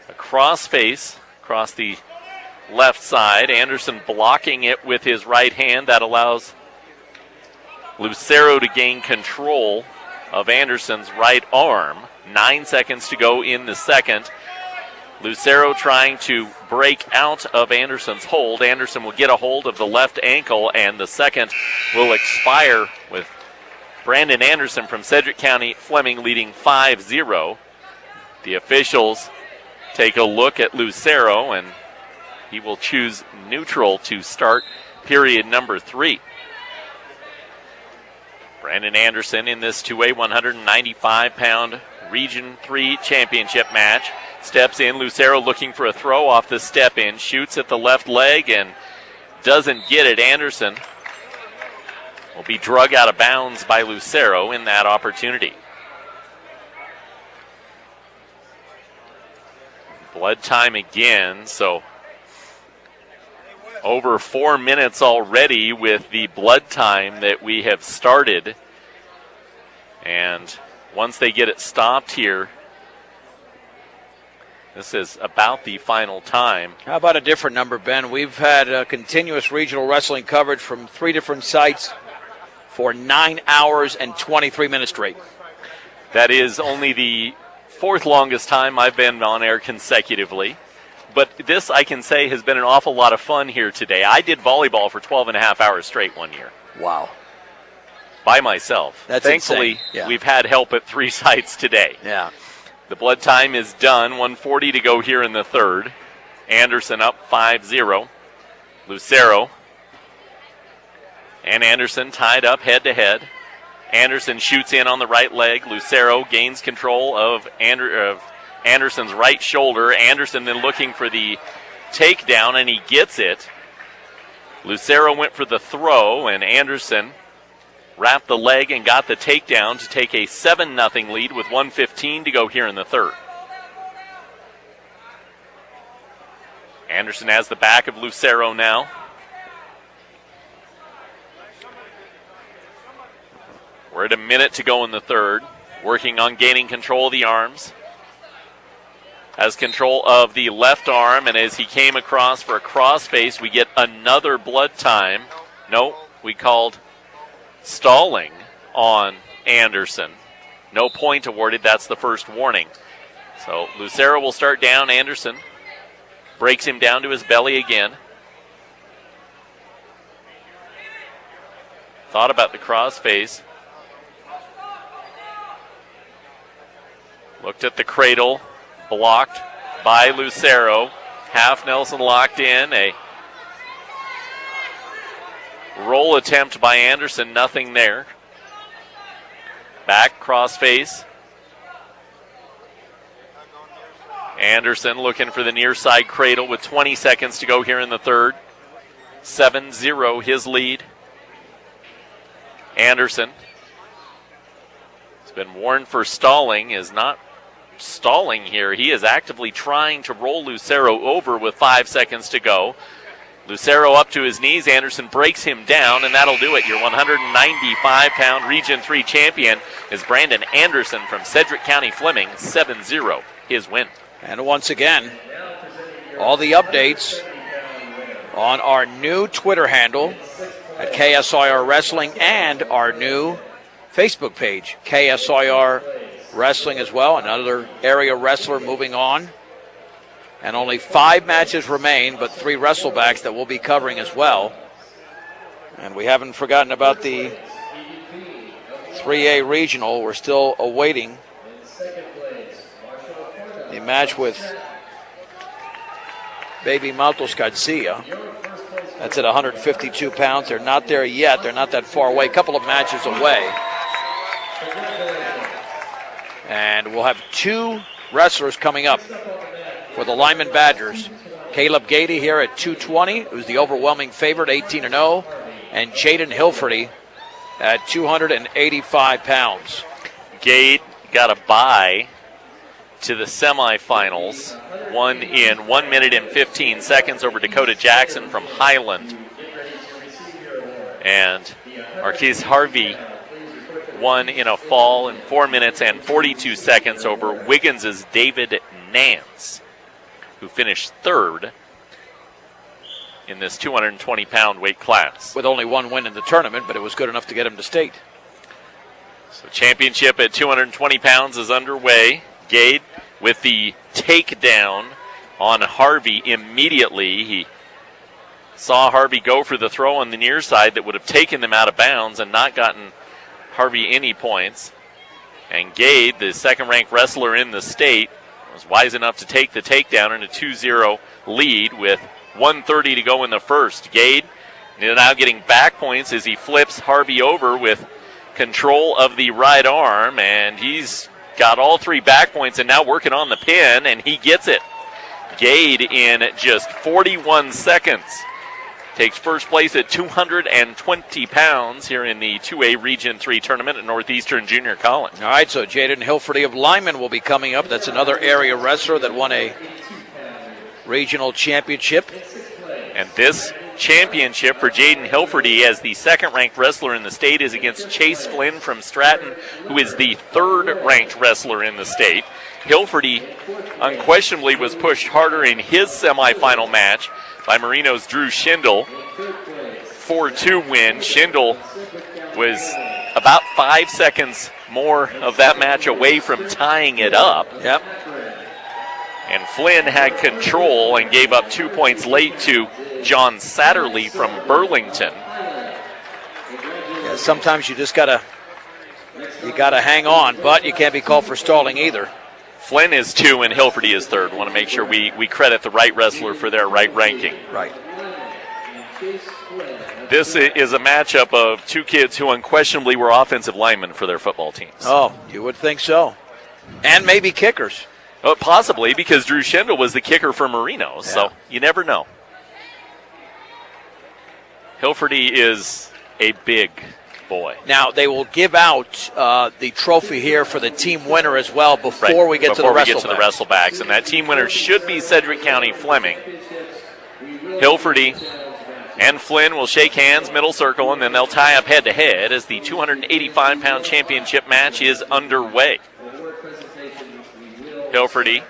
a crossface across the left side. Anderson blocking it with his right hand. That allows Lucero to gain control of Anderson's right arm. 9 seconds to go in the second. Lucero trying to break out of Anderson's hold. Anderson will get a hold of the left ankle, and the second will expire with Brandon Anderson from Sedgwick County Fleming leading 5-0. The officials take a look at Lucero, and he will choose neutral to start period number 3. Brandon Anderson in this 2A 195-pound Region 3 championship match. Steps in. Lucero looking for a throw off the step in. Shoots at the left leg and doesn't get it. Anderson will be drug out of bounds by Lucero in that opportunity. Blood time again, so over 4 minutes already with the blood time that we have started. And once they get it stopped here, this is about the final time. How about a different number, Ben? We've had continuous regional wrestling coverage from 3 different sites for 9 hours and 23 minutes straight. That is only the 4th longest time I've been on air consecutively. But this, I can say, has been an awful lot of fun here today. I did volleyball for 12 and a half hours straight one year. Wow. By myself. That's Thankfully, insane. Yeah. We've had help at 3 sites today. Yeah. The blood time is done. 1:40 to go here in the third. Anderson up 5-0. Lucero and Anderson tied up head-to-head. Anderson shoots in on the right leg. Lucero gains control of Anderson's right shoulder. Anderson then looking for the takedown, and he gets it. Lucero went for the throw, and Anderson wrapped the leg and got the takedown to take a 7-0 lead with 1:15 to go here in the third. Anderson has the back of Lucero now. We're at a minute to go in the third. Working on gaining control of the arms. Has control of the left arm, and as he came across for a crossface, we get another blood time. No, we called stalling on Anderson. No point awarded. That's the first warning. So Lucero will start down. Anderson breaks him down to his belly again. Thought about the crossface. Looked at the cradle. Blocked by Lucero. Half Nelson locked in. A roll attempt by Anderson. Nothing there. Back crossface. Anderson looking for the near side cradle with 20 seconds to go here in the third. 7-0 his lead. Anderson has been warned for stalling, is not stalling here. He is actively trying to roll Lucero over with 5 seconds to go. Lucero up to his knees. Anderson breaks him down, and that'll do it. Your 195-pound Region 3 champion is Brandon Anderson from Sedgwick County Fleming. 7-0 his win. And once again, all the updates on our new Twitter handle at KSIR Wrestling and our new Facebook page, KSIR Wrestling as well. Another area wrestler moving on. And only 5 matches remain, but 3 wrestlebacks that we'll be covering as well. And we haven't forgotten about the 3A regional. We're still awaiting the match with Baby Maltos Garcia. That's at 152 pounds. They're not there yet. They're not that far away. A couple of matches away. And we'll have 2 wrestlers coming up for the Lyman Badgers. Caleb Gady here at 220, who's the overwhelming favorite, 18-0. And Jaden Hilferty at 285 pounds. Gade got a bye to the semifinals. Won in 1 minute and 15 seconds over Dakota Jackson from Highland. And Marquise Harvey won in a fall in 4 minutes and 42 seconds over Wiggins' David Nance, who finished third in this 220-pound weight class. With only 1 win in the tournament, but it was good enough to get him to state. So championship at 220 pounds is underway. Gade with the takedown on Harvey immediately. He saw Harvey go for the throw on the near side that would have taken them out of bounds and not gotten Harvey any points. And Gade, the second-ranked wrestler in the state, was wise enough to take the takedown in a 2-0 lead with 1:30 to go in the first. Gade now getting back points as he flips Harvey over with control of the right arm, and he's got all 3 back points and now working on the pin, and he gets it. Gade in just 41 seconds takes first place at 220 pounds here in the 2A Region 3 tournament at Northeastern Junior College. All right, so Jaden Hilferty of Lyman will be coming up. That's another area wrestler that won a regional championship. And this championship for Jaden Hilferty as the second-ranked wrestler in the state is against Chase Flynn from Stratton, who is the third-ranked wrestler in the state. Hilferty unquestionably was pushed harder in his semifinal match by Marino's Drew Schindel. 4-2 win. Schindel was about 5 seconds more of that match away from tying it up. Yep. And Flynn had control and gave up 2 points late to John Satterley from Burlington. Yeah, sometimes you just gotta hang on, but you can't be called for stalling either. Flynn is 2 and Hilferty is third. Want to make sure we credit the right wrestler for their right ranking. Right. This is a matchup of 2 kids who unquestionably were offensive linemen for their football teams. Oh, you would think so. And maybe kickers. Oh, possibly, because Drew Schindel was the kicker for Marino, yeah. So you never know. Hilferty is a big boy. Now, they will give out the trophy here for the team winner as well before we get to the wrestlebacks. And that team winner should be Sedgwick County Fleming. Hilferty and Flynn will shake hands, middle circle, and then they'll tie up head-to-head as the 285-pound championship match is underway. Hilferty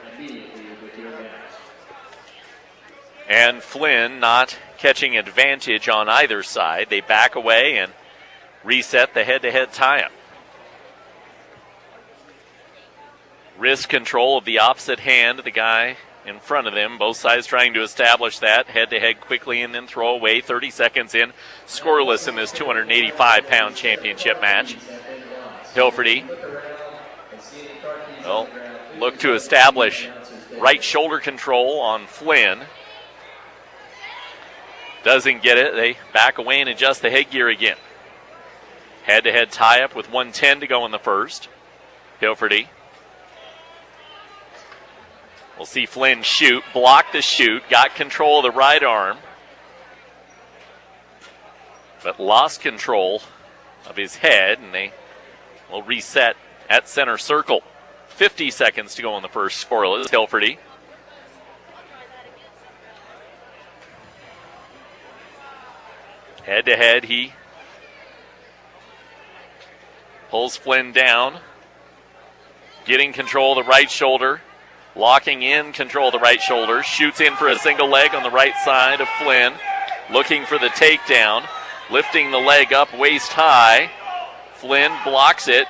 and Flynn not catching advantage on either side. They back away, and reset the head-to-head tie-up. Wrist control of the opposite hand of the guy in front of them. Both sides trying to establish that head-to-head quickly and then throw away. 30 seconds in, scoreless in this 285-pound championship match. Hilferty will look to establish right shoulder control on Flynn. Doesn't get it. They back away and adjust the headgear again. Head-to-head tie-up with 1:10 to go in the first. Hilferty. We'll see Flynn shoot, block the shoot, got control of the right arm, but lost control of his head, and they will reset at center circle. 50 seconds to go in the first, scoreless. Hilferty. Head-to-head, he pulls Flynn down, getting control of the right shoulder. Locking in control of the right shoulder. Shoots in for a single leg on the right side of Flynn. Looking for the takedown. Lifting the leg up waist high. Flynn blocks it.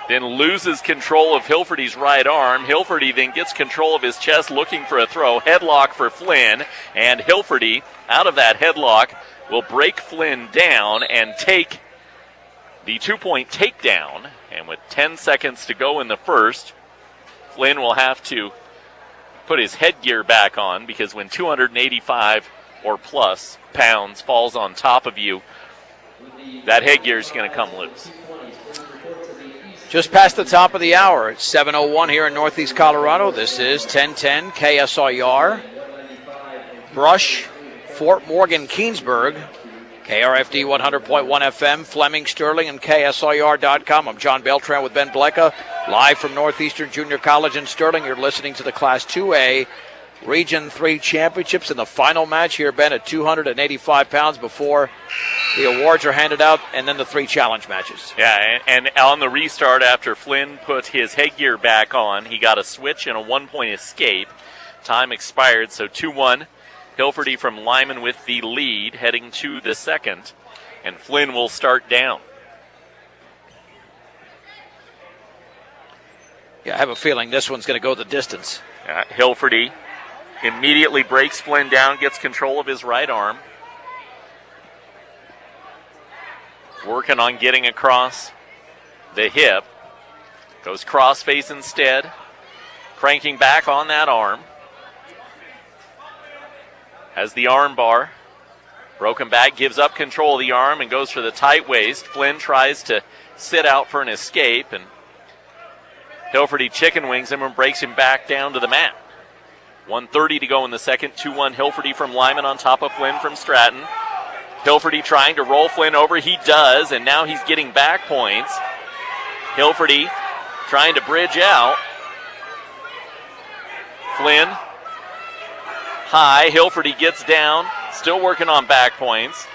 Then loses control of Hilferty's right arm. Hilferty then gets control of his chest looking for a throw. Headlock for Flynn. And Hilferty, out of that headlock, will break Flynn down and take the 2-point takedown. And with 10 seconds to go in the first, Flynn will have to put his headgear back on, because when 285 or plus pounds falls on top of you, that headgear is going to come loose. Just past the top of the hour. It's 7:01 here in Northeast Colorado. This is 1010 KSIR. Brush, Fort Morgan, Keensburg. KRFD 100.1 FM, Fleming, Sterling, and KSIR.com. I'm John Beltran with Ben Blecka, live from Northeastern Junior College in Sterling. You're listening to the Class 2A Region 3 Championships in the final match here, Ben, at 285 pounds before the awards are handed out, and then the 3 challenge matches. Yeah, and on the restart after Flynn put his headgear back on, he got a switch and a 1-point escape. Time expired, so 2-1. Hilferty from Lyman with the lead heading to the second, and Flynn will start down. Yeah, I have a feeling this one's going to go the distance. Hilferty immediately breaks Flynn down, gets control of his right arm. Working on getting across the hip. Goes cross-face instead. Cranking back on that arm. Has the arm bar. Broken back, gives up control of the arm and goes for the tight waist. Flynn tries to sit out for an escape, and Hilferty chicken wings him and breaks him back down to the mat. 1:30 to go in the second. 2-1 Hilferty from Lyman on top of Flynn from Stratton. Hilferty trying to roll Flynn over. He does, and now he's getting back points. Hilferty trying to bridge out. Flynn high. Hilferty gets down. Still working on back points.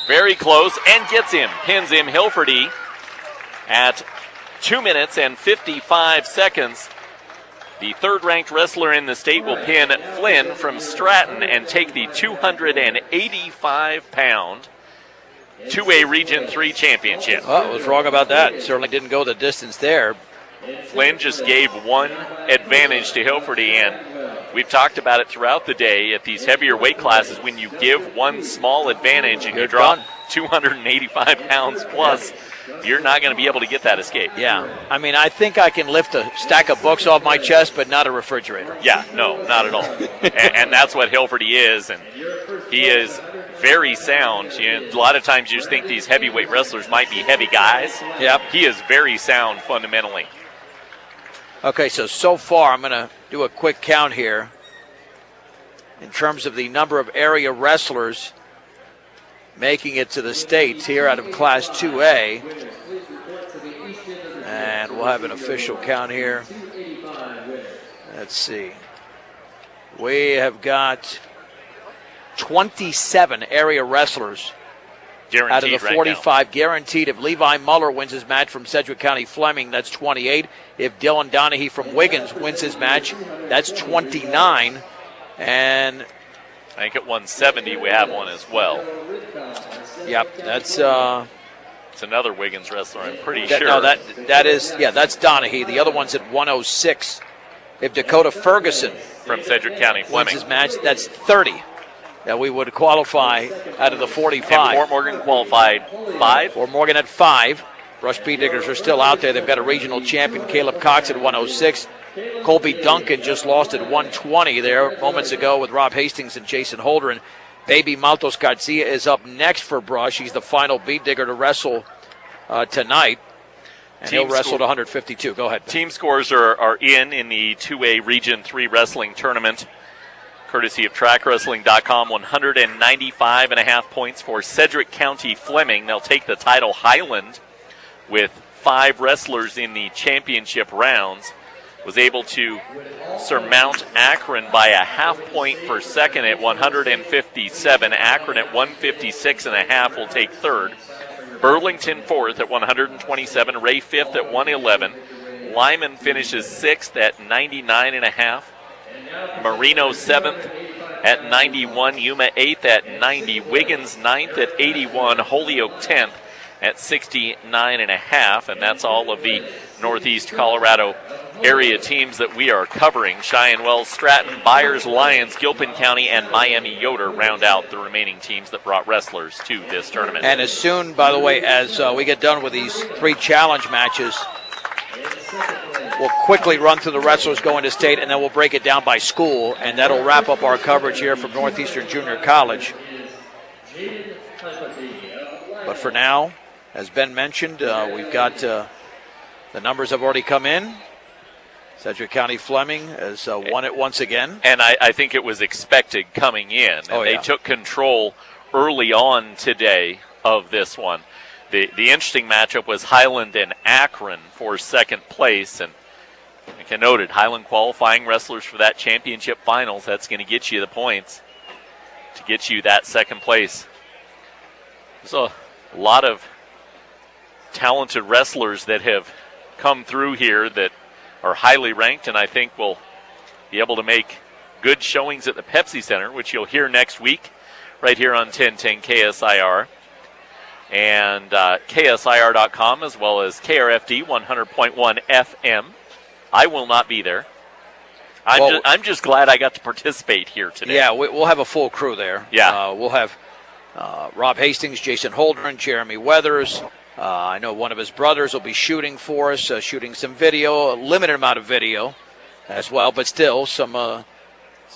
Very close and gets him. Pins him. Hilferty at 2 minutes and 55 seconds. The third-ranked wrestler in the state will pin Flynn from Stratton and take the 285-pound 2A Region 3 championship. Oh, I was wrong about that. Certainly didn't go the distance there. Flynn just gave one advantage to Hilferty, and we've talked about it throughout the day at these heavier weight classes. When you give one small advantage and you drop 285 pounds plus, you're not going to be able to get that escape. Yeah. I mean, I think I can lift a stack of books off my chest, but not a refrigerator. Yeah, no, not at all. and that's what Hilferty is, and he is very sound. You know, a lot of times you just think these heavyweight wrestlers might be heavy guys. Yep. He is very sound fundamentally. Okay, so far I'm going to do a quick count here in terms of the number of area wrestlers making it to the States here out of Class 2A. And we'll have an official count here. Let's see. We have got 27 area wrestlers Guaranteed out of the 45 right guaranteed. If Levi Muller wins his match from Sedgwick County Fleming, that's 28. If Dylan Donahue from Wiggins wins his match, that's 29. And I think at 170 we have one as well. Yep, that's it's another Wiggins wrestler, I'm pretty sure. No, that's Donahue. The other one's at 106. If Dakota Ferguson from Sedgwick County wins Fleming his match, that's 30. That we would qualify out of the 45. And Fort Morgan qualified 5. Fort Morgan at 5. Brush Bee Diggers are still out there. They've got a regional champion, Caleb Cox, at 106. Colby Duncan just lost at 120 there moments ago with Rob Hastings and Jason Holdren. Baby Maltos Garcia is up next for Brush. He's the final Bee Digger to wrestle tonight. And he'll wrestle at 152. Go ahead. Team scores are in the 2A Region 3 wrestling tournament, courtesy of TrackWrestling.com. 195.5 points for Sedgwick County Fleming. They'll take the title. Highland, with 5 wrestlers in the championship rounds, was able to surmount Akron by a half point for second at 157. Akron at 156.5 will take third. Burlington fourth at 127. Ray fifth at 111. Lyman finishes sixth at 99.5. Marino seventh at 91. Yuma eighth at 90. Wiggins ninth at 81. Holyoke 10th at 69.5. And that's all of the Northeast Colorado area teams that we are covering. Cheyenne Wells, Stratton, Byers, Lyons, Gilpin County, and Miami Yoder round out the remaining teams that brought wrestlers to this tournament. And as soon, by the way, as we get done with these 3 challenge matches, we'll quickly run through the wrestlers going to state, and then we'll break it down by school, and that'll wrap up our coverage here from Northeastern Junior College. But for now, as Ben mentioned, we've got the numbers have already come in. Sedgwick County Fleming has won it once again. And I think it was expected coming in. And they took control early on today of this one. The interesting matchup was Highland and Akron for second place. And like I noted, Highland qualifying wrestlers for that championship finals. That's going to get you the points to get you that second place. There's a lot of talented wrestlers that have come through here that are highly ranked, and I think will be able to make good showings at the Pepsi Center, which you'll hear next week right here on 1010 KSIR and KSIR.com, as well as KRFD 100.1 FM. I will not be there. I'm just glad I got to participate here today. Yeah, we'll have a full crew there. Yeah. We'll have Rob Hastings, Jason Holdren, Jeremy Weathers. I know one of his brothers will be shooting for us, shooting some video, a limited amount of video as well, but still some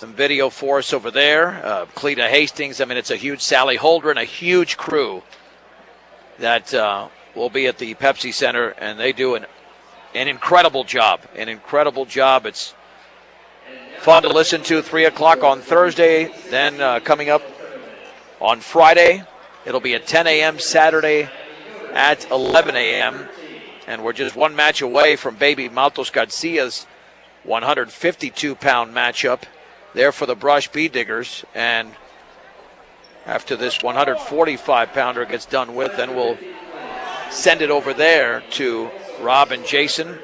video for us over there. Cleta Hastings, I mean, it's a huge Sally Holdren, a huge crew that will be at the Pepsi Center, and they do an incredible job. An incredible job. It's fun to listen to. 3 o'clock on Thursday, then coming up on Friday, it'll be at 10 a.m. Saturday at 11 a.m. And we're just one match away from Baby Maltos Garcia's 152-pound matchup there for the Brush Bee Diggers. And after this 145-pounder gets done with, then we'll send it over there to Rob and Jason.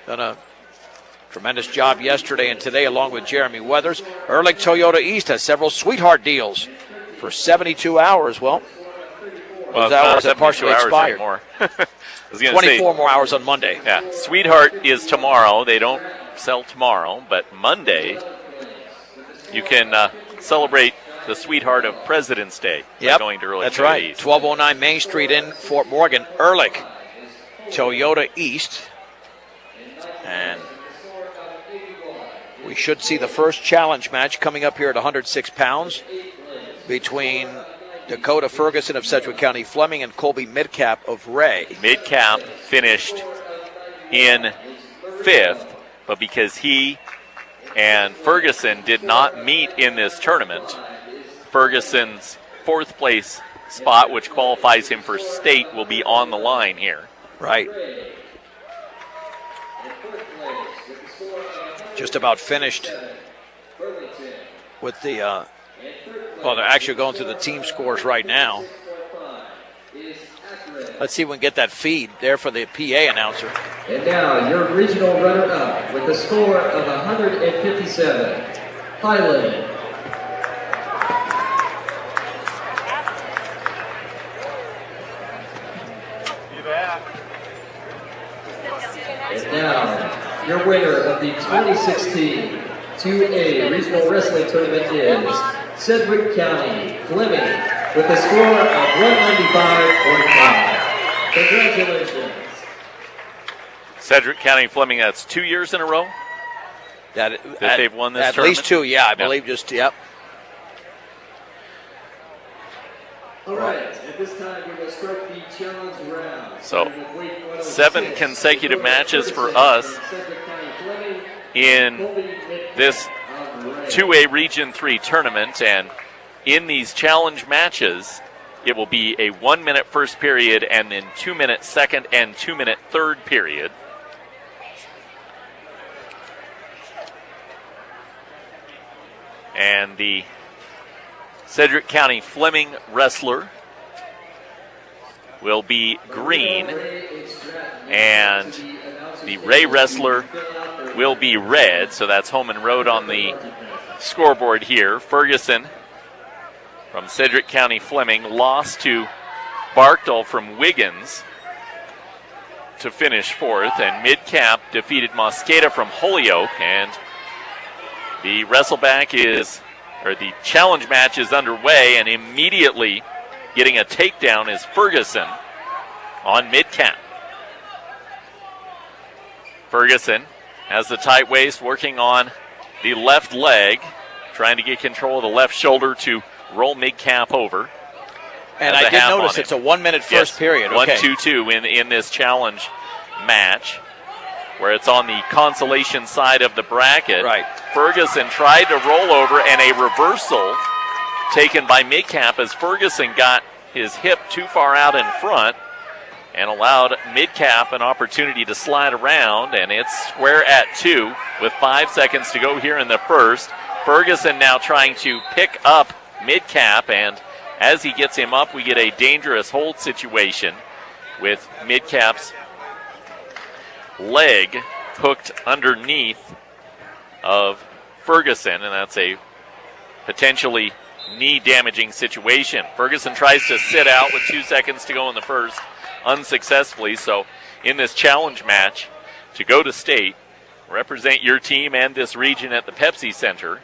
Done a tremendous job yesterday and today along with Jeremy Weathers. Ehrlich Toyota East has several sweetheart deals for 72 hours. Well, those hours have partially expired. 24 more hours on Monday. Yeah, Sweetheart is tomorrow. They don't sell tomorrow, but Monday you can celebrate the Sweetheart of President's Day by going to Ehrlich. That's right. 1209 Main Street in Fort Morgan. Ehrlich Toyota East. And we should see the first challenge match coming up here at 106 pounds between Dakota Ferguson of Sedgwick County Fleming and Colby Midcap of Ray. Midcap finished in 5th, but because he and Ferguson did not meet in this tournament, Ferguson's 4th place spot, which qualifies him for state, will be on the line here. Right. Just about finished with the well, they're actually going through the team scores right now. Let's see if we can get that feed there for the PA announcer. And now your regional runner-up with a score of 157, Highland. winner of the 2016 2A Regional Wrestling Tournament is Sedgwick County Fleming with a score of 195.5. Congratulations. Sedgwick County Fleming, that's 2 years in a row that they've won this tournament? At least 2, yeah, I believe just, yep. All right, at this time we will start the challenge round. So, 7 consecutive matches for us in this 2A Region 3 tournament, and in these challenge matches, it will be a 1-minute first period and then 2-minute second and 2-minute third period. And the Sedgwick County Fleming wrestler will be green, and the Ray wrestler will be red, so that's home and road on the scoreboard here. Ferguson from Sedgwick County Fleming lost to Barkdale from Wiggins to finish fourth, and Midcap defeated Mosqueda from Holyoke, and the the challenge match is underway, and immediately getting a takedown is Ferguson on Midcap. Ferguson has the tight waist, working on the left leg, trying to get control of the left shoulder to roll Midcap over. And I did notice it's a 1-minute first period. 1-2-2 in this challenge match, where it's on the consolation side of the bracket. Right. Ferguson tried to roll over, and a reversal taken by Midcap as Ferguson got his hip too far out in front and allowed Midcap an opportunity to slide around, and it's square at 2 with 5 seconds to go here in the first. Ferguson now trying to pick up Midcap, and as he gets him up, we get a dangerous hold situation with Midcap's leg hooked underneath of Ferguson, and that's a potentially knee-damaging situation. Ferguson tries to sit out with 2 seconds to go in the first, unsuccessfully. So in this challenge match, to go to state, represent your team and this region at the Pepsi Center,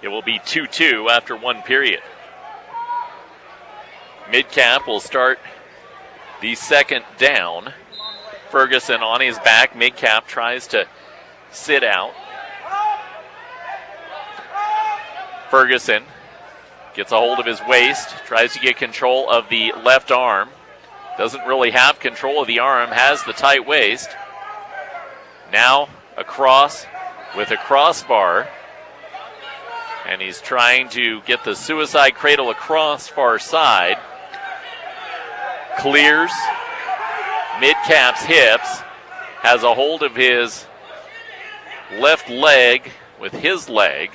it will be 2-2 after 1 period. Midcap will start the second down. Ferguson on his back. Midcap tries to sit out. Ferguson gets a hold of his waist, tries to get control of the left arm. Doesn't really have control of the arm, has the tight waist. Now across with a crossbar. And he's trying to get the suicide cradle across far side. Clears Midcap's hips, has a hold of his left leg with his leg.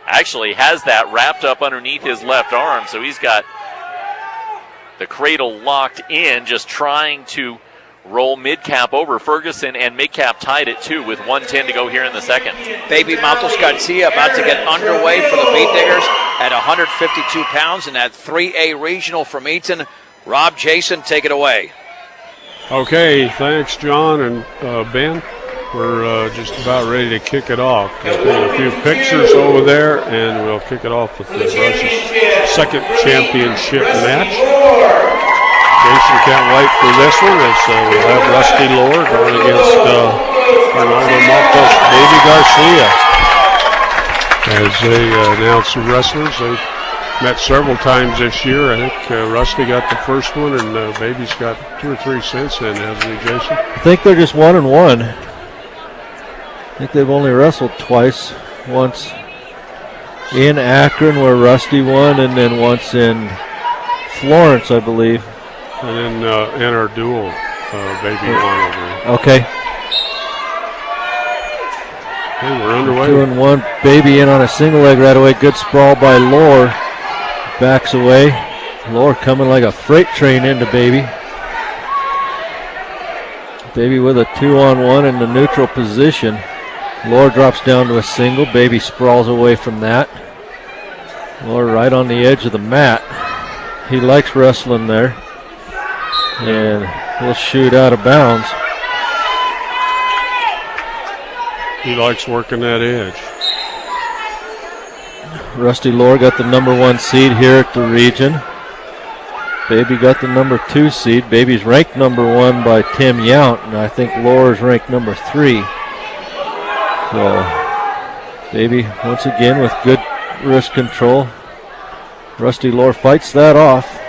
Actually has that wrapped up underneath his left arm, so he's got the cradle locked in, just trying to roll Midcap over. Ferguson and Midcap tied at 2 with 1:10 to go here in the second. Baby Matos Garcia about to get underway for the Beat Diggers at 152 pounds in that 3A regional from Eaton. Rob, Jason, take it away. Okay, thanks, John and Ben. We're just about ready to kick it off. We'll take a few pictures over there, and we'll kick it off with the Rush's second championship match. Jason can't wait for this one, as we'll have Rusty Lohr going against Fernando Matos, Baby Garcia. As they announce the wrestlers, they've met several times this year. I think Rusty got the first one, and Baby's got 2 or 3 since then, hasn't he, Jason? I think they're just 1-1. I think they've only wrestled twice. Once in Akron, where Rusty won, and then once in Florence, I believe. And then in our duel, Baby won over there. Okay. Okay, we're underway. 2-1. Baby in on a single leg right away. Good sprawl by Lohr. Backs away. Lohr coming like a freight train into Baby. Baby with a 2-on-1 in the neutral position. Lohr drops down to a single. Baby sprawls away from that. Lohr right on the edge of the mat. He likes wrestling there. And he'll shoot out of bounds. He likes working that edge. Rusty Lohr got the number 1 seed here at the region. Baby got the number 2 seed. Baby's ranked number 1 by Tim Yount, and I think Lohr is ranked number 3. So, Baby once again with good wrist control. Rusty Lohr fights that off.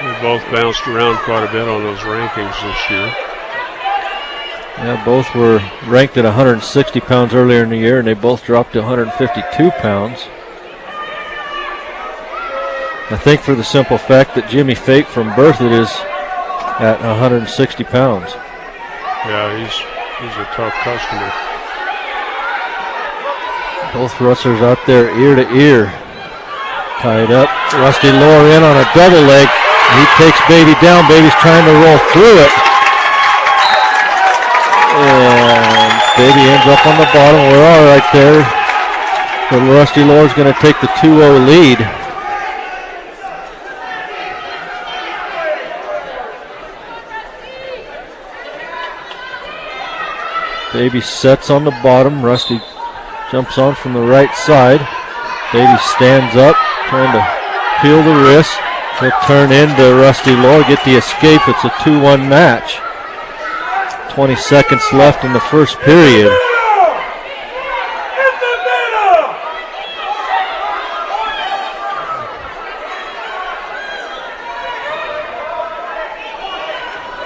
They both bounced around quite a bit on those rankings this year. Yeah, both were ranked at 160 pounds earlier in the year, and they both dropped to 152 pounds. I think for the simple fact that Jimmy Fate from Berthoud is at 160 pounds. Yeah, he's a tough customer. Both wrestlers out there ear to ear. Tied up. Rusty Lohr in on a double leg. He takes Baby down. Baby's trying to roll through it. And Baby ends up on the bottom. We're all right there. But Rusty Lohr's going to take the 2-0 lead. Baby sets on the bottom. Rusty jumps on from the right side. Baby stands up, trying to peel the wrist. He'll turn into Rusty Lohr, get the escape. It's a 2-1 match. 20 seconds left in the first period.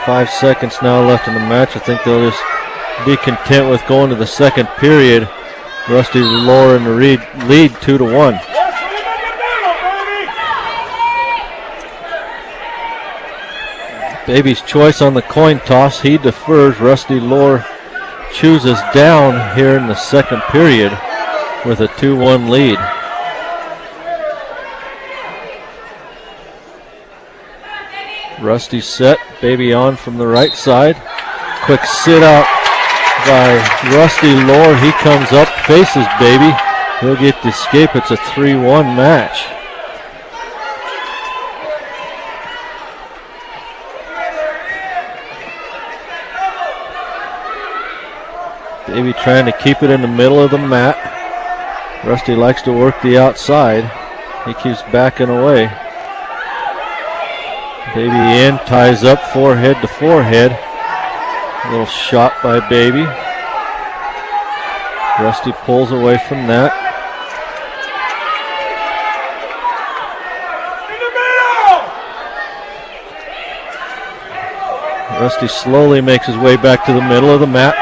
Five seconds now left in the match. I think they'll just be content with going to the second period. Rusty Lohr in the lead 2-1. Baby's choice on the coin toss. He defers. Rusty Lohr chooses down here in the second period with a 2-1 lead. Rusty set. Baby on from the right side. Quick sit out by Rusty Lohr. He comes up, faces Baby. He'll get the escape. It's a 3-1 match. Baby trying to keep it in the middle of the mat. Rusty likes to work the outside. He keeps backing away. Baby in, ties up forehead to forehead. A little shot by Baby. Rusty pulls away from that. Rusty slowly makes his way back to the middle of the mat.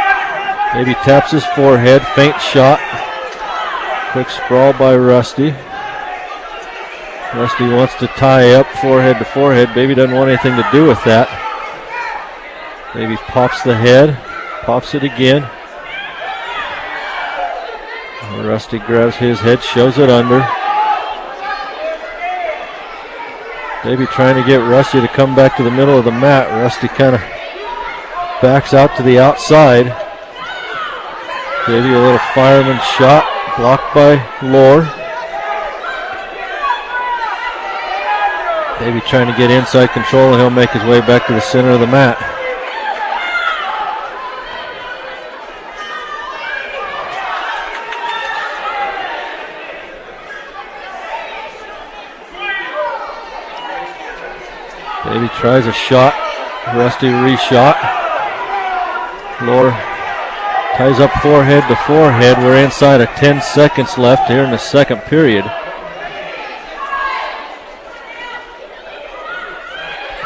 Baby taps his forehead, faint shot. Quick sprawl by Rusty. Rusty wants to tie up forehead to forehead. Baby doesn't want anything to do with that. Baby pops the head, pops it again. Rusty grabs his head, shows it under. Baby trying to get Rusty to come back to the middle of the mat. Rusty kind of backs out to the outside. Baby a little fireman shot, blocked by Lohr. Baby trying to get inside control, and he'll make his way back to the center of the mat. Baby tries a shot. Rusty reshot. Lohr ties up forehead to forehead. We're inside of 10 seconds left here in the second period.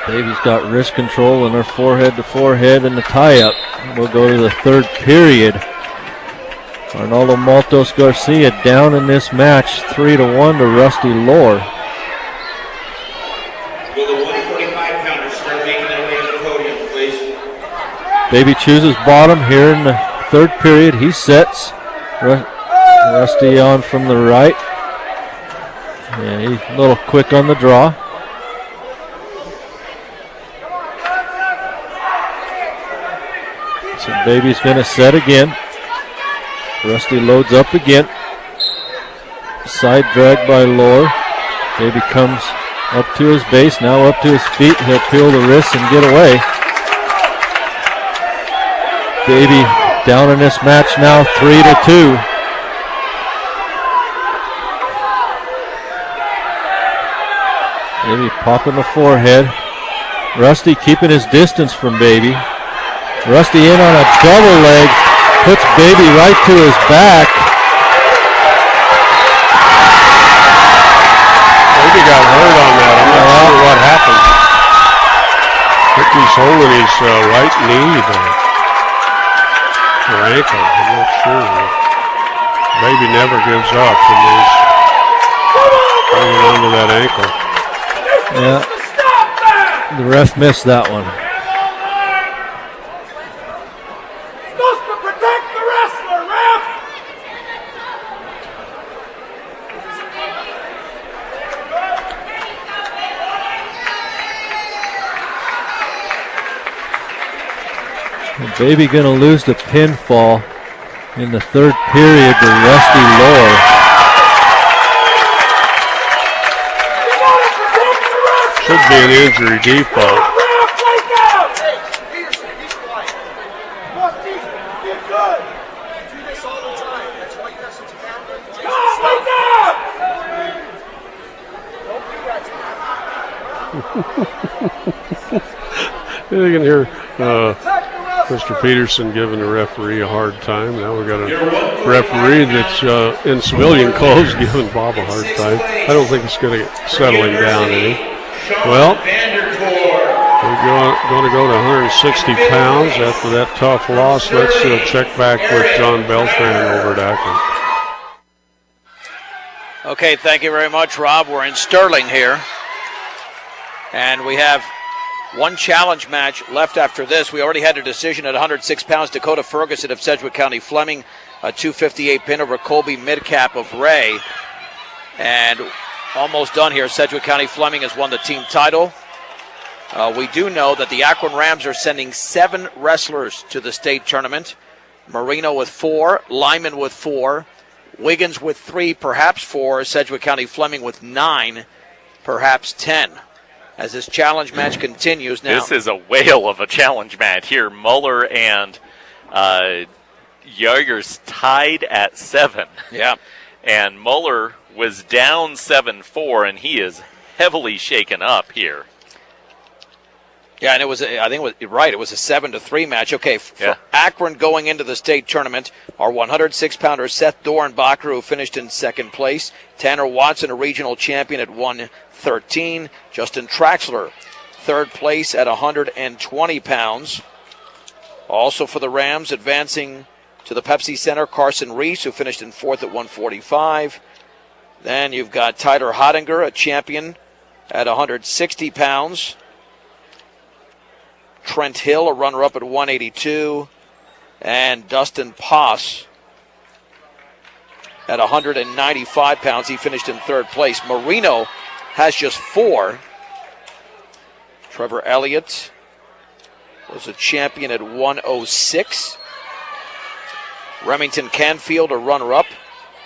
Baby's got wrist control and her forehead to forehead in the tie-up. We'll go to the third period. Arnaldo Maltos Garcia down in this match, 3-1 to Rusty Lohr. Will the 145-pounders start making their way to the podium, please? Baby chooses bottom here in the third period. He sets. Rusty on from the right. Yeah, he's a little quick on the draw. So Baby's going to set again. Rusty loads up again. Side drag by Lohr. Baby comes Up to his base, now up to his feet. He'll peel the wrists and get away. Baby down in this match now, 3-2. Baby popping the forehead. Rusty keeping his distance from Baby. Rusty in on a double leg, puts Baby right to his back. Baby got hurt on that. I'm not sure what happened. I think he's holding his right knee or ankle. I'm not sure. Baby never gives up, and he's holding on to that ankle. Yeah, the ref missed that one. Supposed to protect the wrestler, ref! Baby gonna lose the pinfall in the third period to Rusty Lohr. Should be an injury default. You can hear Mr. Peterson giving the referee a hard time. Now we got a referee that's in civilian clothes giving Bob a hard time. I don't think it's going to get settling down any. Well, we're going to go to 160 pounds after that tough loss. Let's check back with John Beltran over at Akron. Okay, thank you very much, Rob. We're in Sterling here. And we have one challenge match left after this. We already had a decision at 106 pounds. Dakota Ferguson of Sedgwick County Fleming, a 258 pin over Colby Midcap of Ray. And almost done here. Sedgwick County Fleming has won the team title. We do know that the Akron Rams are sending 7 wrestlers to the state tournament. Marino with 4, Lyman with 4, Wiggins with 3, perhaps 4, Sedgwick County Fleming with 9, perhaps 10. As this challenge match continues now. This is a whale of a challenge match here. Muller and Jaeger's tied at 7. Yeah. And Muller was down 7-4, and he is heavily shaken up here. Yeah, and it was, I think it was right, it was a 7-3 match. Okay, for Akron going into the state tournament, our 106-pounder Seth Dorenbacher, who finished in second place. Tanner Watson, a regional champion at 113. Justin Traxler, third place at 120 pounds. Also for the Rams, advancing to the Pepsi Center, Carson Reese, who finished in fourth at 145. Then you've got Tyler Hottinger, a champion at 160 pounds. Trent Hill, a runner-up at 182. And Dustin Poss at 195 pounds. He finished in third place. Marino has just 4. Trevor Elliott was a champion at 106. Remington Canfield, a runner-up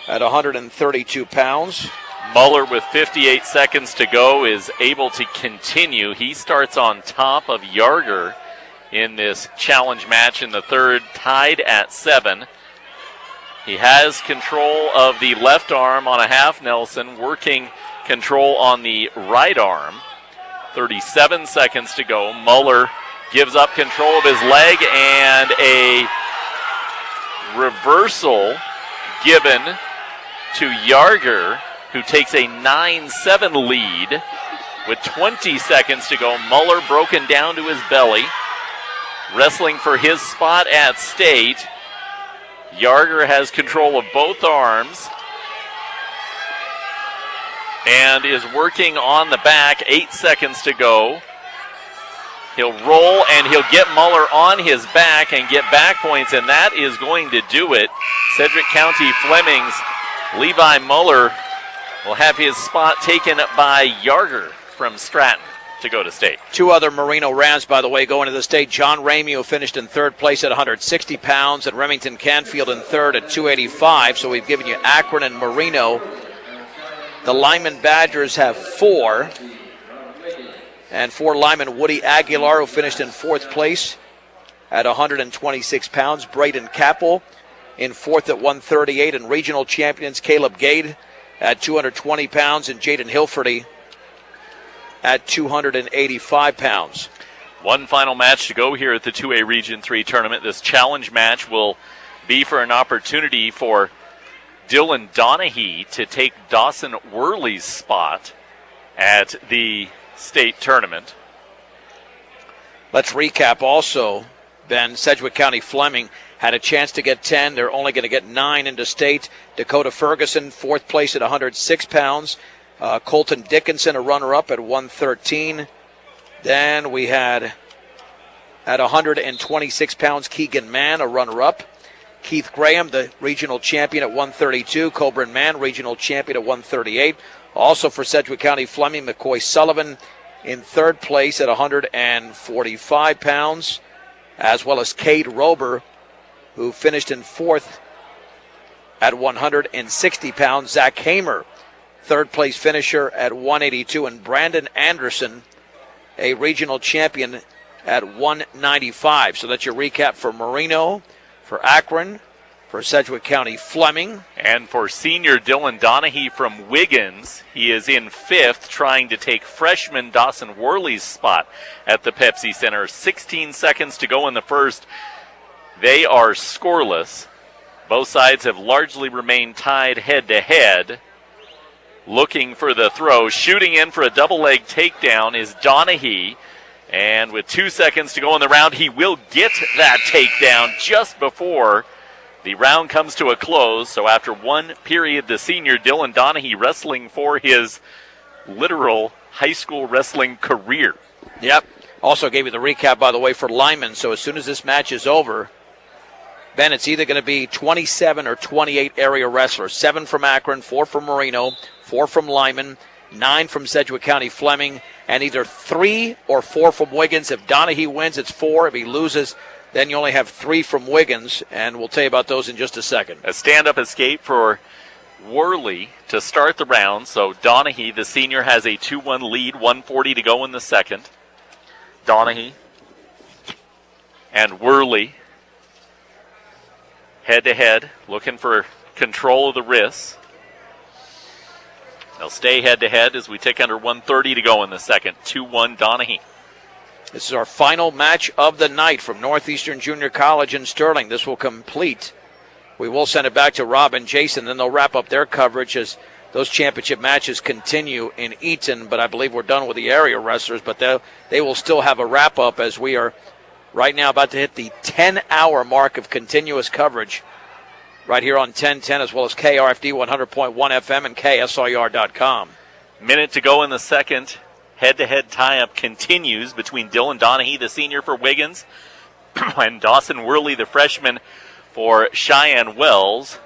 at 132 pounds. Muller, with 58 seconds to go, is able to continue. He starts on top of Yarger in this challenge match in the third, tied at 7. He has control of the left arm on a half Nelson, working control on the right arm. 37 seconds to go. Muller gives up control of his leg, and a reversal given to Yarger, who takes a 9-7 lead with 20 seconds to go. Muller broken down to his belly, wrestling for his spot at state. Yarger has control of both arms and is working on the back. 8 seconds to go. He'll roll and he'll get Muller on his back and get back points, and that is going to do it. Sedgwick County Fleming's Levi Muller will have his spot taken by Yarger from Stratton to go to state. 2 other Marino Rams, by the way, going to the state. John Ramey, who finished in third place at 160 pounds, and Remington Canfield in third at 285. So we've given you Akron and Marino. The Lyman Badgers have 4. And for Lyman, Woody Aguilar, who finished in 4th place at 126 pounds. Braden Capel in 4th at 138. And regional champions Caleb Gade at 220 pounds and Jaden Hilferty at 285 pounds. One final match to go here at the 2A Region 3 tournament. This challenge match will be for an opportunity for Dylan Donahue to take Dawson Worley's spot at the state tournament. Let's recap also, Ben. Sedgwick County Fleming had a chance to get 10. They're only going to get 9 into state. Dakota Ferguson, 4th place at 106 pounds. Colton Dickinson, a runner-up at 113. Then we had, at 126 pounds, Keegan Mann, a runner-up. Keith Graham, the regional champion at 132. Coburn Mann, regional champion at 138. Also for Sedgwick County Fleming, McCoy Sullivan in 3rd place at 145 pounds, as well as Cade Rober, who finished in 4th at 160 pounds. Zach Hamer, 3rd place finisher at 182. And Brandon Anderson, a regional champion at 195. So that's your recap for Marino, for Akron, for Sedgwick County Fleming. And for senior Dylan Donahue from Wiggins, he is in 5th, trying to take freshman Dawson Worley's spot at the Pepsi Center. 16 seconds to go in the first. They are scoreless. Both sides have largely remained tied head-to-head. Looking for the throw. Shooting in for a double-leg takedown is Donahue. And with 2 seconds to go in the round, he will get that takedown just before the round comes to a close. So after one period, the senior Dylan Donahue wrestling for his literal high school wrestling career. Yep. Also gave you the recap, by the way, for Lyman. So as soon as this match is over, Ben, it's either going to be 27 or 28 area wrestlers. 7 from Akron, 4 from Marino, 4 from Lyman, 9 from Sedgwick County Fleming, and either 3 or 4 from Wiggins. If Donahue wins, it's 4. If he loses, then you only have 3 from Wiggins, and we'll tell you about those in just a second. A stand-up escape for Worley to start the round. So Donahue, the senior, has a 2-1 lead, 1:40 to go in the second. Donahue and Worley head-to-head, looking for control of the wrists. They'll stay head-to-head as we tick under 1:30 to go in the second. 2-1 Donahue. This is our final match of the night from Northeastern Junior College in Sterling. This will complete. We will send it back to Rob and Jason, then they'll wrap up their coverage as those championship matches continue in Eaton. But I believe we're done with the area wrestlers, but they will still have a wrap-up as we are right now about to hit the 10-hour mark of continuous coverage right here on 1010, as well as KRFD 100.1 FM and KSIR.com. Minute to go in the second. Head-to-head tie-up continues between Dylan Donahue, the senior for Wiggins, and Dawson Worley, the freshman for Cheyenne Wells.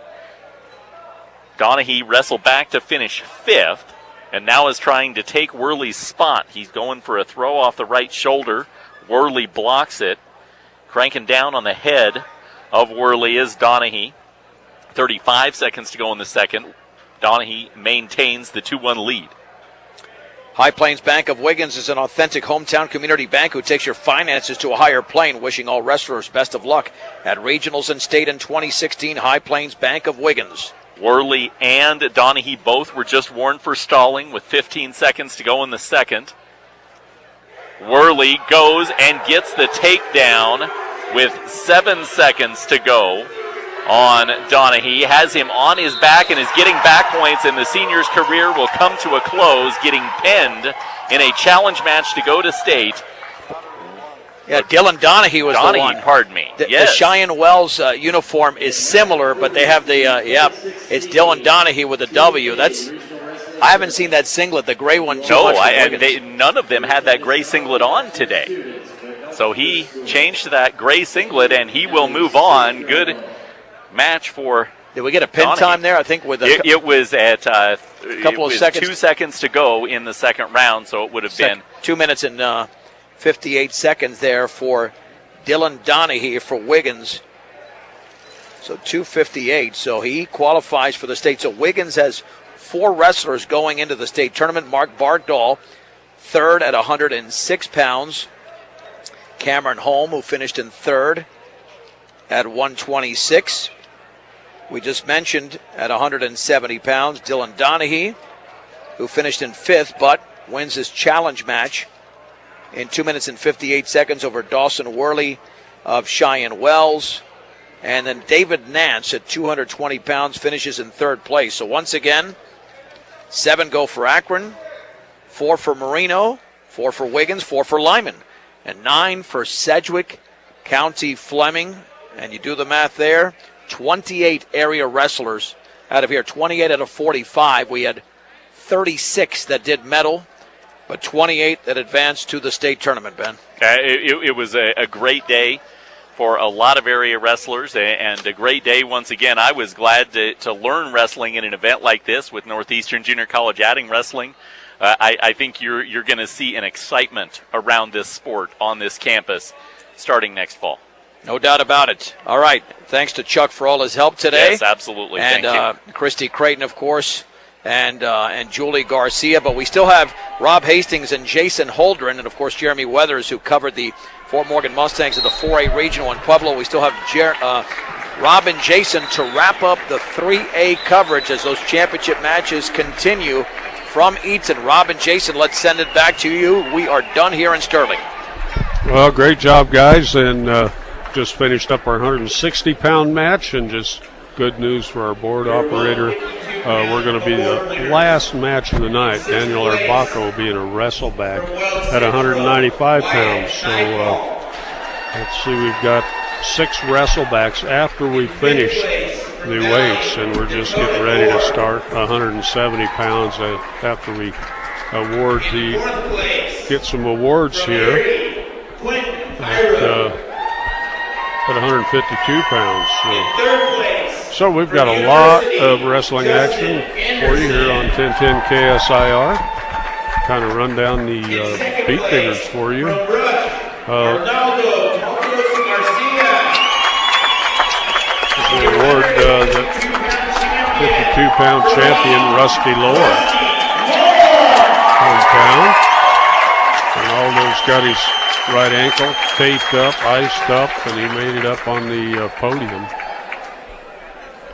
Donahue wrestled back to finish 5th, and now is trying to take Worley's spot. He's going for a throw off the right shoulder. Worley blocks it. Cranking down on the head of Worley is Donahue. 35 seconds to go in the second. Donahue maintains the 2-1 lead. High Plains Bank of Wiggins is an authentic hometown community bank who takes your finances to a higher plane. Wishing all wrestlers best of luck at regionals and state in 2016. High Plains Bank of Wiggins. Worley and Donahue both were just warned for stalling with 15 seconds to go in the second. Worley goes and gets the takedown with 7 seconds to go on Donahue. Has him on his back and is getting back points, and the senior's career will come to a close, getting pinned in a challenge match to go to state. Yeah, Dylan Donahue was the one. Pardon me. The Cheyenne Wells uniform is similar, but they have the, it's Dylan Donahue with a W. I haven't seen that singlet, the gray one, too much. And none of them had that gray singlet on today. So he changed to that gray singlet, and he will move on. Good match for Did we get a pin Donahue. Time there? I think with it was at a couple of seconds. 2 seconds to go in the second round, so it would have been 2 minutes and 58 seconds there for Dylan Donahue for Wiggins. So 2:58. So he qualifies for the state. So Wiggins has 4 wrestlers going into the state tournament. Mark Bardahl, third at 106 pounds. Cameron Holm, who finished in third at 126. We just mentioned at 170 pounds, Dylan Donahue, who finished in fifth but wins his challenge match in 2 minutes and 58 seconds over Dawson Worley of Cheyenne Wells. And then David Nance at 220 pounds finishes in third place. So once again, 7 go for Akron, 4 for Marino, 4 for Wiggins, 4 for Lyman, and 9 for Sedgwick County Fleming. And you do the math there, 28 area wrestlers out of here, 28 out of 45. We had 36 that did medal, but 28 that advanced to the state tournament, Ben. It was a great day for a lot of area wrestlers, and a great day once again. I was glad to learn wrestling in an event like this with Northeastern Junior College adding wrestling. I think you're going to see an excitement around this sport on this campus starting next fall. No doubt about it. All right. Thanks to Chuck for all his help today. Yes, absolutely. And thank you. Christy Creighton, of course, and Julie Garcia. But we still have Rob Hastings and Jason Holdren, and, of course, Jeremy Weathers, who covered the Fort Morgan Mustangs at the 4A Regional in Pueblo. We still have Rob and Jason to wrap up the 3A coverage as those championship matches continue from Eaton. Rob and Jason, let's send it back to you. We are done here in Sterling. Well, great job, guys, and just finished up our 160-pound match, and just good news for our board operator. We're going to be the last match of the night. Daniel Arbaka will be in a wrestleback at 195 pounds. So let's see, we've got 6 wrestlebacks after we finish the weights, and we're just getting ready to start 170 pounds after we get some awards here at 152 pounds. So we've got a lot of wrestling action for you here on 1010 KSIR. Kind of run down the beat diggers for you. The award, the 52-pound champion, Rusty Lohr, hometown. And Aldo's got his right ankle taped up, iced up, and he made it up on the podium.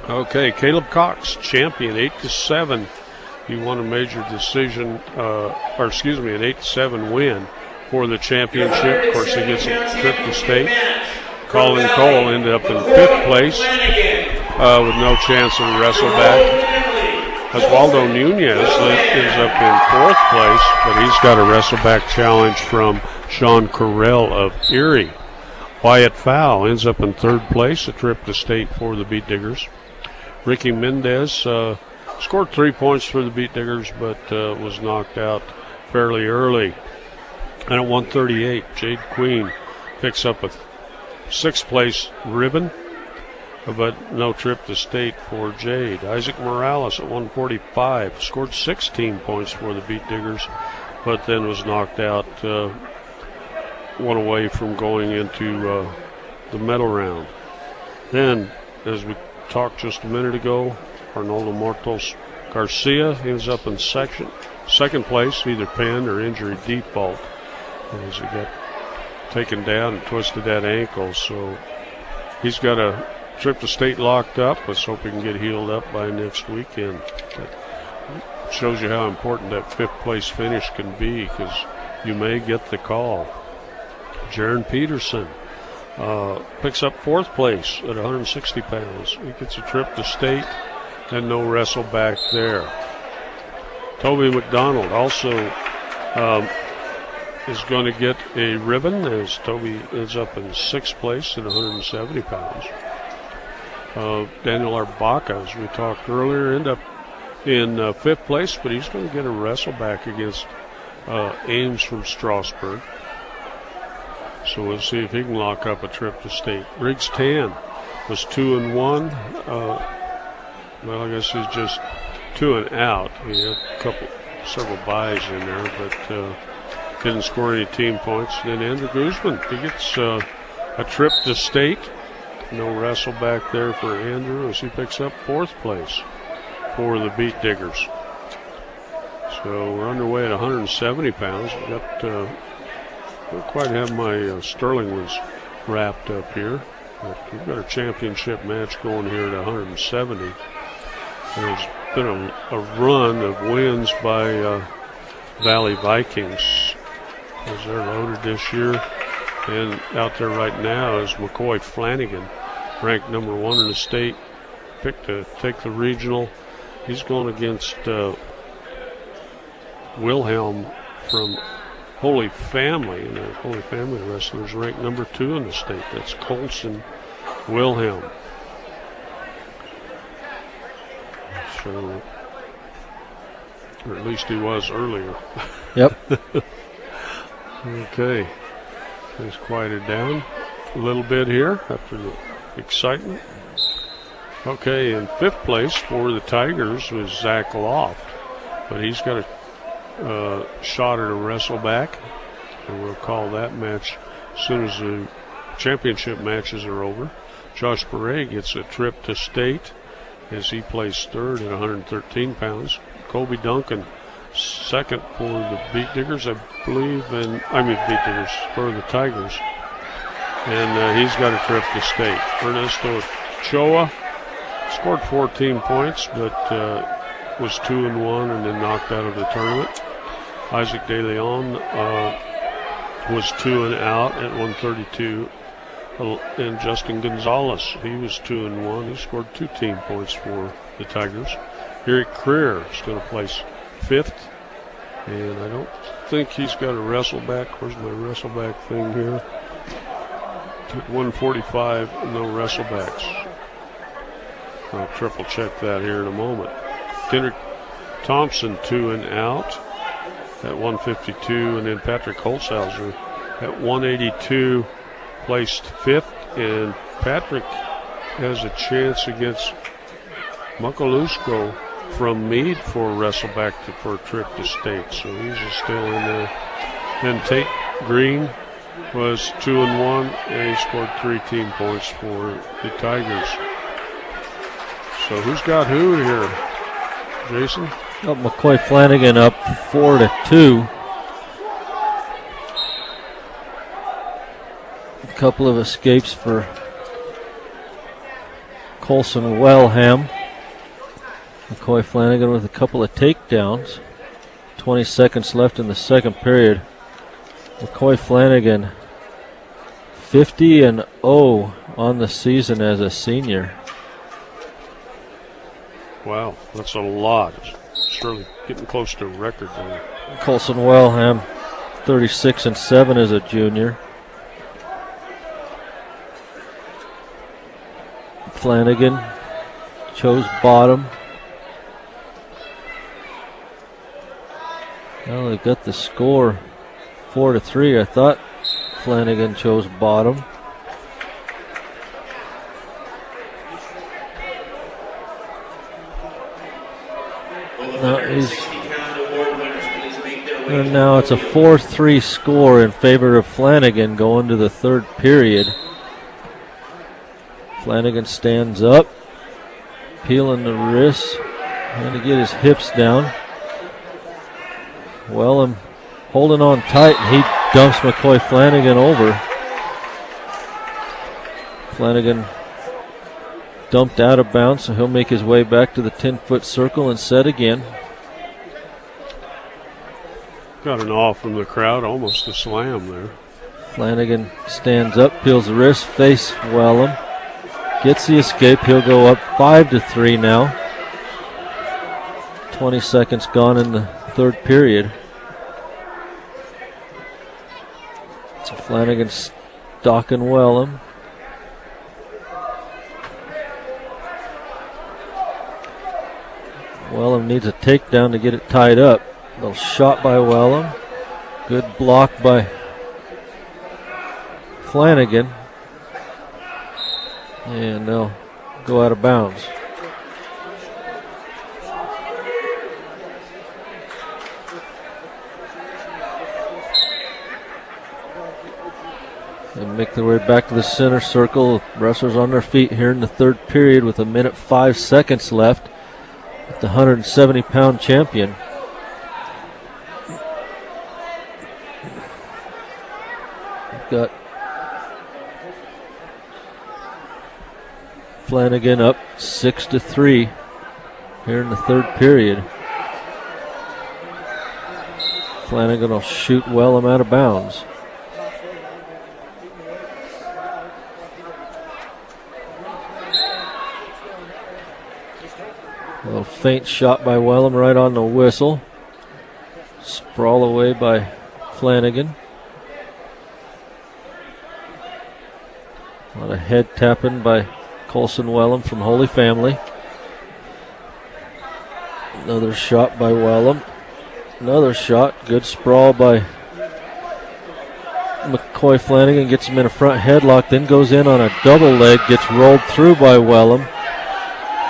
Okay, Caleb Cox, champion, 8-7. He won a major decision, an 8-7 win for the championship. Of course, he gets a trip to state. Colin Cole ended up in 5th place with no chance of a wrestleback. Oswaldo Nunez is up in 4th place, but he's got a wrestleback challenge from Sean Carell of Erie. Wyatt Fowl ends up in 3rd place, a trip to state for the Beat Diggers. Ricky Mendez scored 3 points for the Beat Diggers, but was knocked out fairly early. And at 138, Jade Queen picks up a 6th place ribbon, but no trip to state for Jade. Isaac Morales at 145 scored 16 points for the Beat Diggers, but then was knocked out one away from going into the medal round. Then, as we talked just a minute ago, Arnoldo Mortos Garcia ends up in second place, either pen or injury default, as he got taken down and twisted that ankle. So he's got a trip to state locked up. Let's hope he can get healed up by next weekend. That shows you how important that 5th place finish can be, because you may get the call. Jaron Peterson picks up 4th place at 160 pounds. He gets a trip to state and no wrestle back there. Toby McDonald also is going to get a ribbon, as Toby ends up in 6th place at 170 pounds. Daniel Arbaka, as we talked earlier, end up in 5th place, but he's going to get a wrestle back against Ames from Strasburg. So we'll see if he can lock up a trip to state. Riggs Tan was 2-1. Well, I guess he's just 2 and out. He had several buys in there, but didn't score any team points. Then Andrew Guzman, he gets a trip to state. No wrestle back there for Andrew, as he picks up 4th place for the Beat Diggers. So we're underway at 170 pounds. Don't quite have my sterling wrapped up here. But we've got a championship match going here at 170. There's been a run of wins by Valley Vikings as they're loaded this year. And out there right now is McCoy Flanagan, ranked number 1 in the state, picked to take the regional. He's going against Wilhelm from Holy Family, and the Holy Family wrestlers ranked number 2 in the state. That's Colson Wilhelm. So, or at least he was earlier. Yep. Okay. He's quieted down a little bit here after the excitement. Okay, in 5th place for the Tigers was Zach Loft, but he's got a shot at a wrestleback, and we'll call that match as soon as the championship matches are over. Josh Beret gets a trip to state as he plays 3rd at 113 pounds. Kobe Duncan, 2nd for the Beat Diggers, I believe, Beat Diggers for the Tigers. And he's got a trip to state. Ernesto Choa scored 14 points, but was 2-1 and then knocked out of the tournament. Isaac De Leon was 2 and out at 132. And Justin Gonzalez, he was 2-1. He scored 2 team points for the Tigers. Eric Creer is going to place 5th. And I don't think he's got a wrestleback. Where's my wrestleback thing here? At 145, no wrestlebacks. I'll triple check that here in a moment. Kendrick Thompson 2 and out at 152, and then Patrick Holzhauser at 182 placed 5th, and Patrick has a chance against Macalusco from Meade for a wrestleback for a trip to state, so he's still in there. Then Tate Green was 2-1, and he scored 3 team points for the Tigers. So who's got who here, Jason? McCoy Flanagan up 4-2. A couple of escapes for Colson Wellham. McCoy Flanagan with a couple of takedowns. 20 seconds left in the second period. McCoy Flanagan 50-0 on the season as a senior. Wow, that's a lot. Surely getting close to a record there. Colson Wellham 36-7 as a junior. Flanagan chose bottom. Well, they got the score 4-3. I thought Flanagan chose bottom. And now it's a 4-3 score in favor of Flanagan going to the third period. Flanagan stands up, peeling the wrists, trying to get his hips down. Wellham holding on tight, and he dumps McCoy Flanagan over. Flanagan dumped out of bounds, so he'll make his way back to the 10-foot circle and set again. Got an awe from the crowd, almost a slam there. Flanagan stands up, peels the wrist, face Wellham. Gets the escape. He'll go up 5-3 now. 20 seconds gone in the third period. So Flanagan stalking Wellham. Wellham needs a takedown to get it tied up. Little shot by Wellham. Good block by Flanagan. And they'll go out of bounds. They make their way back to the center circle. Wrestlers on their feet here in the third period with 1 minute 5 seconds left. With the 170-pound champion. got Flanagan up 6-3 here in the third period. Flanagan will shoot Wellham out of bounds. A little faint shot by Wellham right on the whistle. Sprawl away by Flanagan. A lot of head tapping by Colson Wellham from Holy Family. Another shot by Wellham. Another shot. Good sprawl by McCoy Flanagan. Gets him in a front headlock. Then goes in on a double leg. Gets rolled through by Wellham.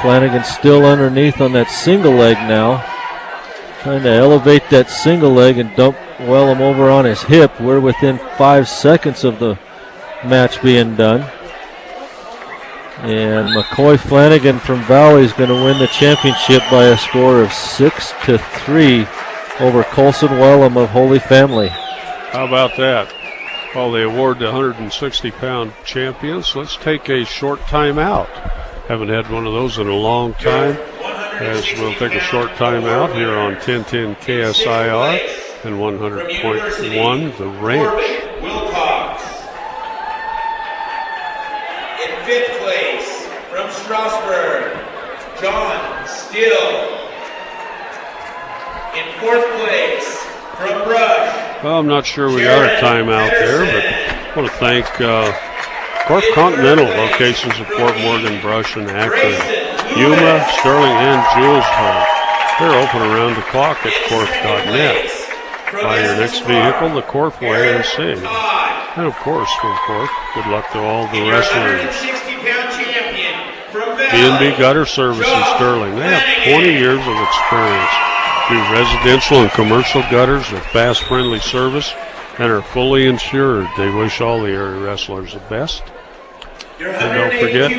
Flanagan still underneath on that single leg now. Trying to elevate that single leg and dump Wellham over on his hip. We're within 5 seconds of the match being done. And McCoy Flanagan from Valley is going to win the championship by a score of 6-3 over Colson Wellham of Holy Family. How about that? Well, they award the 160-pound champions. Let's take a short timeout. Haven't had one of those in a long time. As we'll take a short timeout here on 1010 KSIR and 100.1 The Ranch. In fifth place from Strasburg, John Still. In fourth place from Brush. Well, I'm not sure we got a timeout there, but I want to thank Corp Continental locations of Fort Morgan, Brush, and Akron, Yuma, Sterling, and Julesburg. They're open around the clock at Corp.net. Buy your next vehicle the Corp way and save. And of course, from Corp, good luck to all the wrestlers. B&B Gutter Service in Sterling. They have 20 years of experience. Do residential and commercial gutters with fast, friendly service and are fully insured. They wish all the area wrestlers the best. And don't forget,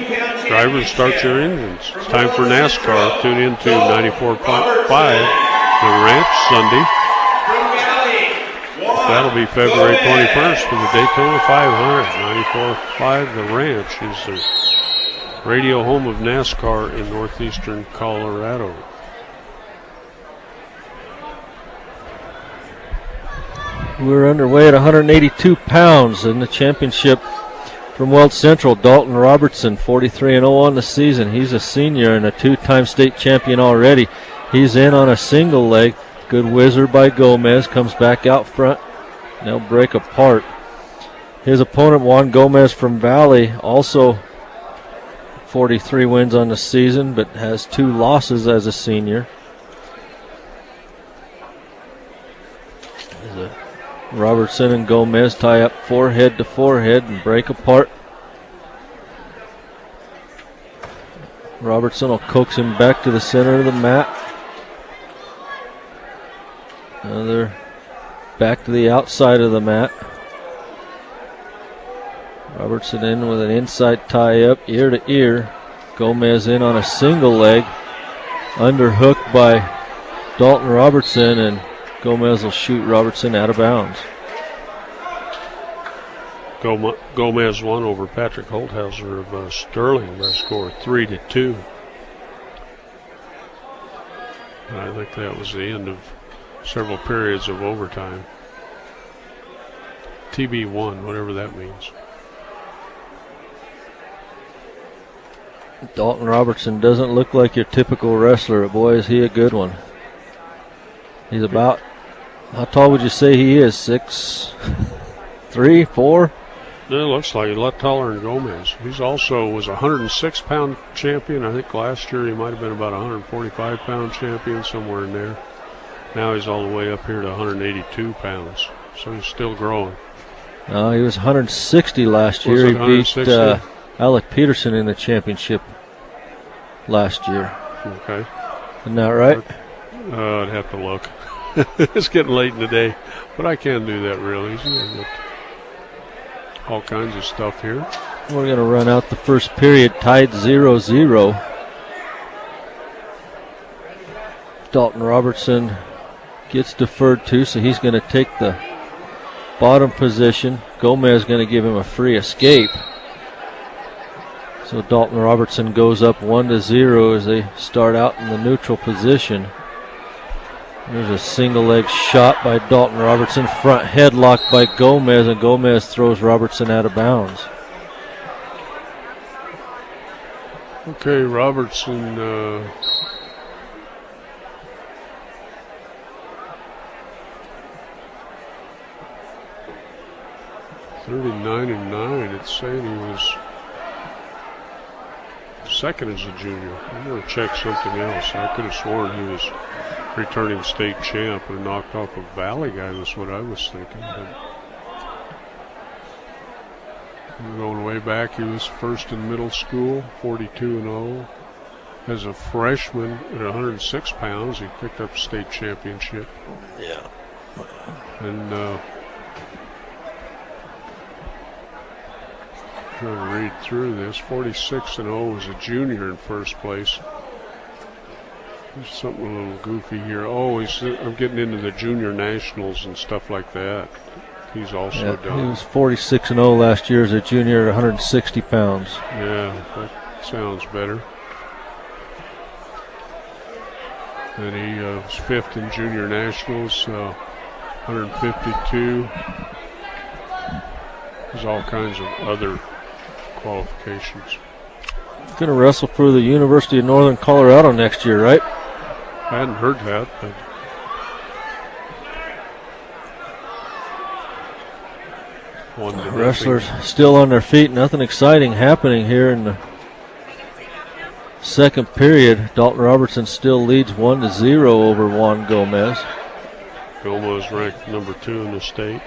drivers, start your engines. It's time for NASCAR. Tune in to 94.5 The Ranch Sunday. That'll be February 21st for the Daytona 500. 94.5 The Ranch is the radio home of NASCAR in northeastern Colorado. We're underway at 182 pounds in the championship from Weld Central. Dalton Robertson, 43-0 on the season. He's a senior and a two-time state champion already. He's in on a single leg. Good whizzer by Gomez. Comes back out front. They'll break apart. His opponent, Juan Gomez from Valley, also 43 wins on the season, but has 2 losses as a senior. Robertson and Gomez tie up forehead to forehead and break apart. Robertson will coax him back to the center of the mat. Another back to the outside of the mat. Robertson in with an inside tie up, ear to ear. Gomez in on a single leg. Underhooked by Dalton Robertson, and Gomez will shoot Robertson out of bounds. Gomez won over Patrick Holthauser of Sterling by a score of 3-2. I think that was the end of several periods of overtime. TB1, whatever that means. Dalton Robertson doesn't look like your typical wrestler, but boy, is he a good one. He's about, how tall would you say he is? 6'3", 4"? It looks like he's a lot taller than Gomez. He's also was a 106-pound champion. I think last year he might have been about a 145-pound champion, somewhere in there. Now he's all the way up here to 182 pounds, so he's still growing. He was 160 last year. He beat Alec Peterson in the championship last year. Okay. Isn't that right? I'd have to look. It's getting late in the day, but I can do that real easy. I've got all kinds of stuff here. We're going to run out the first period, tied 0-0. Dalton Robertson gets deferred to, so he's going to take the bottom position. Gomez going to give him a free escape. So Dalton Robertson goes up 1-0 as they start out in the neutral position. There's a single leg shot by Dalton Robertson, front headlock by Gomez, and Gomez throws Robertson out of bounds. Okay, Robertson 39-9. It's saying he was second as a junior. I'm going to check something else. I could have sworn he was returning state champ and knocked off a Valley guy. That's what I was thinking. But going way back, he was first in middle school, 42-0. As a freshman at 106 pounds, he picked up state championship. Yeah. And trying to read through this, 46-0 as a junior in first place. There's something a little goofy here. Oh, I'm getting into the junior nationals and stuff like that. He's also done. He was 46-0 last year as a junior at 160 pounds. Yeah, that sounds better. And he was fifth in junior nationals, 152. There's all kinds of other qualifications. Going to wrestle for the University of Northern Colorado next year, right? I hadn't heard that, but the wrestlers still on their feet. Nothing exciting happening here in the second period. Dalton Robertson still leads 1-0 over Juan Gomez. Gomez ranked number 2 in the state,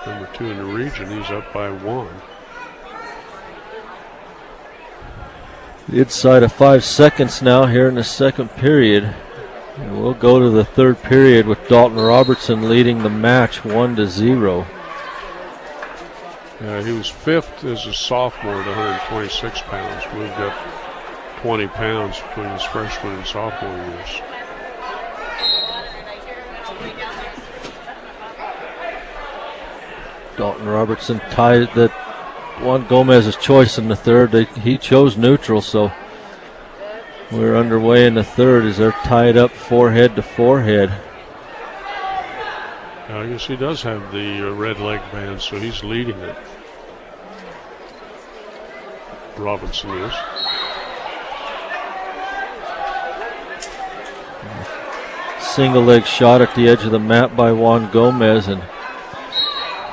number 2 in the region. He's up by 1. Inside of 5 seconds now here in the second period. And we'll go to the third period with Dalton Robertson leading the match 1-0. He was fifth as a sophomore at 126 pounds. Moved up 20 pounds between his freshman and sophomore years. Dalton Robertson tied that Juan Gomez's choice in the third. He chose neutral, so we're underway in the third as they're tied up forehead to forehead. I guess he does have the red leg band, so he's leading it. Robinson is. Single leg shot at the edge of the mat by Juan Gomez, and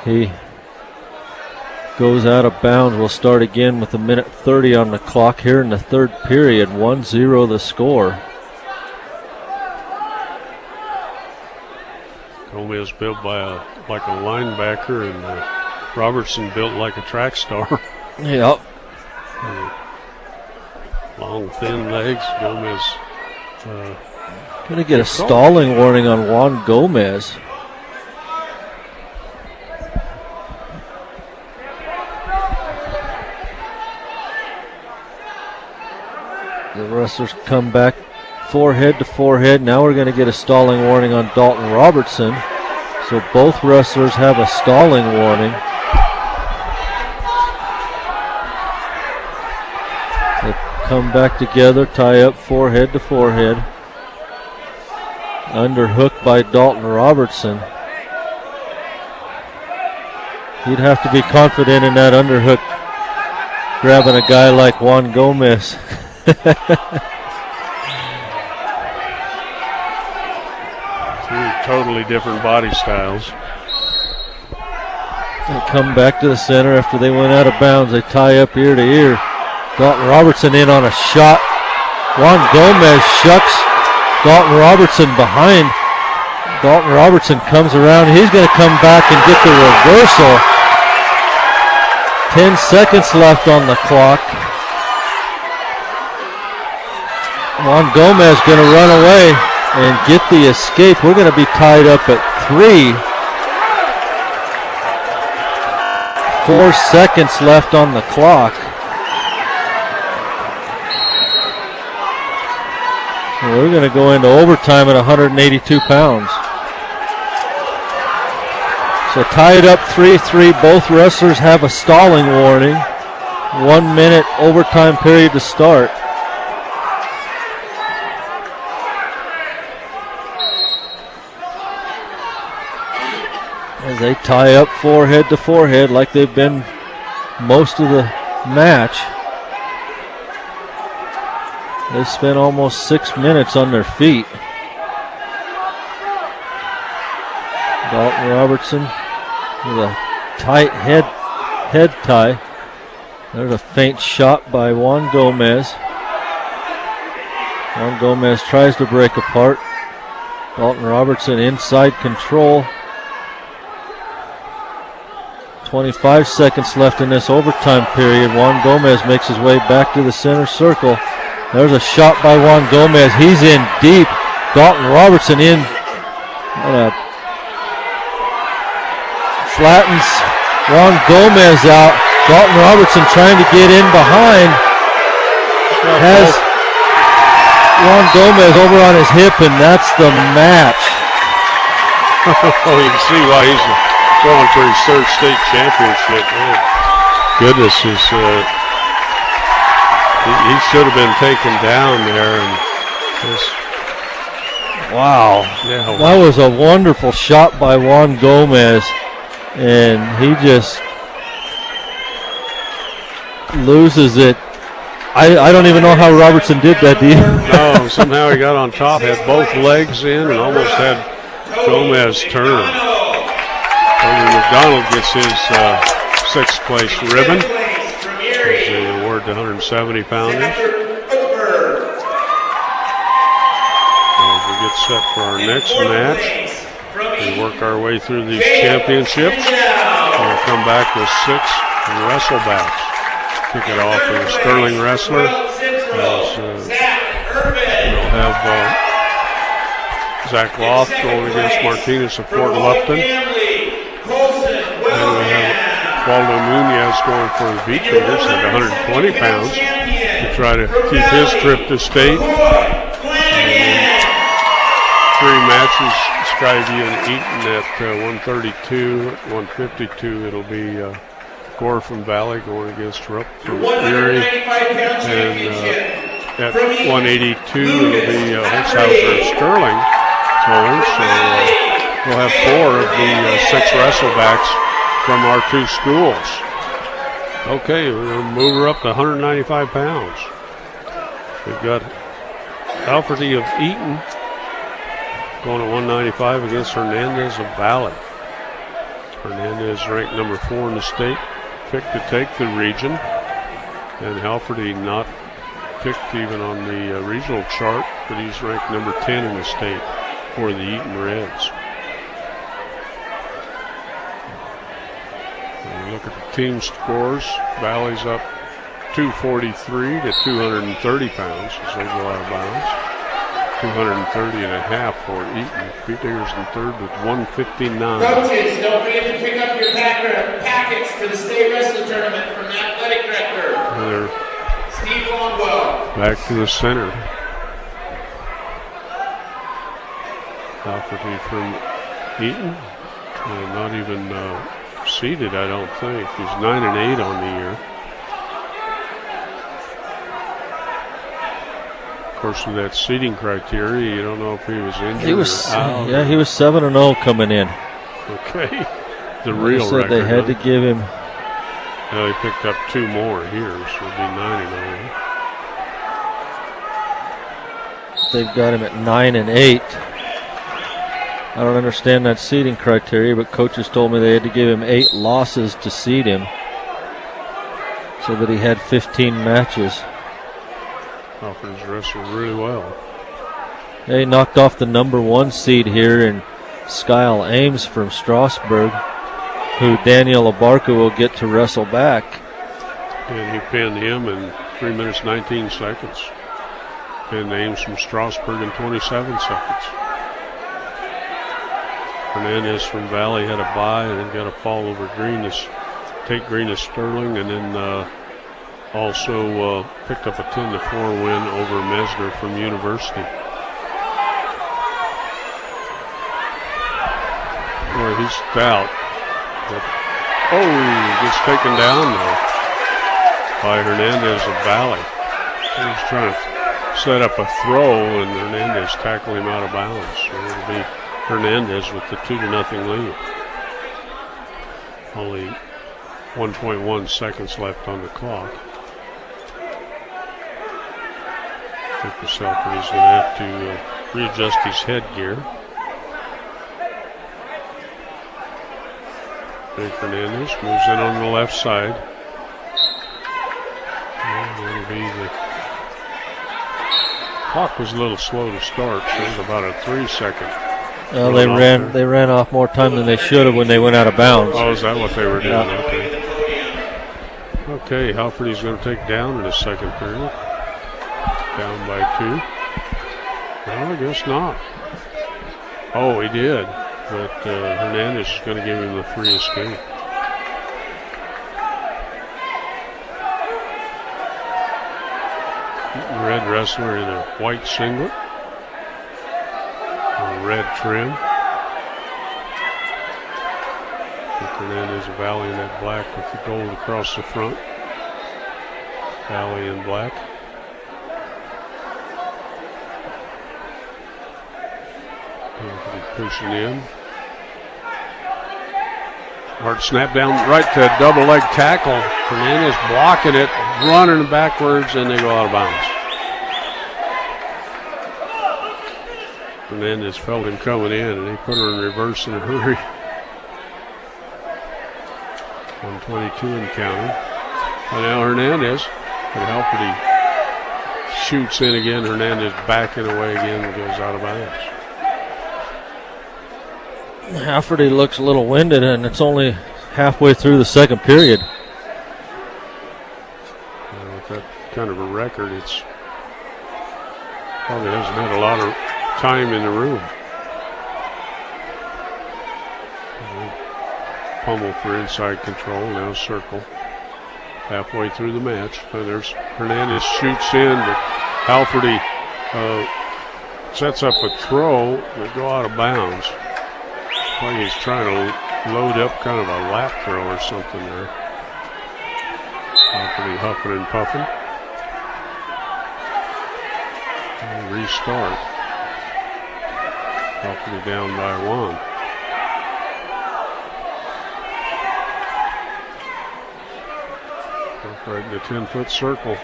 he goes out of bounds. We'll start again with 1:30 on the clock here in the third period. 1-0 the score. Gomez built like a linebacker, and Robertson built like a track star. Yep. Long, thin legs. Gomez going to get a stalling warning on Juan Gomez. The wrestlers come back forehead to forehead. Now we're going to get a stalling warning on Dalton Robertson. So both wrestlers have a stalling warning. They come back together, tie up forehead to forehead. Underhook by Dalton Robertson. He'd have to be confident in that underhook, grabbing a guy like Juan Gomez. Two totally different body styles. They come back to the center after they went out of bounds. They tie up ear to ear. Dalton Robertson in on a shot. Juan Gomez shucks Dalton Robertson behind. Dalton Robertson comes around. He's going to come back and get the reversal. 10 seconds left on the clock. Juan Gomez going to run away and get the escape. We're going to be tied up at 3. 4 seconds left on the clock. We're going to go into overtime at 182 pounds. So tied up 3-3. Both wrestlers have a stalling warning. 1 minute overtime period to start. As they tie up forehead to forehead like they've been most of the match. They spent almost 6 minutes on their feet. Dalton Robertson with a tight head tie. There's a feint shot by Juan Gomez. Juan Gomez tries to break apart. Dalton Robertson inside control. 25 seconds left in this overtime period. Juan Gomez makes his way back to the center circle. There's a shot by Juan Gomez. He's in deep. Dalton Robertson in. Flattens Juan Gomez out. Dalton Robertson trying to get in behind. Has Juan Gomez over on his hip, and that's the match. Oh, you can see why he's going for his third state championship. Man. Goodness, he should have been taken down there. And just, wow. Yeah, that was a wonderful shot by Juan Gomez, and he just loses it. I don't even know how Robertson did that, do you? No, somehow he got on top, had both legs in, and almost had Gomez turn. Toby McDonald gets his sixth place ribbon. As they award to 170 pounders. As we get set for our next match, we work our way through these championships. We'll come back with 6 wrestlebacks. Kick it off with a Sterling wrestler. We'll have Zach Loth going against Martinez of Fort Lupton. And we'll have Waldo Nunez going for the Beatfingers at 120 pounds to try to keep his trip to state. And 3 matches, Skyview and Eaton at 132. At 152, it'll be Gore from Valley going against Rupp from Erie. And at 182, it'll be Holzhauser of Sterling. So we'll have 4 of the 6 wrestlebacks from our 2 schools. Okay, we're going to move her up to 195 pounds. We've got Alfredy of Eaton going at 195 against Hernandez of Valley. Hernandez ranked number 4 in the state, picked to take the region, and Halferty not picked even on the regional chart, but he's ranked number 10 in the state for the Eaton Reds. And we look at the team scores. Valley's up 243 to 230 pounds as they go out of bounds. 230 and a half for Eaton. Beatfingers in third with 159. Coaches, don't forget to pick up your packets for the state wrestling tournament from the athletic director, Steve Longwell. Back to the center. Alfredy from Eaton. Not even seated, I don't think. He's 9-8 on the year. Of course, with that seating criteria, you don't know if he was injured or out. Yeah, he was 7-0 coming in. Okay. The real said record. They had to give him. They picked up 2 more here, so it'll be 9-0. They've got him at 9-8. I don't understand that seeding criteria, but coaches told me they had to give him 8 losses to seed him, so that he had 15 matches. Alfred's wrestled really well. They knocked off the number 1 seed here in Skyle Ames from Strasburg, who Daniel Abarca will get to wrestle back. And he pinned him in 3 minutes 19 seconds. Pinned Ames from Strasburg in 27 seconds. Hernandez from Valley had a bye and then got a fall over Green to take Green to Sterling, and then also picked up a 10-4 win over Mesner from University. Boy, he's stout. But, gets taken down there by Hernandez of Valley. He was trying to set up a throw, and Hernandez tackled him out of bounds. So it'll be Hernandez with the 2-0 lead. Only 1.1 seconds left on the clock. I think the Selfrid's going to have to readjust his headgear. Jake Hernandez moves in on the left side. And it'll be the clock was a little slow to start, so it was about a 3-second. Well, they ran off more time than they should have when they went out of bounds. Oh, is that what they were doing? Yeah. Okay, Halferty's going to take down in the second period. Down by 2. Well, I guess not. Oh, he did. But Hernandez is going to give him the free escape. Red wrestler in a white singlet. A red trim. Hernandez of Valley in that black with the gold across the front. Valley in black. Pushing in. Hard snap down right to double leg tackle. Hernandez blocking it, running backwards, and they go out of bounds. Hernandez felt him coming in, and he put her in reverse in a hurry. 122 and counting. And now Hernandez, but Halferty shoots in again. Hernandez backing away again and goes out of bounds. Halferty looks a little winded, and it's only halfway through the second period. With that kind of a record, it's probably hasn't had a lot of time in the room. Pummel for inside control, now circle. Halfway through the match. So there's Hernandez shoots in, but Halferty sets up a throw that go out of bounds. Like he's trying to load up kind of a lap throw or something there. Halferty huffing and puffing. And restart. Halferty down by 1. Right in the 10-foot circle.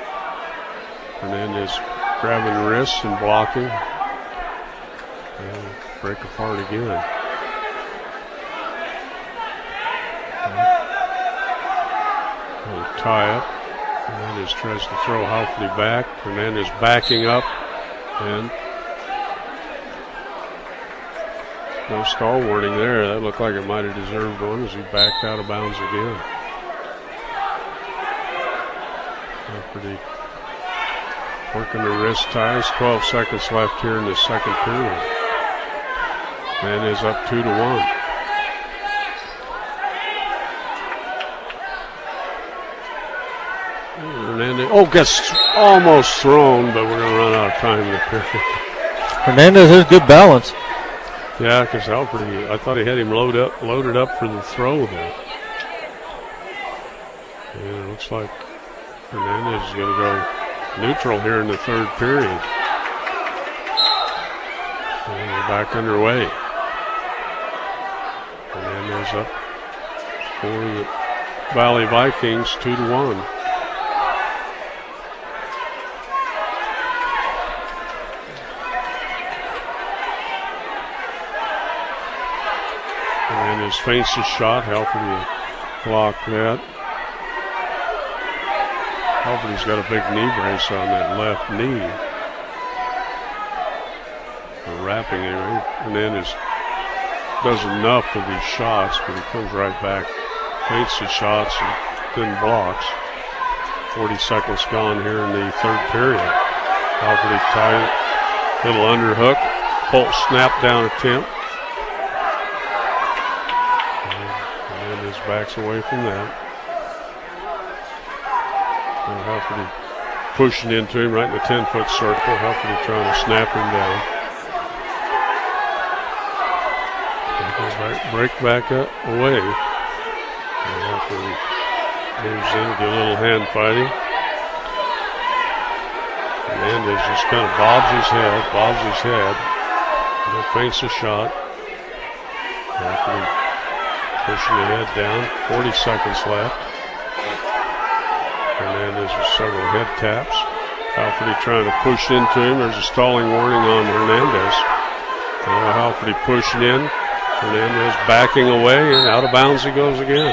Hernandez grabbing the wrists and blocking. And break apart again. Tie up. Hernandez tries to throw Halferty back. Hernandez backing up. And no stall warning there. That looked like it might have deserved one as he backed out of bounds again. Halferty working the wrist ties. 12 seconds left here in the second period. Hernandez up 2-1. Hernandez, gets almost thrown, but we're going to run out of time in the period. Hernandez has good balance. Yeah, because Halferty, I thought he had him loaded up for the throw there. Yeah, it looks like Hernandez is going to go neutral here in the third period. And we're back underway. Hernandez up for the Valley Vikings, 2-1. Hernandez feints his shot. Halferty blocked that. Halferty's got a big knee brace on that left knee. They're wrapping him. Hernandez does enough of his shots, but he comes right back, feints his shots, and then blocks. 40 seconds gone here in the third period. Halferty tied, little underhook, pull, snap down attempt. Hernandez backs away from that. Halferty pushing into him right in the 10-foot circle. Halferty trying to snap him down. Break back up away. Referee moves in to do a little hand fighting. Hernandez just kind of bobs his head. And feints a shot. Referee pushing the head down. 40 seconds left. Hernandez with several head taps. Halford trying to push into him. There's a stalling warning on Hernandez. Halford pushing in. Hernandez backing away, and out of bounds he goes again.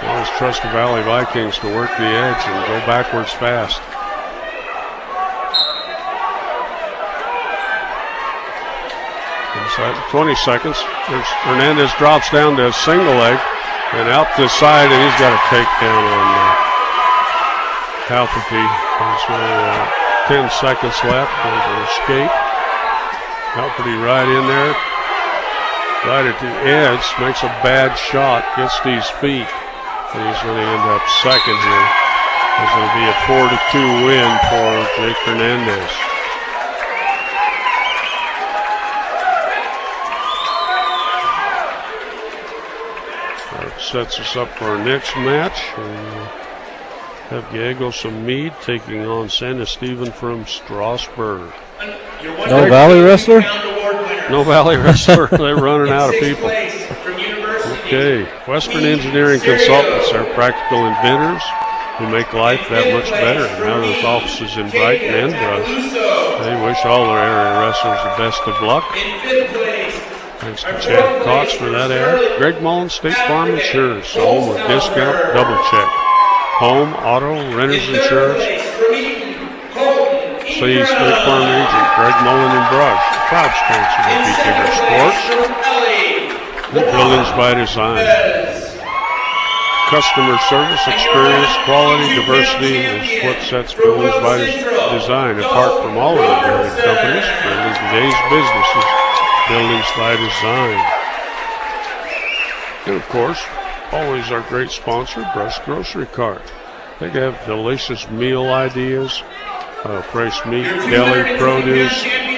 Always trust the Valley Vikings to work the edge and go backwards fast. Inside 20 seconds. Hernandez drops down to a single leg and out the side, and he's got a takedown on Halford. 10 seconds left. There's an escape. Halford right in there, right at the edge, makes a bad shot, gets to his feet, and he's going to end up second here. It's going to be a 4-2 win for Jake Hernandez. That sets us up for our next match. Have Gallegos of Meade taking on San Esteban from Strasburg. No Valley wrestler? No Valley wrestler. They're running out of people. Okay. Western Engineering Consultants are practical inventors who make life that much better. Now there's offices in Brighton and Brush. They wish all their area wrestlers the best of luck. Thanks to Chad Cox for that ad. Greg Mullins, State Farm Insurance, home with discount double check. Home, auto, renter's insurance. See State Farm agent Greg Mullen and Brush, proud sponsor of Beekeeper Sports. Buildings by Design. Customer service, experience, quality, diversity is what sets Buildings by Design apart from all of the building companies. Friendly today's businesses, Buildings by Design. And of course, always our great sponsor, Brush Grocery Cart. They have delicious meal ideas. Fresh meat, deli, produce, and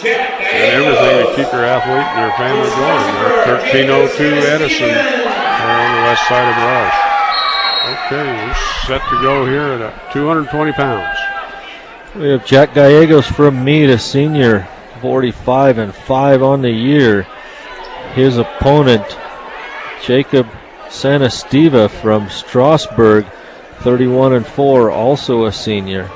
everything to keep your athlete and your family going. They're 1302 Edison on the west side of Rush. Okay, we're set to go here at 220 pounds. We have Jack Gallegos from Meade, a senior, 45-5 on the year. His opponent, Jacob Sanasteva from Strasburg, 31-4, also a senior.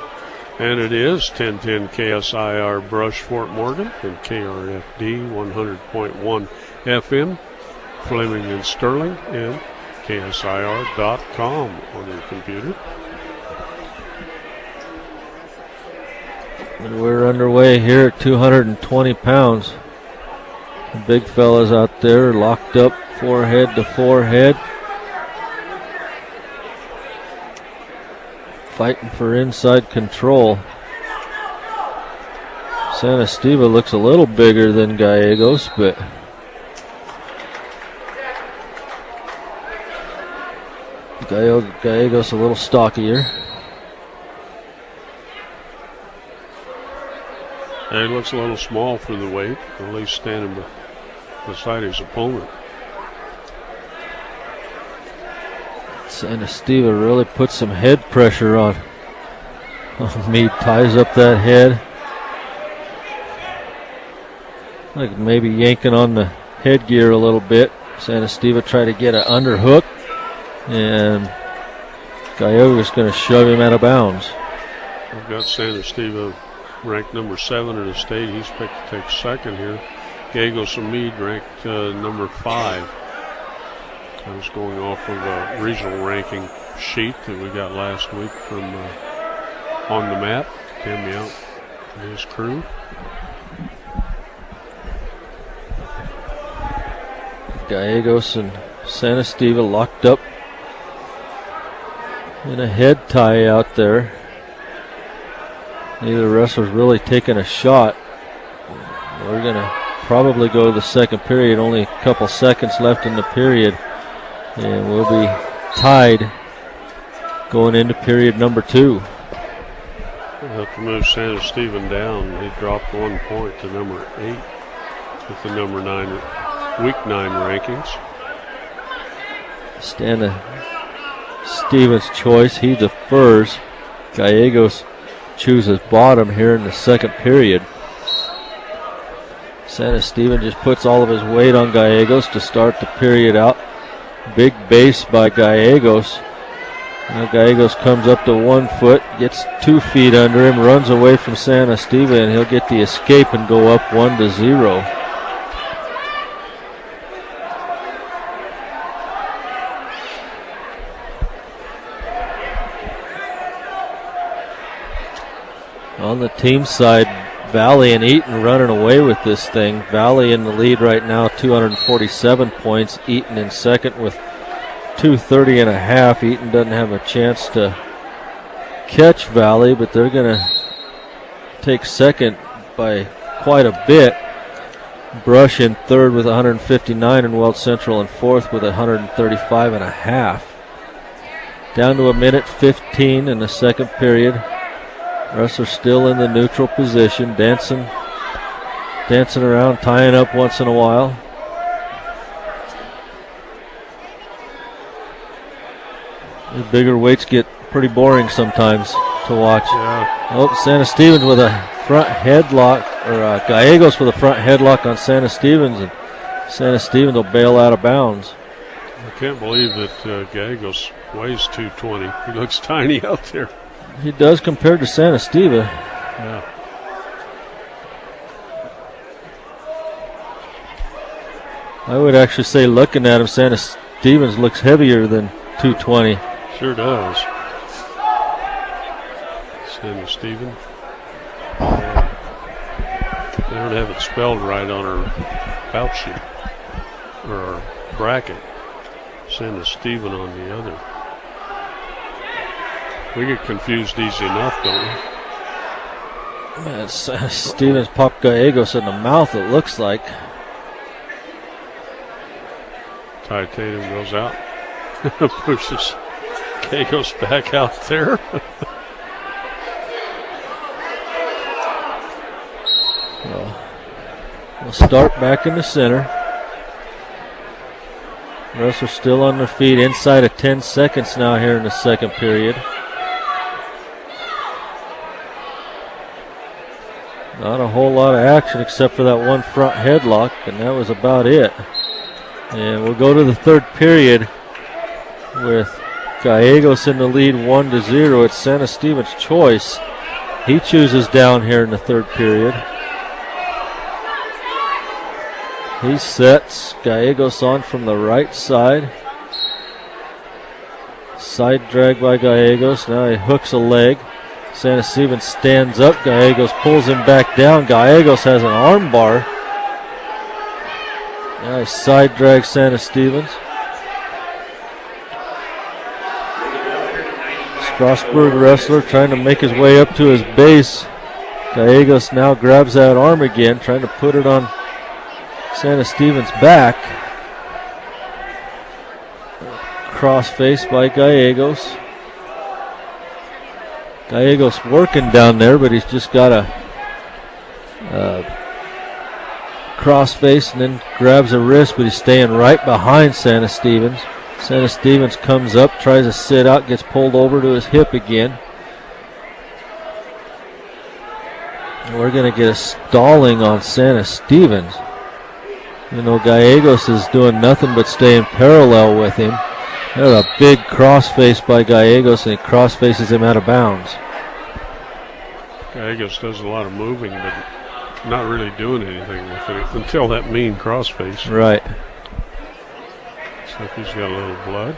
And it is 1010 KSIR Brush Fort Morgan and KRFD 100.1 FM, Fleming and Sterling, and KSIR.com on your computer. And we're underway here at 220 pounds. The big fellas out there locked up forehead to forehead. Fighting for inside control. Sanasteva looks a little bigger than Gallegos, but Gallegos a little stockier. And he looks a little small for the weight, at least standing beside his opponent. Sanasteva really puts some head pressure on. Meade ties up that head. Like maybe yanking on the headgear a little bit. Sanasteva tried to get an underhook, and Gallegos going to shove him out of bounds. We've got Sanasteva ranked number 7 in the state. He's picked to take second here. Gallegos of Meade ranked number 5. I was going off of a regional ranking sheet that we got last week from On the Mat, Tim Yount and his crew. Gallegos and Sanasteva locked up in a head tie out there. Neither wrestler's really taking a shot. We're going to probably go to the second period. Only a couple seconds left in the period. And we'll be tied going into period number 2. We'll have to move Sanasteva down. He dropped 1 point to number 8 with the number 9 Week 9 rankings. Santa Stevens' choice. He defers. Gallegos chooses bottom here in the second period. Santa Stevens just puts all of his weight on Gallegos to start the period out. Big base by Gallegos. Now Gallegos comes up to 1 foot, gets 2 feet under him, runs away from Santa Stevens, and he'll get the escape and go up 1-0. On the team side, Valley and Eaton running away with this thing. Valley in the lead right now, 247 points. Eaton in second with 230.5. Eaton doesn't have a chance to catch Valley, but they're going to take second by quite a bit. Brush in third with 159, and Weld Central in fourth with 135.5. Down to 1:15 in the second period. Russell still in the neutral position, dancing around, tying up once in a while. The bigger weights get pretty boring sometimes to watch. Yeah. Oh, Santa Stevens with a front headlock, or Gallegos with a front headlock on Santa Stevens, and Santa Stevens will bail out of bounds. I can't believe that Gallegos weighs 220. He looks tiny out there. He does compared to Santa Stevens. Yeah. I would actually say, looking at him, Santa Stevens looks heavier than 220. Sure does. Santa Stevens. They don't have it spelled right on her bout sheet or her bracket. Santa Stevens on the other. We get confused easy enough, don't we? Man, Stevens popped Gallegos in the mouth, it looks like. Ty Tatum goes out. Pushes Gallegos back out there. We'll start back in the center. Russ are still on their feet inside of 10 seconds now here in the second period. Not a whole lot of action except for that one front headlock, and that was about it. And we'll go to the third period with Gallegos in the lead 1-0. It's Santa Stevens' choice. He chooses down here in the third period. He sets Gallegos on from the right side. Side drag by Gallegos. Now he hooks a leg. Santa Stevens stands up. Gallegos pulls him back down. Gallegos has an arm bar. Now he side drags Santa Stevens. Strasburg wrestler trying to make his way up to his base. Gallegos now grabs that arm again, trying to put it on Santa Stevens' back. Cross face by Gallegos. Gallegos working down there, but he's just got a cross face and then grabs a wrist, but he's staying right behind Santa Stevens. Santa Stevens comes up, tries to sit out, gets pulled over to his hip again. And we're going to get a stalling on Santa Stevens. You know, Gallegos is doing nothing but staying parallel with him. There's a big crossface by Gallegos, and he crossfaces him out of bounds. Gallegos does a lot of moving, but not really doing anything with it until that mean crossface. Right. Looks like he's got a little blood.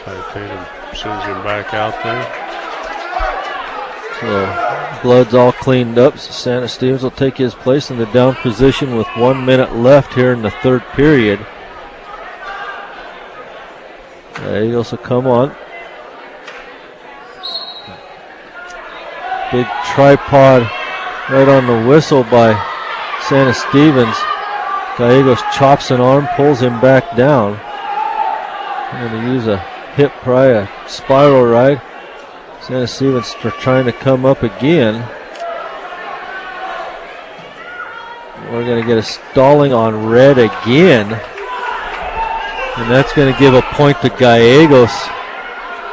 Ty Tatum sends him back out there. So blood's all cleaned up. So Santa Stevens will take his place in the down position with 1 minute left here in the third period. Gallegos will come on. Big tripod right on the whistle by Santa Stevens. Gallegos chops an arm, pulls him back down. I'm going to use a hip pry, a spiral ride. Santa Stevens trying to come up again. We're going to get a stalling on red again. And that's going to give a point to Gallegos.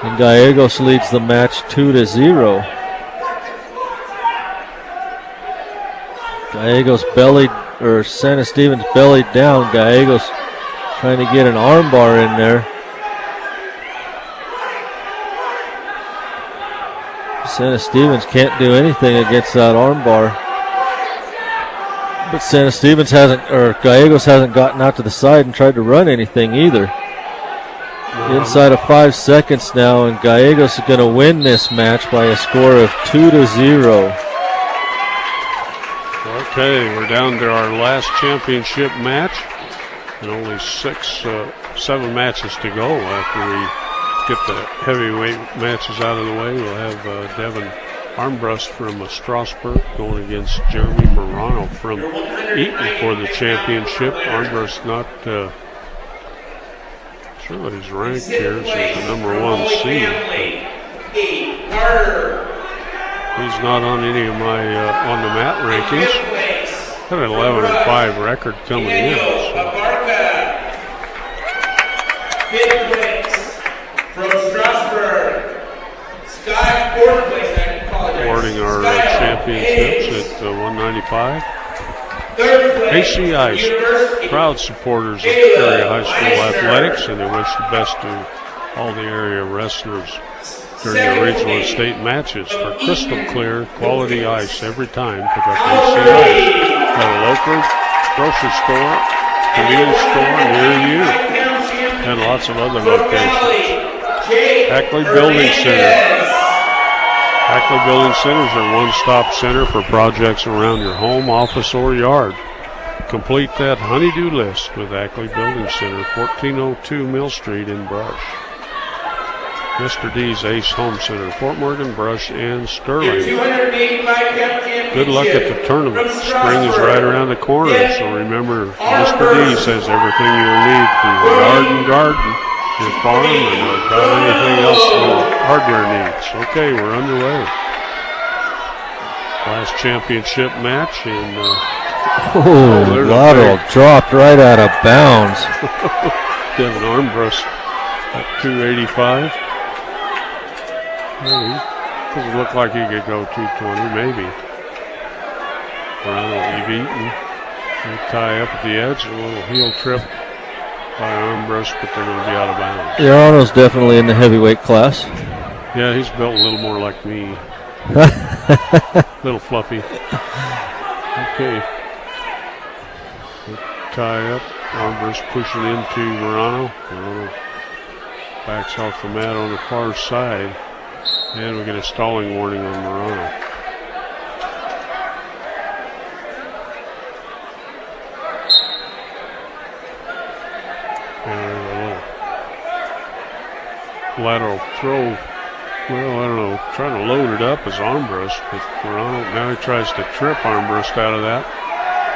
And Gallegos leads the match 2-0. Gallegos bellied, or Santa Stevens bellied down. Gallegos trying to get an armbar in there. Santa Stevens can't do anything against that armbar. But Santa Stevens Gallegos hasn't gotten out to the side and tried to run anything either. Inside of 5 seconds now, and Gallegos is going to win this match by a score of 2-0. Okay, we're down to our last championship match, and only 7 matches to go after we get the heavyweight matches out of the way. We'll have Devin Armbrust from Strasburg going against Jeremy Morano from Eaton for the championship. Armbrust not sure what he's ranked here, so he's the number 1 seed. He's not on any of my on the mat rankings. Got an 11-5 record coming in. So. Fifth place from Strasburg. Scott, 4th place. Awarding our championships at 195. 3rd place. ACI, proud supporters of area high school athletics, and they wish the best to all the area wrestlers during the regional and state matches. For crystal clear, quality ice every time, pick up ACI. Got a local grocery store, convenience store near you, and lots of other locations. Ackley Building Center. Ackley Building Center is a one-stop center for projects around your home, office, or yard. Complete that honey-do list with Ackley Building Center, 1402 Mill Street in Brush. Mr. D's Ace Home Center, Fort Morgan, Brush, and Sterling. Good luck at the tournament. Spring is right around the corner, so remember, Mr. D says everything you'll need for your garden, your farm, and about anything else your hardware needs. Okay, we're underway. Last championship match, and lateral dropped right out of bounds. Devin Armbrust at 285. Doesn't look like he could go 220, maybe. Brown will leave Eaton. They tie up at the edge, a little heel trip by Armbrust, but they're going to be out of bounds. Yarano's definitely in the heavyweight class. Yeah, he's built a little more like me. Little fluffy. Okay. They tie up. Armbrust pushing into Morano. Morano backs off the mat on the far side. And we get a stalling warning on Morano. And a little lateral throw. Well, I don't know. Trying to load it up as Armbrust, but Morano now he tries to trip Armbrust out of that.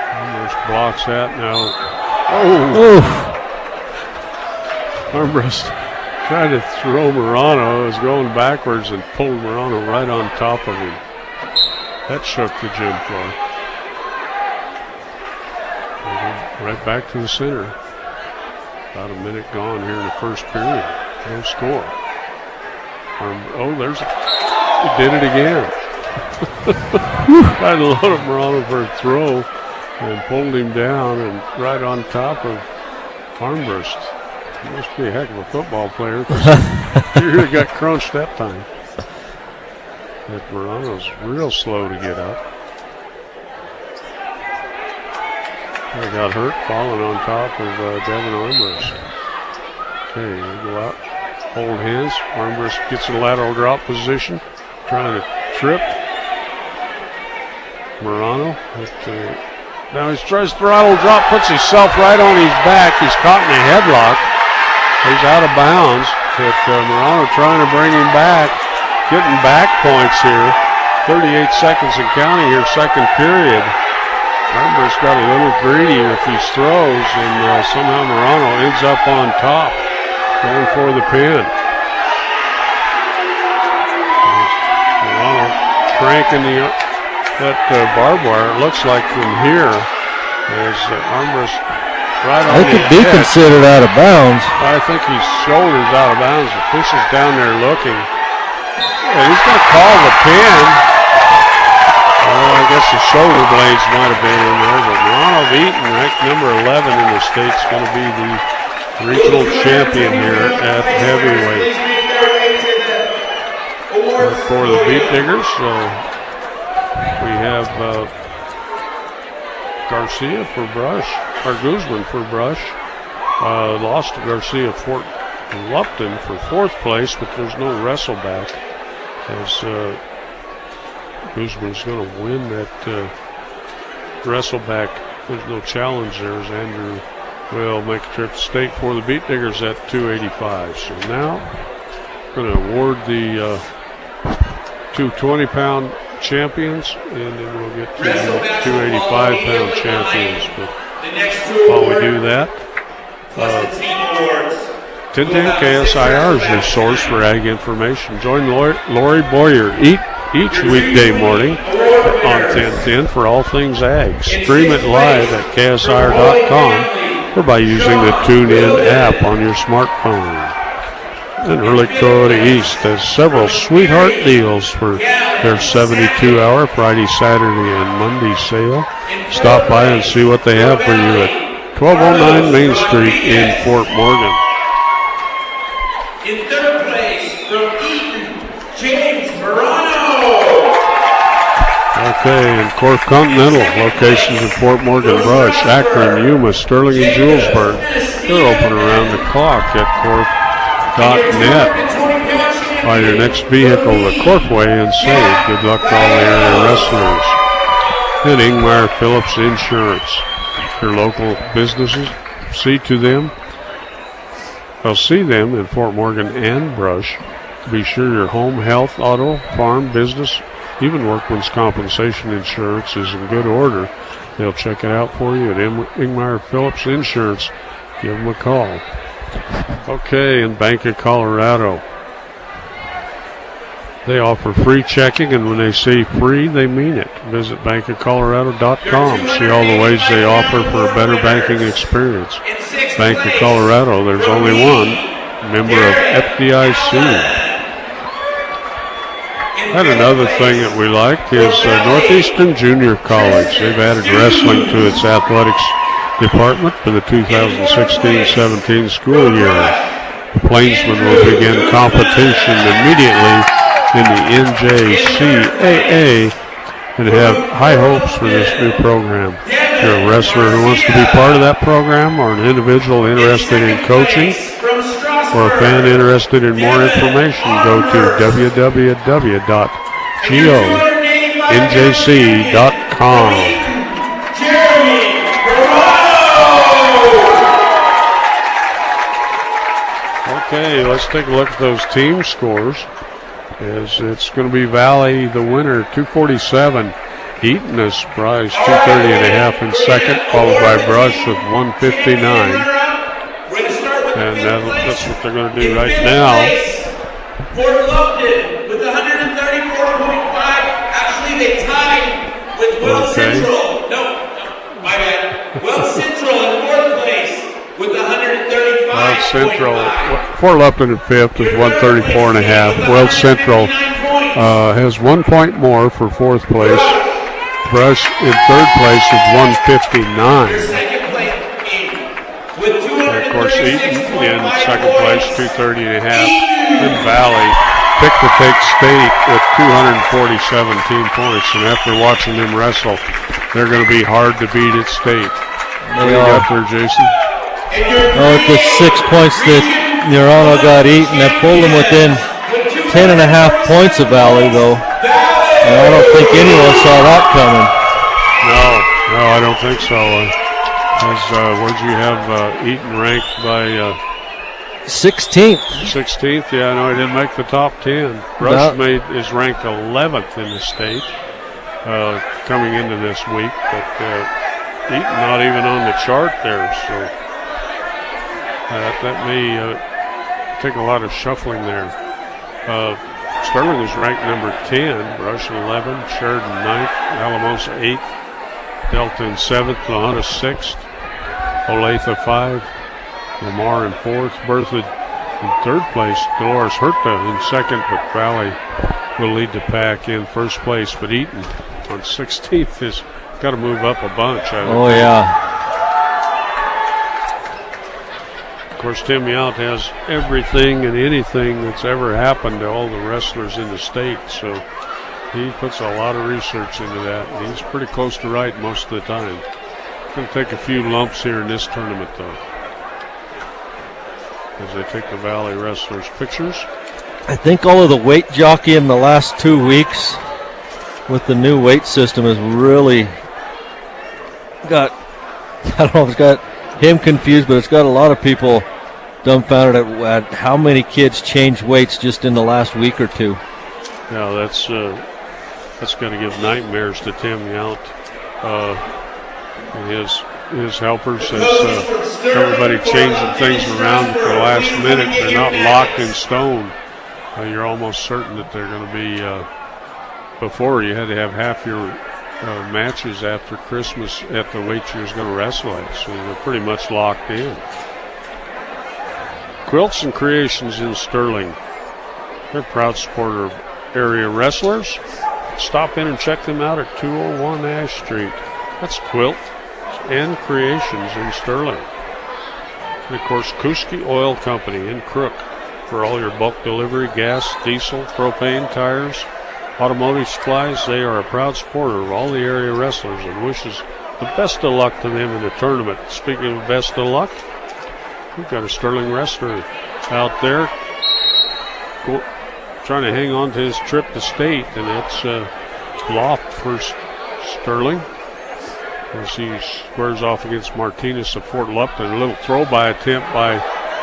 Armbrust blocks that now. Armbrust tried to throw Morano. It was going backwards and pulled Morano right on top of him. That shook the gym floor. Right back to the center. About a minute gone here in the first period. No score. He did it again. Tried to load up Morano for a throw and pulled him down and right on top of Armbrust. He must be a heck of a football player. He really got crunched that time. But Morano's real slow to get up. He got hurt falling on top of Devin Armbrust. Okay, they go out, hold hands. Armbrust gets in lateral drop position, trying to trip Morano. Now he tries to lateral drop, puts himself right on his back. He's caught in a headlock. He's out of bounds, but Morano trying to bring him back, getting back points here. 38 seconds and counting here, second period. Armbrust got a little greedy with these throws, and somehow Morano ends up on top, going for the pin. Morano cranking that barbed wire, it looks like from here, As armrest right on It could be considered out of bounds. I think his shoulder's out of bounds. The official's down there looking. Yeah, he's going to call the pin. I guess the shoulder blades might have been in there, but Ronald Eaton, ranked number 11 in the state, is going to be the regional champion here at heavyweight. For the Beat Diggers, we have Garcia for Brush, or Guzman for Brush. Lost to Garcia Fort Lupton for 4th place, but there's no wrestle back, as Guzman's going to win that wrestle back. There's no challenge there, as Andrew will make a trip to state for the Beat Diggers at 285. So now we're going to award the two 20-pound champions, and then we'll get to the 285-pound champions. But while we do that, 1010 KSIR is your source for ag information. Join Lori Boyer each weekday morning on 1010 for all things ag. Stream it live at KSIR.com or by using the TuneIn app on your smartphone. And Early Dakota East has several sweetheart deals for their 72-hour Friday, Saturday, and Monday sale. Stop by and see what they have for you at 1209 Main Street in Fort Morgan. In 3rd place from Eaton, James Morano. Okay, and Corf Continental locations in Fort Morgan, Brush, Akron, Yuma, Sterling, and Julesburg. They're open around the clock at Corf.net. Buy your next vehicle the Corf way and save. Good luck to all the area wrestlers. And Ingmar Phillips Insurance. Your local businesses, see them in Fort Morgan and Brush. Be sure your home, health, auto, farm, business, even workman's compensation insurance is in good order. They'll check it out for you at Ingmar Phillips Insurance. Give them a call. Okay, in Bank of Colorado, they offer free checking, and when they say free, they mean it. Visit bankofcolorado.com. See all the ways they offer for a better banking experience. Bank of Colorado, there's only one member of FDIC. And another thing that we like is Northeastern Junior College. They've added wrestling to its athletics department for the 2016-17 school year. The Plainsmen will begin competition immediately in the NJCAA and have high hopes for this new program. If you're a wrestler who wants to be part of that program, or an individual interested in coaching, or a fan interested in more information, go to www.gonjc.com. Okay, let's take a look at those team scores. As it's going to be Valley, the winner, 247. Eaton is surprised, 230.5 in second, followed by Brush with 159. And that's what they're going to do right now. Fort Lupton with 134.5. Actually, they tied with Wells Central. No, my bad. Wells Central in 4th place with 135.5. Wells Central, Fort Lupton in 5th with 134.5. Wells Central has 1 point more for 4th place. Brush in 3rd place with 159. And of course, Eaton in 2nd place, 230.5. And Valley picked to take state with 247 team points. And after watching them wrestle, they're going to be hard to beat at state. What do you got there, Jason? Oh, it's just 6 points that Murano got Eaton. That pulled them within 10.5 points of Valley, though. And I don't think anyone saw that coming. No, I don't think so. Where'd you have Eaton ranked by 16th? 16th, yeah, no, he didn't make the top 10. Brush is ranked 11th in the state coming into this week, but Eaton not even on the chart there, so that may take a lot of shuffling there. Sterling is ranked number 10, Brush 11, Sheridan 9th, Alamosa 8th, Delta in 7th, La Junta 6th, Olathe 5, Lamar in 4th, Berthoud in 3rd place, Dolores Herta in 2nd, but Valley will lead the pack in 1st place. But Eaton on 16th has got to move up a bunch. Yeah. Of course, Tim Yount has everything and anything that's ever happened to all the wrestlers in the state, so he puts a lot of research into that, and he's pretty close to right most of the time. Going to take a few lumps here in this tournament, though, as they take the Valley wrestlers' pictures. I think all of the weight jockey in the last 2 weeks with the new weight system has really got, I don't know if it's got him confused, but it's got a lot of people dumbfounded at how many kids changed weights just in the last week or two. Yeah, that's going to give nightmares to Tim Yount and his helpers, as everybody changing things around at the last minute. They're not locked in stone. You're almost certain that they're going to be, before you had to have half your matches after Christmas at the weight you was going to wrestle at, so they're pretty much locked in. Quilts and Creations in Sterling. They're a proud supporter of area wrestlers. Stop in and check them out at 201 Ash Street. That's Quilt and Creations in Sterling. And of course, Kuski Oil Company in Crook for all your bulk delivery, gas, diesel, propane, tires, automotive supplies. They are a proud supporter of all the area wrestlers and wishes the best of luck to them in the tournament. Speaking of best of luck, we've got a Sterling wrestler out there trying to hang on to his trip to state, and it's Loft for Sterling as he squares off against Martinez of Fort Lupton. A little throw-by attempt by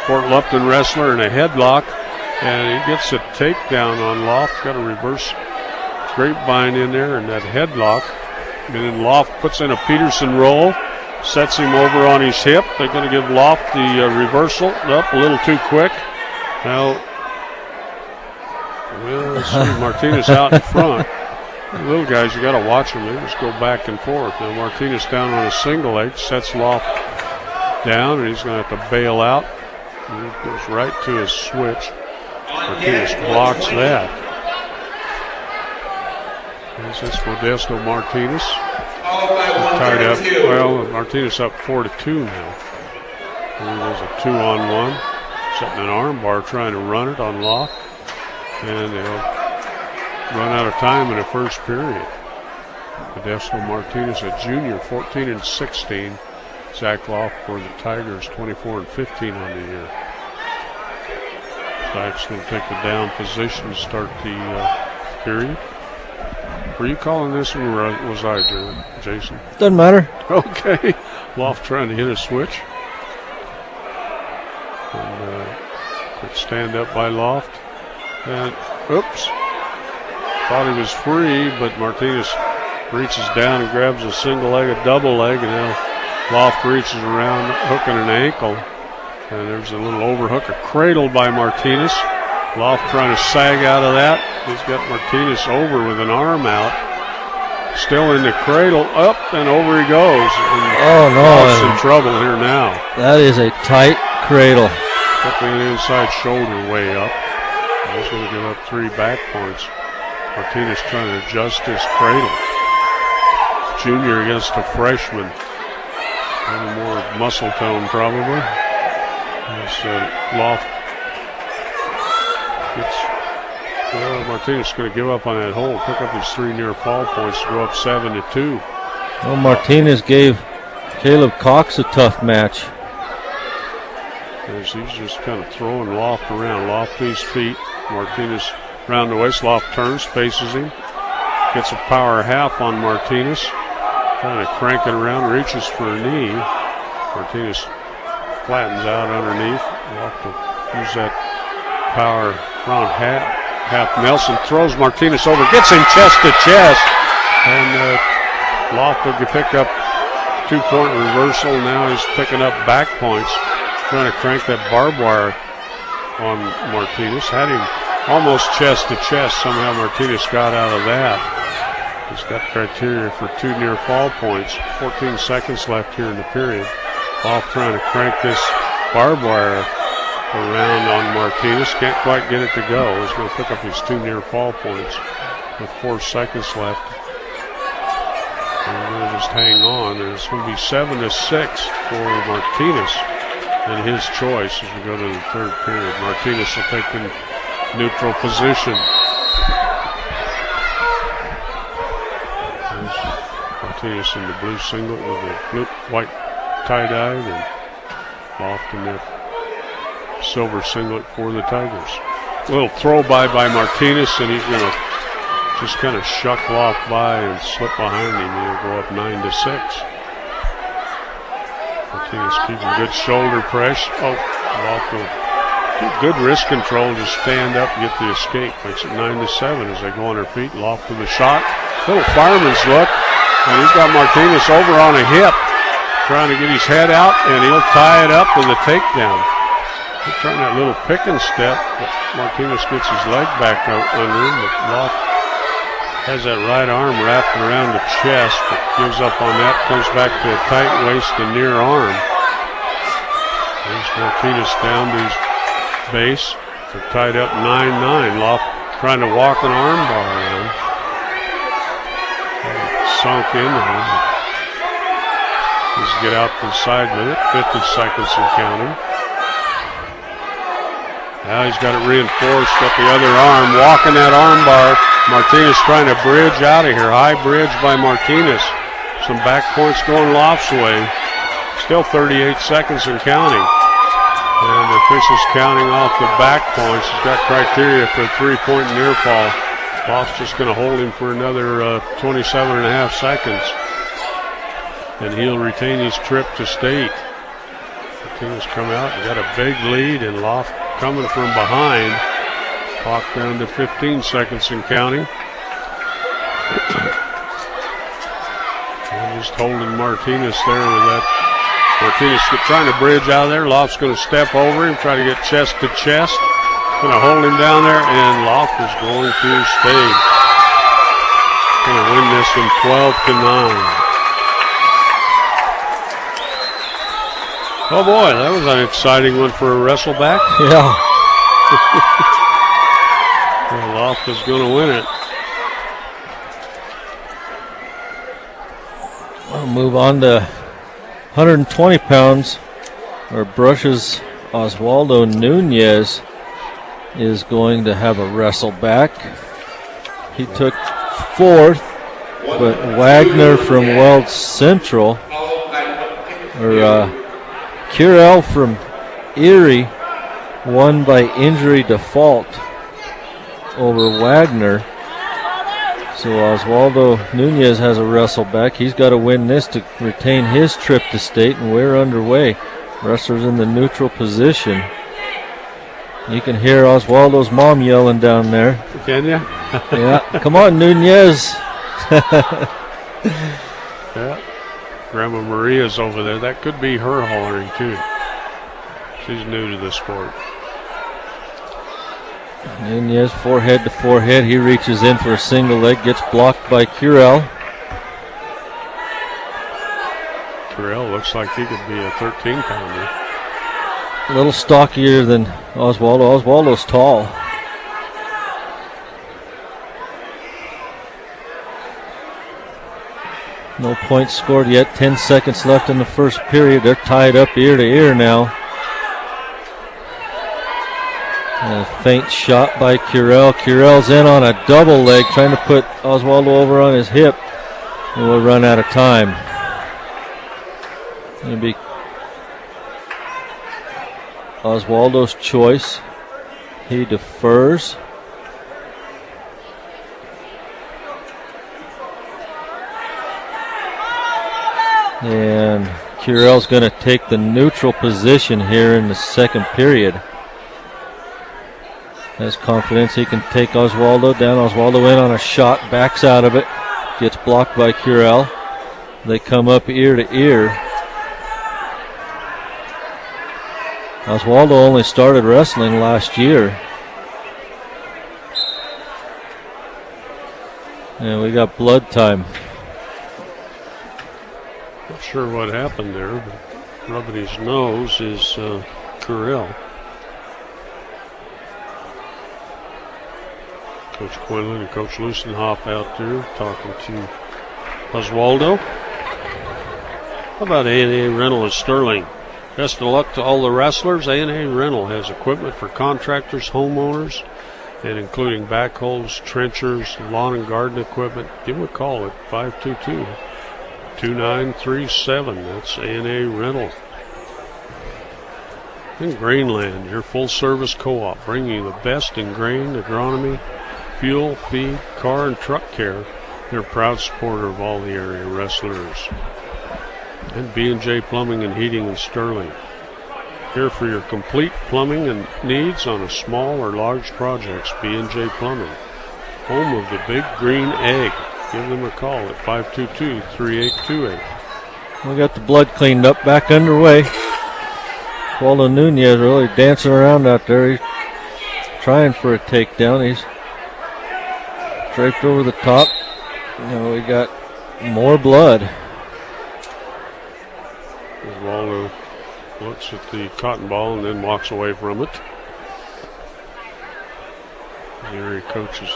Fort Lupton wrestler and a headlock, and he gets a takedown on Loft. Got a reverse grapevine in there and that headlock, and then Loft puts in a Peterson roll, sets him over on his hip. They're going to give Loft the reversal. Up a little too quick. Now, well, let's see, Martinez out in front. The little guys, you got to watch them. They just go back and forth. Now Martinez down on a single leg, sets Loft down, and he's going to have to bail out. And he goes right to his switch. Martinez blocks that. This is Modesto Martinez. Tied up. Well, Martinez up 4-2 now. And there's a 2-on-1. Setting an arm bar, trying to run it on Loft. And they'll run out of time in the first period. Modesto Martinez, a junior, 14-16. Zach Loft for the Tigers, 24-15 on the year. Zach's going to take the down position to start the period. Were you calling this one, or was I, Jason? Doesn't matter. Okay. Loft trying to hit a switch. And quick stand up by Loft. And, oops. Thought he was free, but Martinez reaches down and grabs a single leg, a double leg, and now Loft reaches around, hooking an ankle. And there's a little overhook, a cradle by Martinez. Loft trying to sag out of that. He's got Martinez over with an arm out. Still in the cradle, up and over he goes. And Loft's in trouble here now. That is a tight cradle. Got the inside shoulder way up. He's going to give up 3 back points. Martinez trying to adjust his cradle. Junior against a freshman. A little more muscle tone probably. As Loft gets, well, Martinez is going to give up on that hole, pick up his 3 near fall points to go up 7-2. Well, Martinez gave Caleb Cox a tough match. As he's just kind of throwing Loft around. Loft to his feet. Martinez around the waist. Loft turns, faces him. Gets a power half on Martinez. Trying to crank it around, reaches for a knee. Martinez flattens out underneath. Loft will use that power front half. Nelson throws Martinez over, gets him chest to chest. And Loft will pick up 2-point reversal. Now he's picking up back points. Trying to crank that barbed wire on Martinez. Had him almost chest to chest. Somehow Martinez got out of that. He's got criteria for 2 near fall points. 14 seconds left here in the period. Off trying to crank this barbed wire around on Martinez. Can't quite get it to go. He's going to pick up his 2 near fall points with 4 seconds left. And we'll just hang on. And it's going to be 7-6 for Martinez and his choice as we go to the third period. Martinez will take the neutral position. There's Martinez in the blue singlet with the blue, white tie-dye, and Loft in the silver singlet for the Tigers. A little throw by Martinez, and he's going to just kind of shuck Loft by and slip behind him. He'll go up 9-6. Martinez keeping good shoulder press. Oh, Loft will do good wrist control to stand up and get the escape. Makes it 9-7 as they go on their feet. Loft with a shot. Little fireman's look, and he's got Martinez over on a hip, trying to get his head out, and he'll tie it up with a takedown. He's trying that little pick and step, but Martinez gets his leg back under him. But Loft has that right arm wrapped around the chest, but gives up on that, comes back to a tight waist and near arm. There's Martinez down to his base. They're tied up 9-9. Loft trying to walk an arm bar around. Sunk into him. Just get out to the side with it. 50 seconds and counting. Now he's got it reinforced. Got the other arm. Walking that arm bar. Martinez trying to bridge out of here. High bridge by Martinez. Some back points going Loft's way. Still 38 seconds and counting. And the officials counting off the back points. He's got criteria for a 3-point near fall. Loft's just going to hold him for another 27.5 seconds. And he'll retain his trip to state. The team's come out and got a big lead, and Loft coming from behind. Clock down to 15 seconds and counting. And just holding Martinez there with that. Martinez trying to bridge out of there. Loft's going to step over him, try to get chest to chest. Going to hold him down there, and Loft is going to stay. Going to win this one 12-9. Oh boy, that was an exciting one for a wrestleback. Yeah. Well, Loft is going to win it. We'll move on to 120 pounds, where Brush's Oswaldo Nunez is going to have a wrestle back. He took 4th, but Wagner from Weld Central, or Curell from Erie, won by injury default over Wagner. So Oswaldo Nunez has a wrestle back. He's got to win this to retain his trip to state, and we're underway. Wrestlers in the neutral position. You can hear Oswaldo's mom yelling down there. Can you? Yeah. Come on, Nunez. Yeah. Grandma Maria's over there. That could be her hollering, too. She's new to the sport. Nunez, forehead to forehead. He reaches in for a single leg, gets blocked by Curell. Curell looks like he could be a 13-pounder. A little stockier than Oswaldo. Oswaldo's tall. No points scored yet. 10 seconds left in the first period. They're tied up ear to ear now. And a faint shot by Curell. Curell's in on a double leg, trying to put Oswaldo over on his hip. And we'll run out of time. It'll be Oswaldo's choice. He defers. And Curell's going to take the neutral position here in the second period. Has confidence he can take Oswaldo down. Oswaldo in on a shot, backs out of it, gets blocked by Curell. They come up ear to ear. Oswaldo only started wrestling last year. And we got blood time. Not sure what happened there, but rubbing his nose is Currell. Coach Quinlan and Coach Lucenhoff out there talking to Oswaldo. How about A&A Rental in Sterling? Best of luck to all the wrestlers. A&A Rental has equipment for contractors, homeowners, and including backhoes, trenchers, lawn and garden equipment. Give them a call at 522-2937. That's A&A Rental. In Grainland, your full-service co-op, bringing you the best in grain, agronomy, fuel, feed, car, and truck care. They're a proud supporter of all the area wrestlers. And B&J Plumbing and Heating in Sterling. Here for your complete plumbing and needs on a small or large projects. B&J Plumbing, home of the Big Green Egg. Give them a call at 522-3828. We got the blood cleaned up, back underway. Waldo Nunez really dancing around out there. He's trying for a takedown. He's draped over the top. Now we got more blood. Waldo looks at the cotton ball and then walks away from it. The area coaches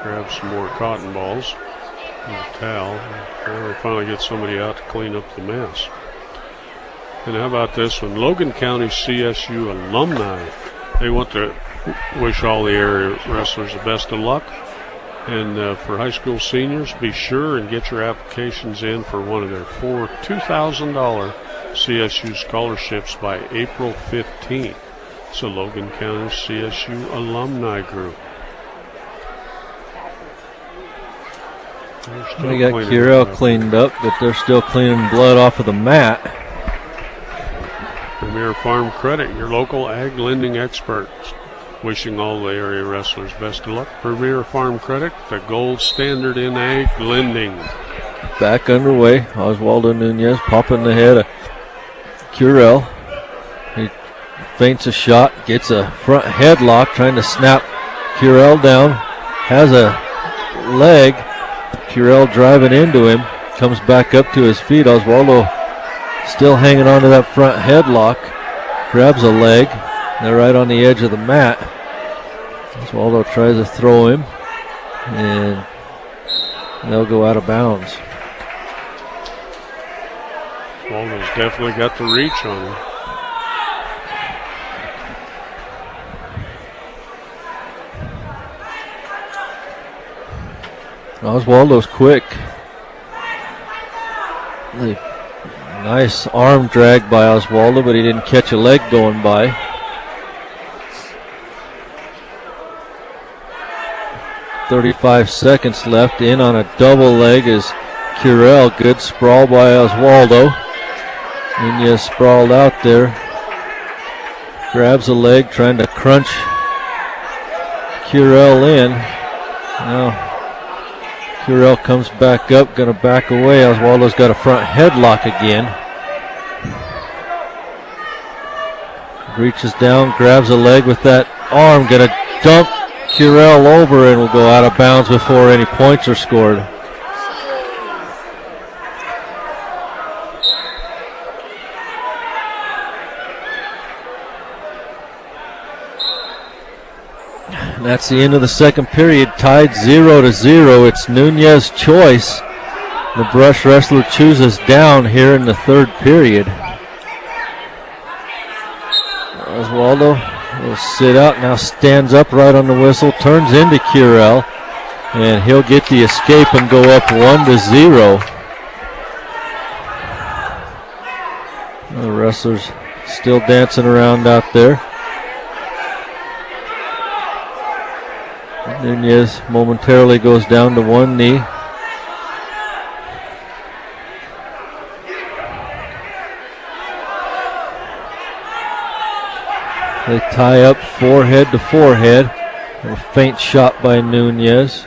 grab some more cotton balls and a towel. And they finally get somebody out to clean up the mess. And how about this one? Logan County CSU alumni. They want to wish all the area wrestlers the best of luck. And for high school seniors, be sure and get your applications in for one of their 4 $2,000 CSU scholarships by April 15th. It's a Logan County CSU alumni group. We got Currell cleaned up, but they're still cleaning blood off of the mat. Premier Farm Credit, your local ag lending experts. Wishing all the area wrestlers best of luck. Premier Farm Credit, the gold standard in ag lending. Back underway. Oswaldo Nunez popping the head of Currell. He feints a shot, gets a front headlock, trying to snap Currell down. Has a leg. Currell driving into him. Comes back up to his feet. Oswaldo still hanging on to that front headlock. Grabs a leg. They're right on the edge of the mat. Oswaldo tries to throw him, and they'll go out of bounds. Oswaldo's definitely got the reach on him. Oswaldo's quick. Nice arm drag by Oswaldo, but he didn't catch a leg going by. .35 seconds left. In on a double leg is Currell. Good sprawl by Oswaldo. Nunez sprawled out there. Grabs a leg, trying to crunch Currell in. Now Currell comes back up, going to back away. Oswaldo's got a front headlock again. Reaches down, grabs a leg with that arm, going to dump Currell over and will go out of bounds before any points are scored. And that's the end of the second period, tied 0-0. It's Nunez's choice. The brush wrestler chooses down here in the third period. Oswaldo will sit out, now stands up right on the whistle, turns into Currell, and he'll get the escape and go up 1-0. The wrestlers still dancing around out there. Nunez momentarily goes down to one knee. They tie up forehead to forehead. A faint shot by Nunez.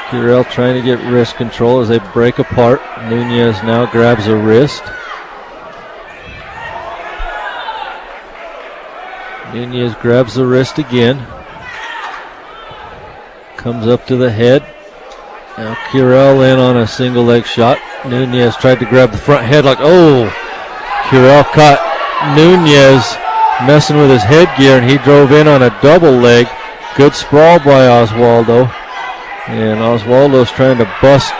Currell trying to get wrist control as they break apart. Nunez now grabs a wrist. Nunez grabs the wrist again. Comes up to the head. Now Curell in on a single leg shot. Nunez tried to grab the front headlock. Oh! Curell caught Nunez messing with his headgear, and he drove in on a double leg. Good sprawl by Oswaldo. And Oswaldo's trying to bust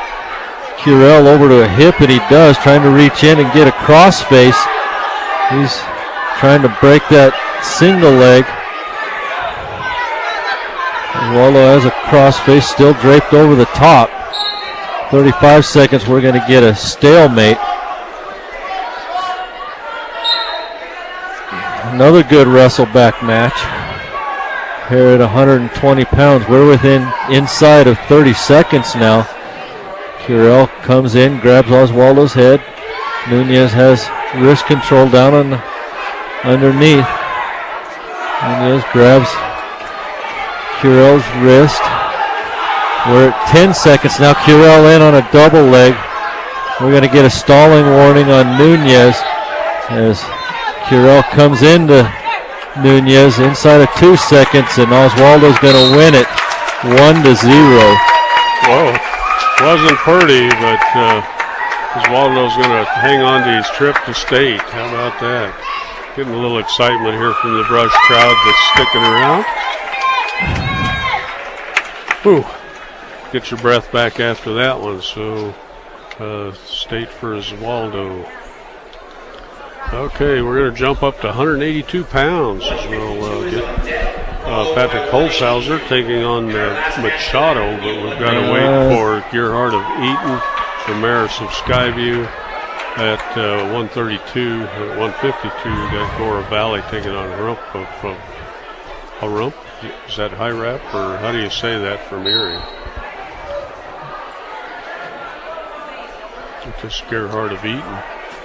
Curell over to a hip, and he does, trying to reach in and get a crossface. He's trying to break that single leg. Oswaldo has a crossface still draped over the top. 35 seconds, we're going to get a stalemate. Another good wrestle-back match. Here at 120 pounds, we're within inside of 30 seconds now. Curell comes in, grabs Oswaldo's head. Nunez has wrist control down on underneath. Nunez grabs Curell's wrist. We're at 10 seconds now. Curell in on a double leg. We're going to get a stalling warning on Nunez as Curell comes into Nunez inside of 2 seconds, and Oswaldo's going to win it 1-0. Whoa. Wasn't pretty, but Oswaldo's going to hang on to his trip to state. How about that? Getting a little excitement here from the Brush crowd that's sticking around. Whew. Get your breath back after that one. So, state for Oswaldo. Okay, we're going to jump up to 182 pounds. We'll get Patrick Holzhauser taking on Machado, but we've got to wait for Gerhardt of Eaton, Ramirez of Skyview at 132. At 152, we've got Gora Valley taking on Rump of a Rump. Is that high rep, or how do you say that from Erie? This Gerhardt of Eaton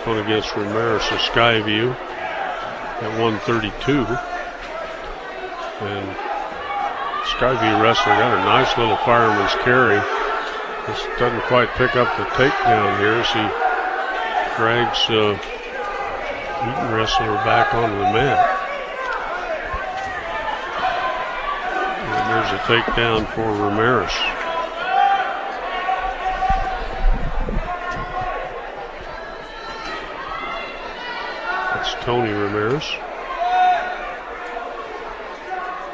going against Ramirez of Skyview at 132. And Skyview wrestler got a nice little fireman's carry. Just doesn't quite pick up the takedown here as he drags Eaton wrestler back onto the mat. And there's a takedown for Ramirez. That's Tony Ramirez.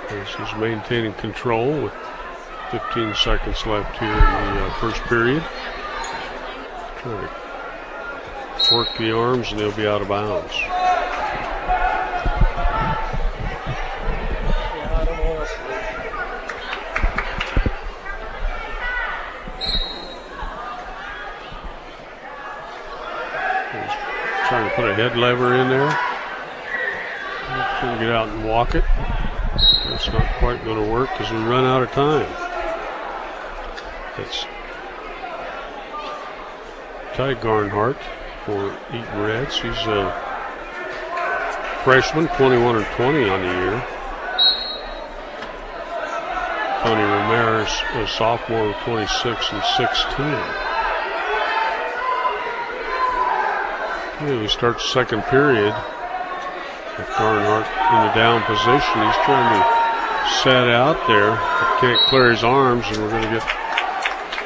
He's maintaining control with 15 seconds left here in the first period. Trying to work the arms, and they'll be out of bounds. He's trying to put a head lever in there. He's trying to get out and walk it. That's not quite going to work because we run out of time. That's Ty Garnhart for Eaton Reds. He's a freshman, 21-20 on the year. Tony Ramirez, a sophomore, 26-16. Okay, we start the second period. With Garnhart in the down position, he's trying to set out there, but can't clear his arms, and we're going to get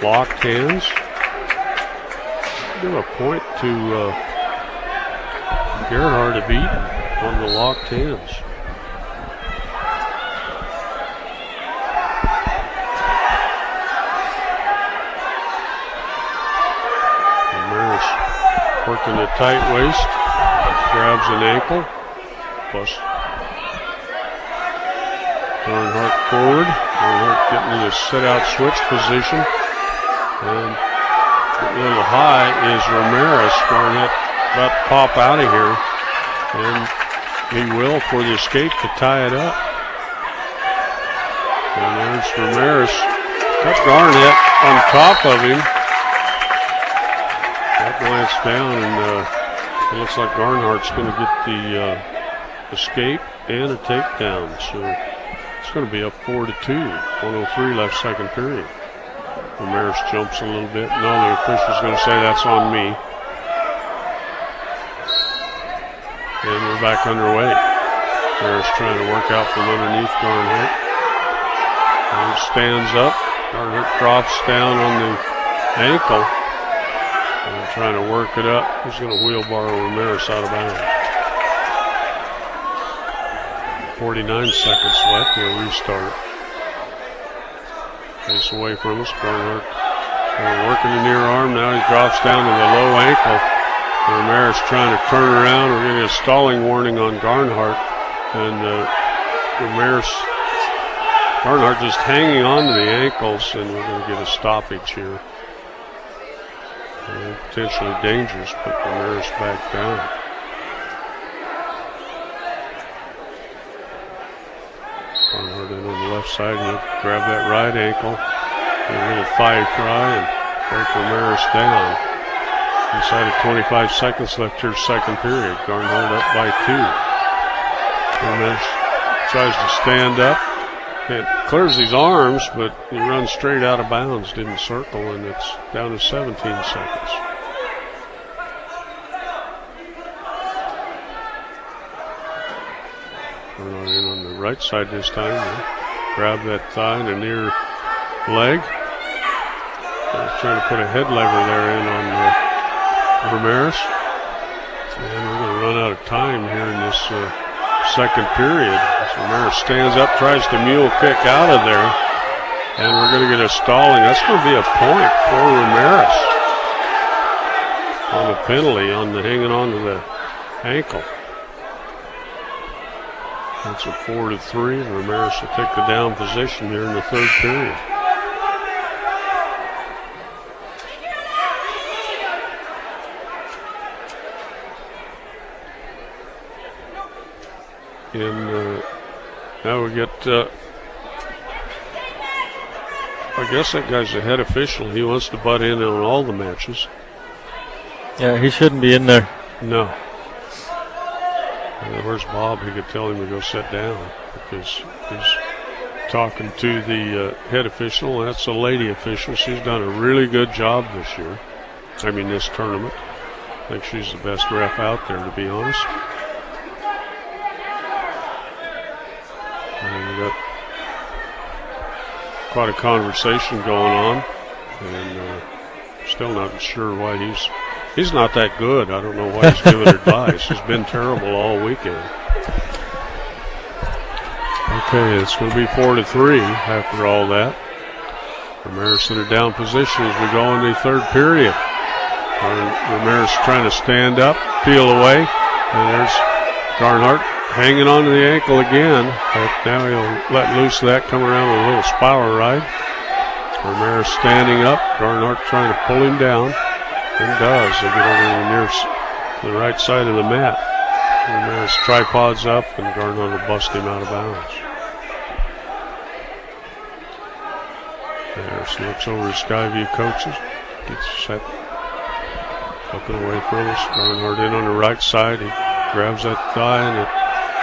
locked hands. Give a point to Gerhardt of Eaton on the locked hands. Ramirez working the tight waist, grabs an ankle. Plus Garnhart forward. Garnhart getting in a sit-out switch position. And getting a little high is Ramirez. Garnhart about to pop out of here. And he will for the escape to tie it up. And there's Ramirez. Got Garnhart on top of him. That glance down, and it looks like Garnhart's going to get the escape and a takedown. So it's going to be up 4-2. 1:03 left second period. Ramirez jumps a little bit. No, the official's going to say that's on me. And we're back underway. Ramirez trying to work out from underneath Garnhart. And he stands up. Garnett drops down on the ankle. And trying to work it up. He's going to wheelbarrow Ramirez out of bounds. 49 seconds left. He'll restart. Pace away from us. Garnett working the near arm. Now he drops down to the low ankle. Ramirez trying to turn around. We're getting a stalling warning on Garnhart. And Garnhart just hanging on to the ankles, and we're going to get a stoppage here. Potentially dangerous, but Ramirez back down. Garnhart in on the left side. He'll grab that right ankle. A little thigh try and break Ramirez down. Inside of 25 seconds left here, second period. Garnhart up by 2. Ramirez tries to stand up. It clears his arms, but he runs straight out of bounds. Didn't circle, and it's down to 17 seconds. Garnhart in on the right side this time. Grab that thigh and the near leg. He's trying to put a head lever there in on Ramirez. And we're going to run out of time here in this second period. So Ramirez stands up, tries to mule kick out of there. And we're going to get a stalling. That's going to be a point for Ramirez on the penalty on the hanging on to the ankle. That's a 4-3. Ramirez will take the down position here in the third period. And now we get, I guess that guy's the head official. He wants to butt in on all the matches. Yeah, he shouldn't be in there. No. Where's Bob? He could tell him to go sit down because he's talking to the head official. That's a lady official. She's done a really good job this year. I mean, this tournament. I think she's the best ref out there, to be honest. And we got quite a conversation going on, and still not sure why he's not that good. I don't know why he's giving advice. He's been terrible all weekend. Okay, it's going to be 4-3 after all that. Ramirez in a down position as we go in the third period. Ramirez trying to stand up, peel away, and there's Garnhart hanging on to the ankle again. But now he'll let loose of that, come around with a little spiral ride. Ramirez standing up, Garnhart trying to pull him down. He does. They get over to the right side of the mat. Ramirez tripods up, and Garnhart will bust him out of bounds. There's looks over his Skyview coaches. Gets set. Looking away from us. Garnhart in on the right side. He grabs that thigh and the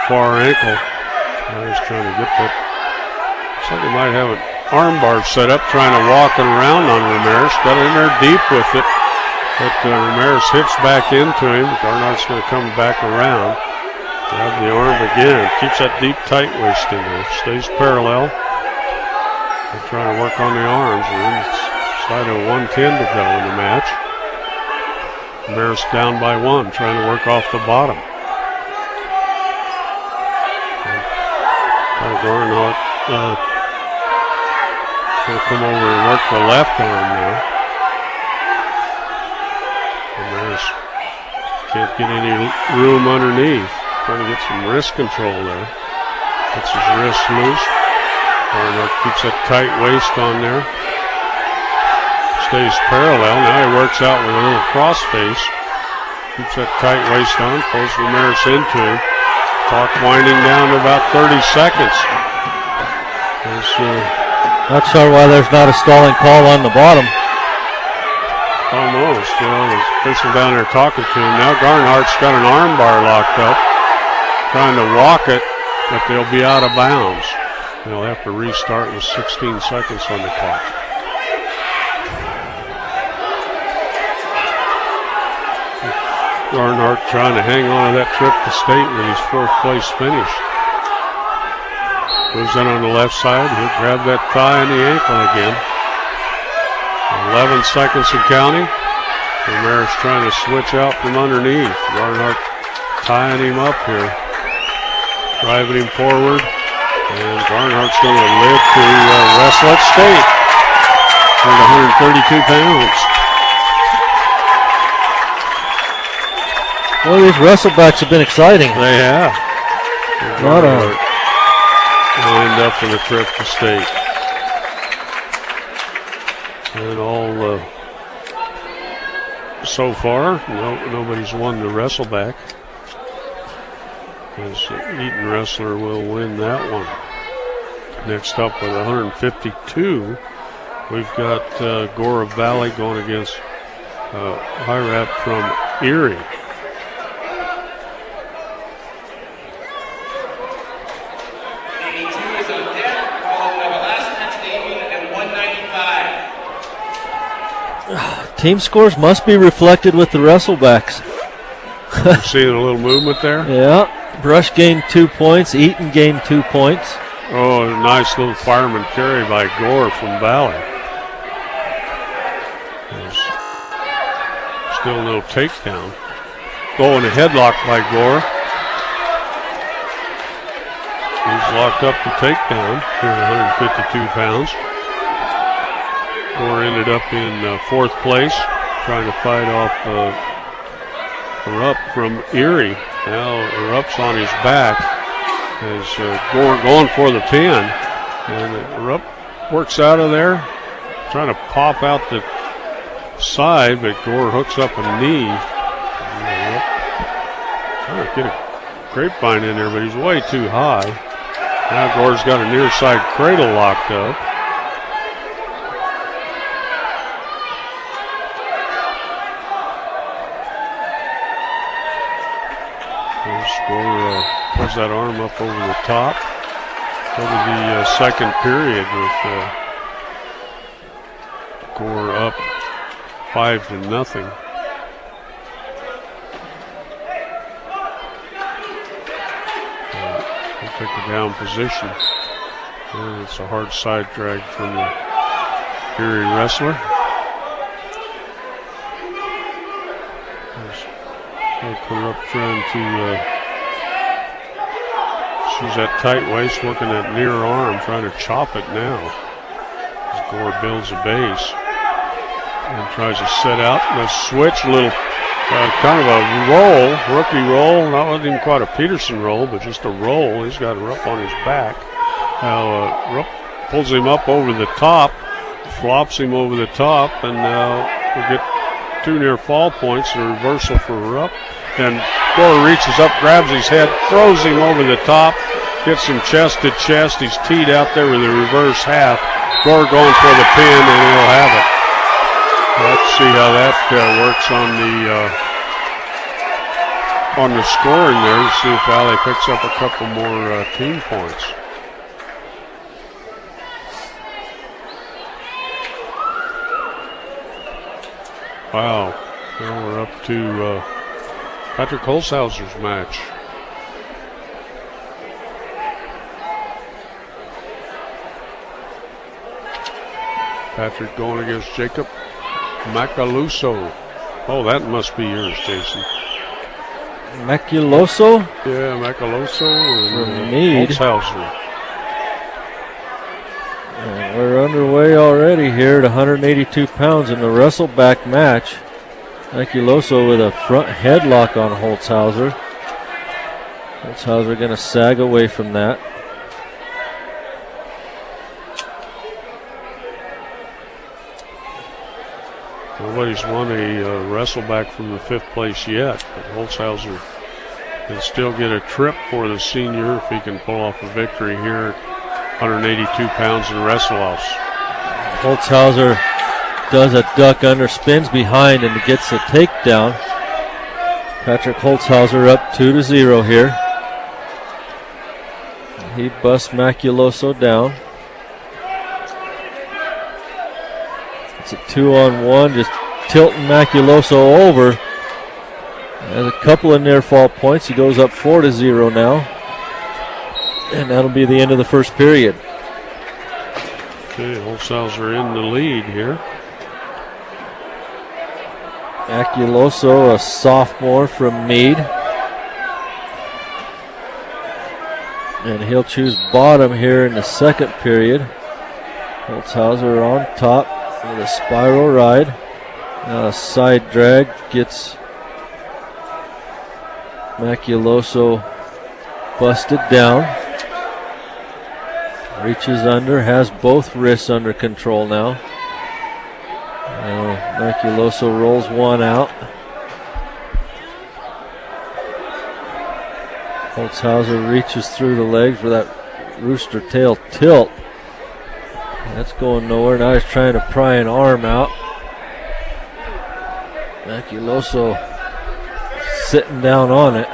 far ankle. Now he's trying to get that. Looks like he might have an arm bar set up, trying to walk it around on Ramirez. Got in there deep with it. But Ramirez hits back into him. Garnhart's going to come back around. Grab the arm again. Keeps that deep tight waist in there. Stays parallel. They're trying to work on the arms. We're inside of 1:10 to go in the match. Ramirez down by 1, trying to work off the bottom. Garnhart going to come over and work the left arm there. Ramirez can't get any room underneath. Trying to get some wrist control there. Gets his wrist loose. Garnhart keeps that tight waist on there. Stays parallel. Now he works out with a little cross face. Keeps that tight waist on. Pulls Ramirez into him. Clock winding down to about 30 seconds. Not sure why there's not a stalling call on the bottom. Almost. You know, the official down there talking to him. Now Garnhart's got an arm bar locked up. Trying to walk it, but they'll be out of bounds. They'll have to restart with 16 seconds on the clock. Garnhart trying to hang on to that trip to state with his fourth place finish. Goes in on the left side. He'll grab that thigh and the ankle again. 11 seconds and counting. Ramirez trying to switch out from underneath. Barnhart tying him up here. Driving him forward. And Barnhart's going to live to wrestle at state. At 132 pounds. Well, these wrestlebacks have been exciting. They have. Barnhart will end up in a trip to state. And all so far, nobody's won the wrestleback. As Eaton wrestler will win that one. Next up with 152, we've got Gora Valley going against Hirat from Erie. Team scores must be reflected with the wrestlebacks. You're seeing a little movement there? Yeah. Brush gained 2 points. Eaton gained 2 points. Oh, a nice little fireman carry by Gore from Valley. There's still no takedown. Going a headlock by Gore. He's locked up the takedown here at 152 pounds. Gore ended up in fourth place, trying to fight off Rupp from Erie. Now Rupp's on his back as Gore going for the pin. And Rupp works out of there, trying to pop out the side, but Gore hooks up a knee. Trying to get a grapevine in there, but he's way too high. Now Gore's got a near side cradle locked up. Gore pulls that arm up over the top. Over the second period with Gore up 5-0. He'll take the down position. And it's a hard side drag from the Erie wrestler. Up trying to she's that tight waist, working that near arm, trying to chop it now. As Gore builds a base and tries to set out and a switch, a little kind of a roll, rookie roll. Not even quite a Peterson roll, but just a roll. He's got Rupp on his back. Now Rupp pulls him up over the top, flops him over the top, and now we'll get 2 near fall points. A reversal for Rupp. And Gore reaches up, grabs his head, throws him over the top, gets him chest to chest. He's teed out there with a reverse half. Gore going for the pin, and he'll have it. Let's see how that works on the scoring there. Let's see if Valley picks up a couple more team points. Wow. Now we're up to Patrick Holzhauser's match. Patrick going against Jacob Macaluso. Oh, that must be yours, Jason. Macaluso? Yeah, Macaluso and Holzhauser. We're underway already here at 182 pounds in the wrestleback match. Macaluso with a front headlock on Holzhauser. Holzhauser going to sag away from that. Nobody's won a wrestleback from the 5th place yet, but Holzhauser can still get a trip for the senior if he can pull off a victory here at 182 pounds in wrestle-offs. Holzhauser does a duck under, spins behind, and gets a takedown. Patrick Holzhauser up 2-0 here. He busts Macaluso down. It's a 2-on-1, just tilting Macaluso over. Has a couple of near fall points. He goes up 4-0 now. And that'll be the end of the first period. Okay, Holzhauser in the lead here. Maculoso, a sophomore from Meade. And he'll choose bottom here in the second period. Holzhauser on top with a spiral ride. Now a side drag gets Maculoso busted down. Reaches under, has both wrists under control now. Maculoso rolls one out. Holzhauser reaches through the legs for that rooster tail tilt. That's going nowhere. Now he's trying to pry an arm out. Maculoso sitting down on it.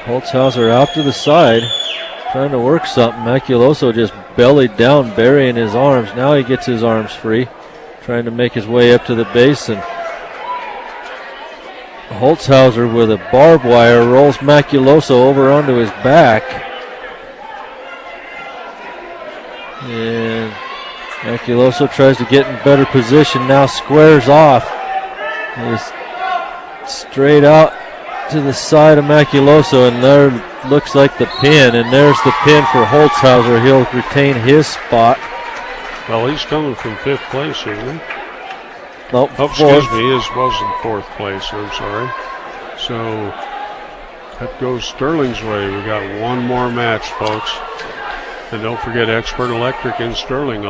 Holzhauser out to the side, trying to work something. Maculoso just bellied down, burying his arms. Now he gets his arms free, trying to make his way up to the base. And Holzhauser with a barbed wire rolls Maculoso over onto his back. And Maculoso tries to get in better position, now squares off. He's straight out to the side of Maculoso, and there looks like the pin, and there's the pin for Holzhauser. He'll retain his spot. Well, he's coming from 5th place, isn't he? Nope, oh, excuse me, he was in 4th place, I'm sorry. So that goes Sterling's way. We got one more match, folks. And don't forget Expert Electric in Sterling, a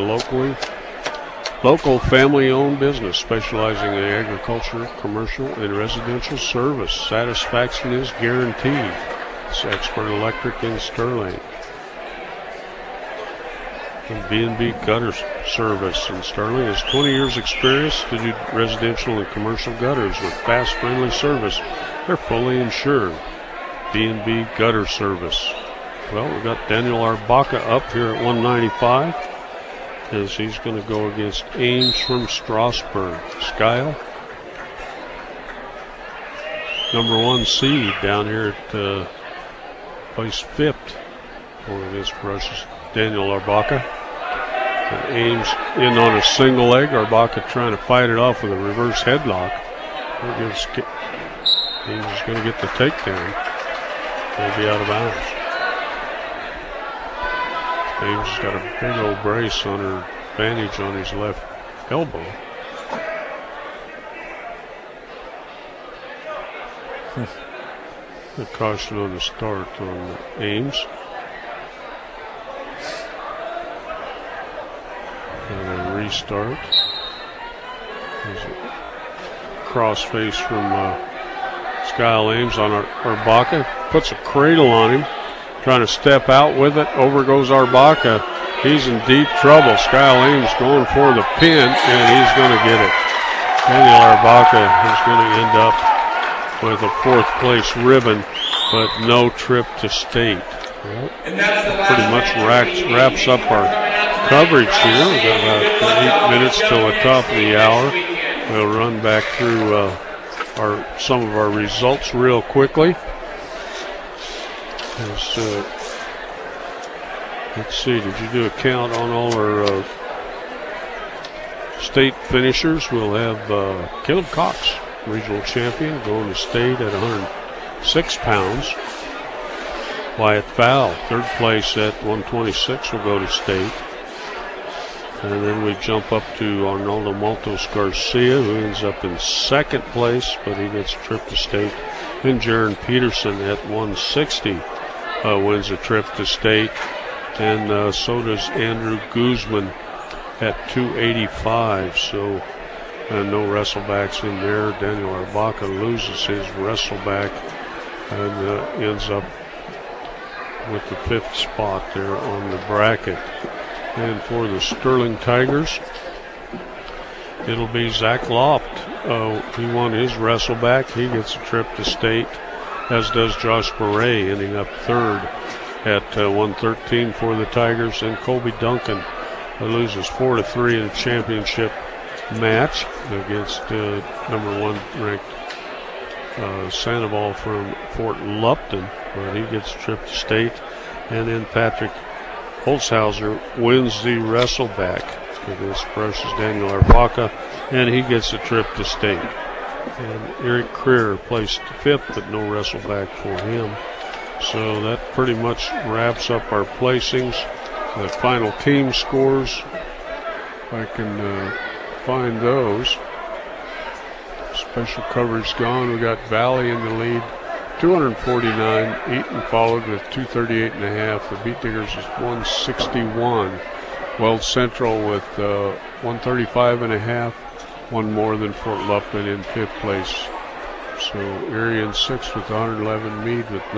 local family-owned business specializing in agriculture, commercial, and residential service. Satisfaction is guaranteed. It's Expert Electric in Sterling. And B&B Gutter Service in Sterling has 20 years experience to do residential and commercial gutters with fast, friendly service. They're fully insured. B&B Gutter Service. Well, we've got Daniel Arbaca up here at 195. As he's going to go against Ames from Strasburg. Skyle, number 1 seed down here at place 5th. Going against Russia's Daniel Arbaca. And Ames in on a single leg. Arbaca trying to fight it off with a reverse headlock. Ames is going to get the takedown. They'll be out of bounds. Ames has got a big old brace on her bandage on his left elbow. A caution on the start on Ames. And a restart. There's a crossface from Skyle Ames on Arbaca. Puts a cradle on him. Trying to step out with it. Over goes Arbaca. He's in deep trouble. Skyle Ames going for the pin, and he's going to get it. Daniel Arbaca is going to end up with a 4th place ribbon, but no trip to state. Well, pretty much wraps up our coverage here. We've got about 8 minutes till the top of the hour. We'll run back through some of our results real quickly. Let's see, did you do a count on all our state finishers? We'll have Caleb Cox, regional champion, going to state at 106 pounds. Wyatt Fowl, 3rd place at 126, will go to state. And then we jump up to Arnoldo Maltos Garcia, who ends up in 2nd place, but he gets a trip to state. Then Jaron Peterson at 160 wins a trip to state. And so does Andrew Guzman at 285. So no wrestlebacks in there. Daniel Arbaca loses his wrestleback and ends up with the 5th spot there on the bracket. And for the Sterling Tigers, it'll be Zach Loft. He won his wrestleback. He gets a trip to state, as does Josh Beret, ending up 3rd at 113 for the Tigers. And Colby Duncan loses 4-3 in the championship match against number 1 ranked Sandoval from Fort Lupton, but he gets a trip to state. And then Patrick Holzhauser wins the wrestleback against Precious Daniel Arpaca, and he gets a trip to state. And Eric Creer placed 5th, but no wrestleback for him. So that pretty much wraps up our placings. The final team scores, if I can find those. Special coverage gone. We got Valley in the lead, 249. Eaton followed with 238.5. The Beat Diggers is 161. Weld Central with 135.5. One more than Fort Lupton in 5th place. So Erie in 6th with 111. Meade with 9.